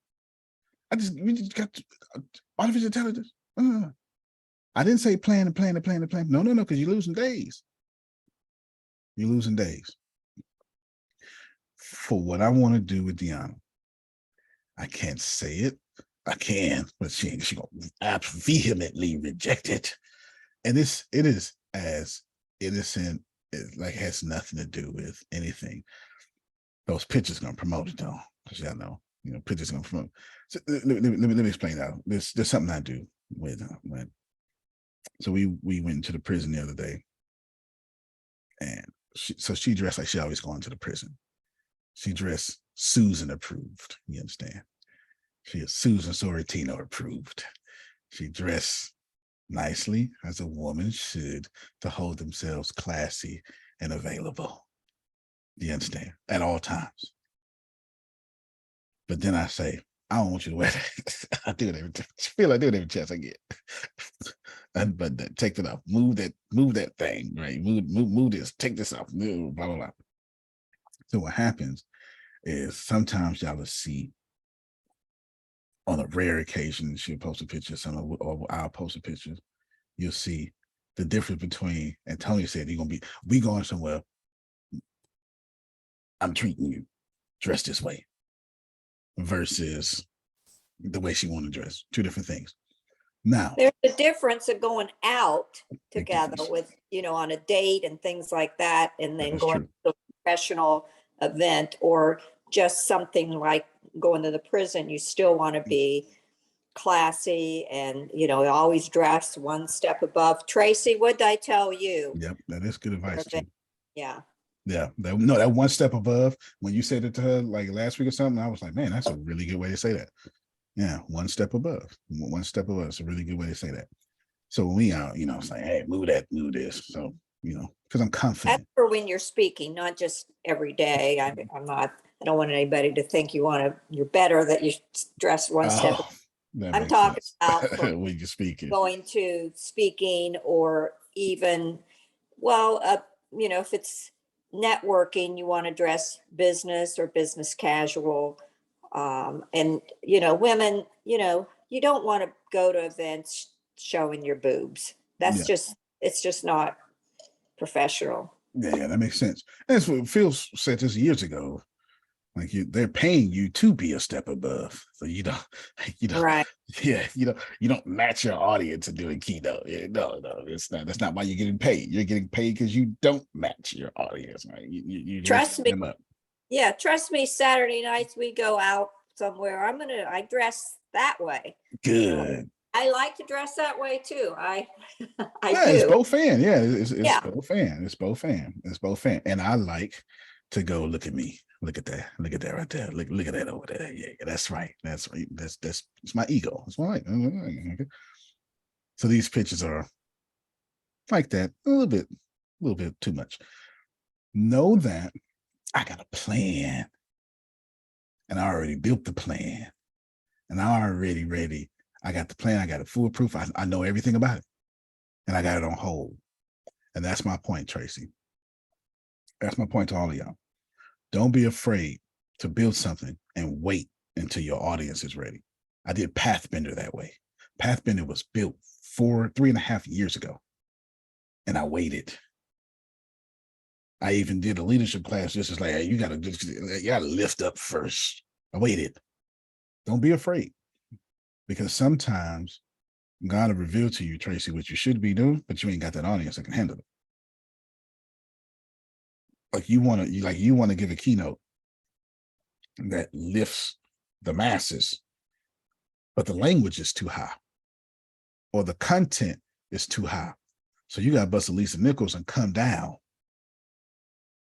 We just got artificial intelligence. I didn't say plan. No, because you're losing days. You're losing days. For what I want to do with Deanna, I can't say it. I can, but she gonna vehemently reject it. And it is as innocent, it like has nothing to do with anything. Those pictures gonna promote it though, because y'all know, pictures gonna promote. So let me explain that. There's something I do with when. So we went into the prison the other day, and she dressed like she always going to the prison. She dressed Susan approved. You understand? She is Susan Sorrentino approved. She dressed nicely, as a woman should, to hold themselves classy and available. You understand? At all times. But then I say, I don't want you to wear that. I do it every time. I feel I do it every chance I get. But take it off. Move that thing, right? Move this. Take this off. Blah, blah, blah. So what happens is sometimes y'all will see, on a rare occasion, she'll post a picture, or I'll post a picture, you'll see the difference between, and Tony said, we going somewhere, I'm treating you dressed this way, versus the way she want to dress. Two different things. Now, there's a difference of going out together with, on a date and things like that, and then going to a professional event, or just something like going to the prison, you still want to be classy and, you know, always dress one step above. Tracy, what did I tell you? Yep, that is good advice too. Yeah. Yeah, that one step above, when you said it to her like last week or something, I was like, man, that's a really good way to say that. Yeah, one step above. One step above. It's a really good way to say that. So when we out, you know, it's like, hey, move that, move this. So, you know, because I'm confident. That's for when you're speaking, not just every day. I'm not, I don't want anybody to think you're better, that you dress one step. I'm talking about when you're speaking, going to speaking, or even, well, you know, if it's networking, you want to dress business or business casual. And, you know, women, you know, you don't want to go to events showing your boobs. That's it's just not professional. Yeah, that makes sense. That's what Phil said this years ago. Like they're paying you to be a step above, so you don't, right? Yeah, you don't match your audience and doing keynote. Yeah, no, it's not. That's not why you're getting paid. You're getting paid because you don't match your audience, right? You trust me. Them up. Yeah, trust me. Saturday nights we go out somewhere. I dress that way. Good. I like to dress that way too. I do. It's both fan. Yeah, it's both fan. It's both fan. It's both fan. And I like to go, look at me. Look at that. Look at that right there. Look at that over there. Yeah, that's right. That's right. That's it's my ego. It's my So these pictures are like that. A little bit too much. Know that I got a plan. And I already built the plan. And I'm already ready. I got the plan. I got it foolproof. I know everything about it. And I got it on hold. And that's my point, Tracy. That's my point to all of y'all. Don't be afraid to build something and wait until your audience is ready. I did Pathbender that way. Pathbender was built 3.5 years ago. And I waited. I even did a leadership class. Just as like, hey, you gotta lift up first. I waited. Don't be afraid. Because sometimes God will reveal to you, Tracy, what you should be doing, but you ain't got that audience that can handle it. Like you want to give a keynote that lifts the masses, but the language is too high, or the content is too high. So you got to bust Lisa Nichols and come down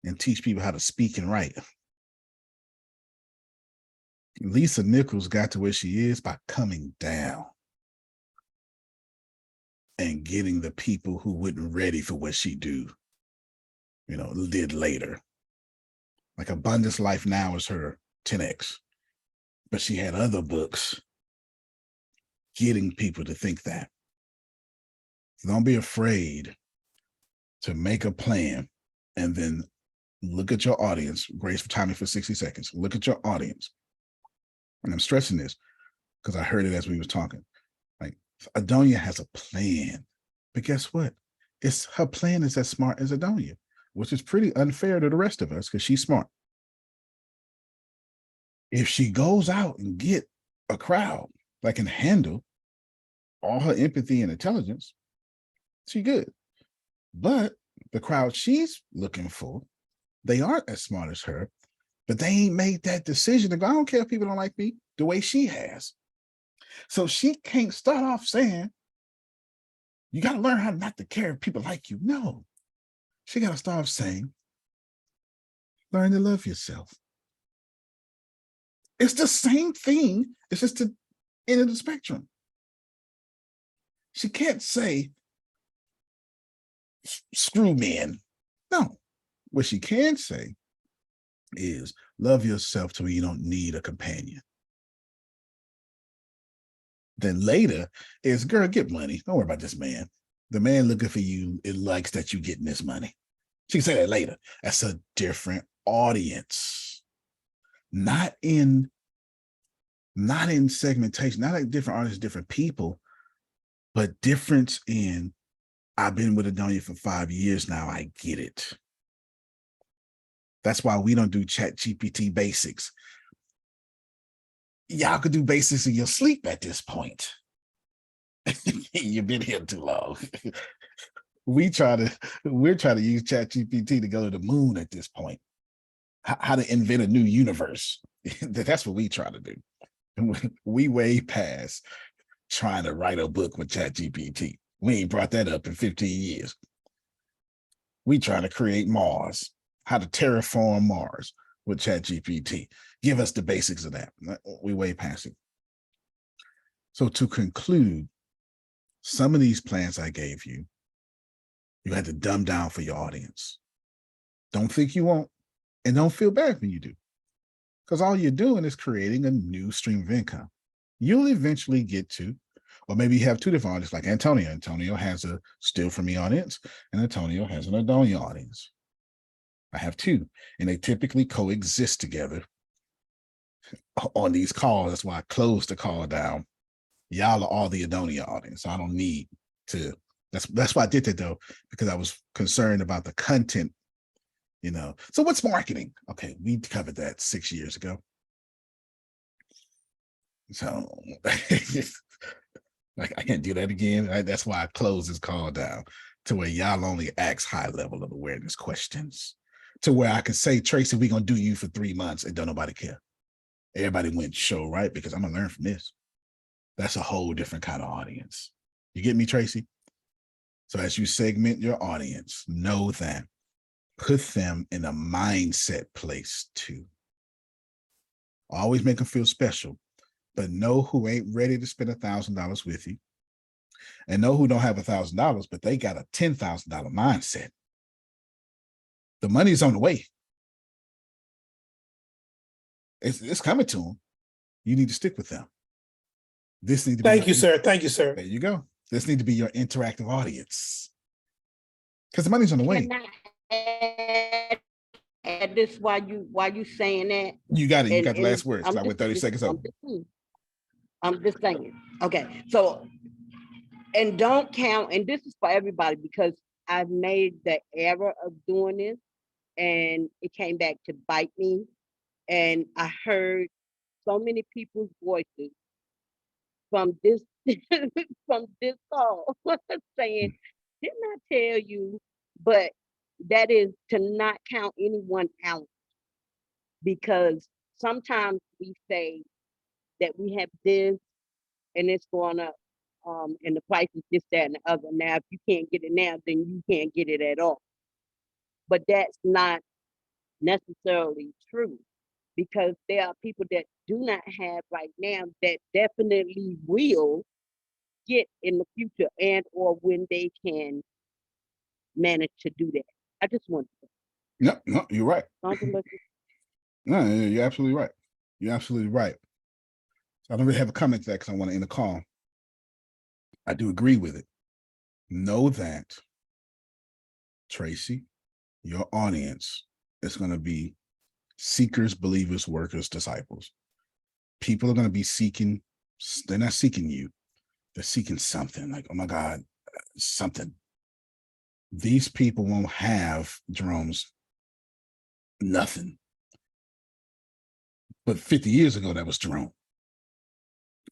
and teach people how to speak and write. Lisa Nichols got to where she is by coming down and getting the people who weren't ready for what she did later. Like Abundance Life Now is her 10X, but she had other books getting people to think that. So don't be afraid to make a plan and then look at your audience. Grace, timing for 60 seconds. Look at your audience. And I'm stressing this because I heard it as we was talking. Like Adonia has a plan, but guess what? Her plan is as smart as Adonia, which is pretty unfair to the rest of us because she's smart. If she goes out and get a crowd that can handle all her empathy and intelligence, she good. But the crowd she's looking for, they aren't as smart as her, but they ain't made that decision to go, I don't care if people don't like me the way she has. So she can't start off saying, you got to learn how not to care if people like you. No, she got to start off saying, learn to love yourself. It's the same thing. It's just the end of the spectrum. She can't say, screw men. No. What she can say is love yourself to where you don't need a companion. Then later is, girl, get money. Don't worry about this man. The man looking for you, it likes that you getting this money. She can say that later. That's a different audience. Not in segmentation, not like different artists, different people, but difference in, I've been with Adonia for 5 years now. I get it. That's why we don't do ChatGPT basics. Y'all could do basics in your sleep at this point. You've been here too long. We're trying to use ChatGPT to go to the moon at this point. how to invent a new universe. That's what we try to do. We way past trying to write a book with ChatGPT. We ain't brought that up in 15 years. We trying to create Mars, how to terraform Mars with ChatGPT. Give us the basics of that. We way past it. So to conclude, some of these plans I gave you, you had to dumb down for your audience. Don't think you won't, and don't feel bad when you do, because all you're doing is creating a new stream of income. You'll eventually get to, or maybe you have two different audiences like Antonio. Antonio has a Steal From Me audience, and Antonio has an Adonia audience. I have two, and they typically coexist together on these calls. That's why I closed the call down. Y'all are all the Adonia audience. So I don't need to, that's why I did that though, because I was concerned about the content, you know. So what's marketing? Okay, we covered that 6 years ago. So like I can't do that again. That's why I closed this call down to where y'all only ask high level of awareness questions, to where I can say, Tracy, we're gonna do you for 3 months and don't nobody care. Everybody went show, right? Because I'm gonna learn from this. That's a whole different kind of audience. You get me, Tracy? So as you segment your audience, know that, put them in a mindset place too. Always make them feel special, but know who ain't ready to spend $1,000 with you, and know who don't have $1,000, but they got a $10,000 mindset. The money's on the way. It's coming to them. You need to stick with them. This needs to be. Thank you, sir. Thank you, sir. There you go. This needs to be your interactive audience, because the money's on the way. Add this while you saying that. You got it. You got the last words. I went 30 seconds over. I'm just saying. Okay. So, and don't count, and this is for everybody, because I've made the error of doing this and it came back to bite me. And I heard so many people's voices from this from this call saying, didn't I tell you? But that is to not count anyone out, because sometimes we say that we have this and it's going up, and the price is this, that, and the other. Now, if you can't get it now, then you can't get it at all. But that's not necessarily true, because there are people that do not have right now that definitely will get in the future, and or when they can manage to do that. I just want to. No, you're right. No, you're absolutely right. You're absolutely right. So I don't really have a comment to that because I want to end the call. I do agree with it. Know that, Tracy, your audience is going to be seekers, believers, workers, disciples. People are going to be seeking. They're not seeking you. They're seeking something like, oh my God, something. These people won't have, Jerome's, nothing. But 50 years ago, that was Jerome.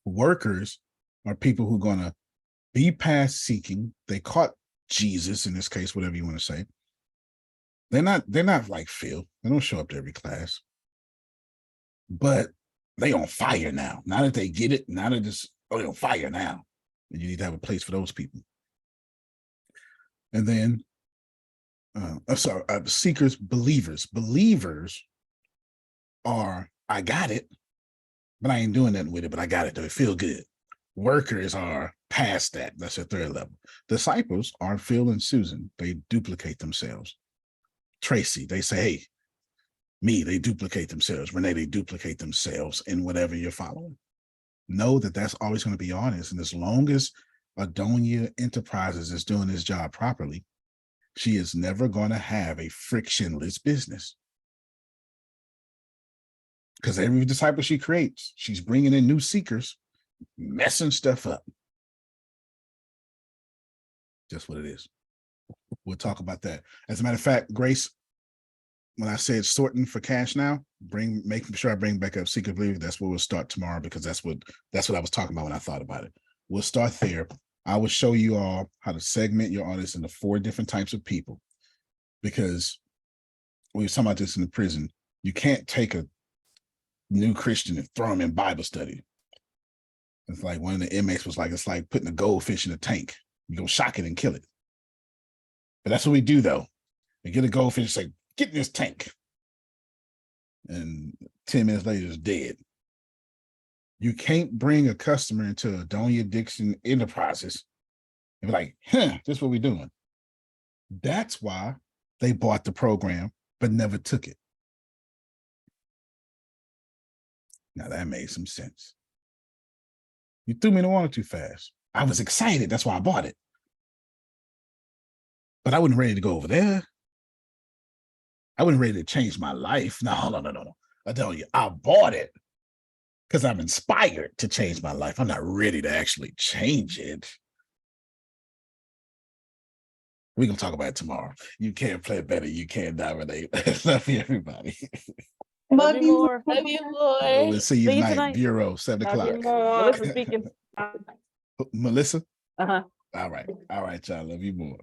Workers are people who are going to be past seeking. They caught Jesus in this case, whatever you want to say. They're not like Phil. They don't show up to every class. But they on fire now. Now that they get it, now they're just, they're on fire now. And you need to have a place for those people. And then, seekers, believers. Believers are, I got it, but I ain't doing nothing with it, but I got it, though. It feel good. Workers are past that. That's a third level. Disciples are Phil and Susan. They duplicate themselves. Tracy, they say, hey, me, they duplicate themselves. Renee, they duplicate themselves in whatever you're following. Know that that's always going to be honest. And as long as Adonia Enterprises is doing this job properly, she is never going to have a frictionless business. Because every disciple she creates, she's bringing in new seekers, messing stuff up. Just what it is. We'll talk about that. As a matter of fact, Grace, when I said sorting for cash now, making sure I bring back up Secret Believer, that's where we'll start tomorrow, because that's what I was talking about when I thought about it. We'll start there. I will show you all how to segment your audience into 4 different types of people, because we were talking about this in the prison. You can't take a new Christian and throw him in Bible study. It's like one of the inmates was like, it's like putting a goldfish in a tank. You're going to shock it and kill it. But that's what we do, though. We get a goldfish and say, get in this tank. And 10 minutes later, it's dead. You can't bring a customer into Adonia Dixon Enterprises and be like, this is what we're doing. That's why they bought the program, but never took it. Now that made some sense. You threw me in the water too fast. I was excited. That's why I bought it. But I wasn't ready to go over there. I wasn't ready to change my life. No. I tell you, I bought it because I'm inspired to change my life. I'm not ready to actually change it. We're going to talk about it tomorrow. You can't play better. You can't dominate. Love you, everybody. Love you more. Love you, boy. We'll see you tonight. Bureau, 7 o'clock. Melissa speaking. Melissa? Uh-huh. All right, y'all. Love you more.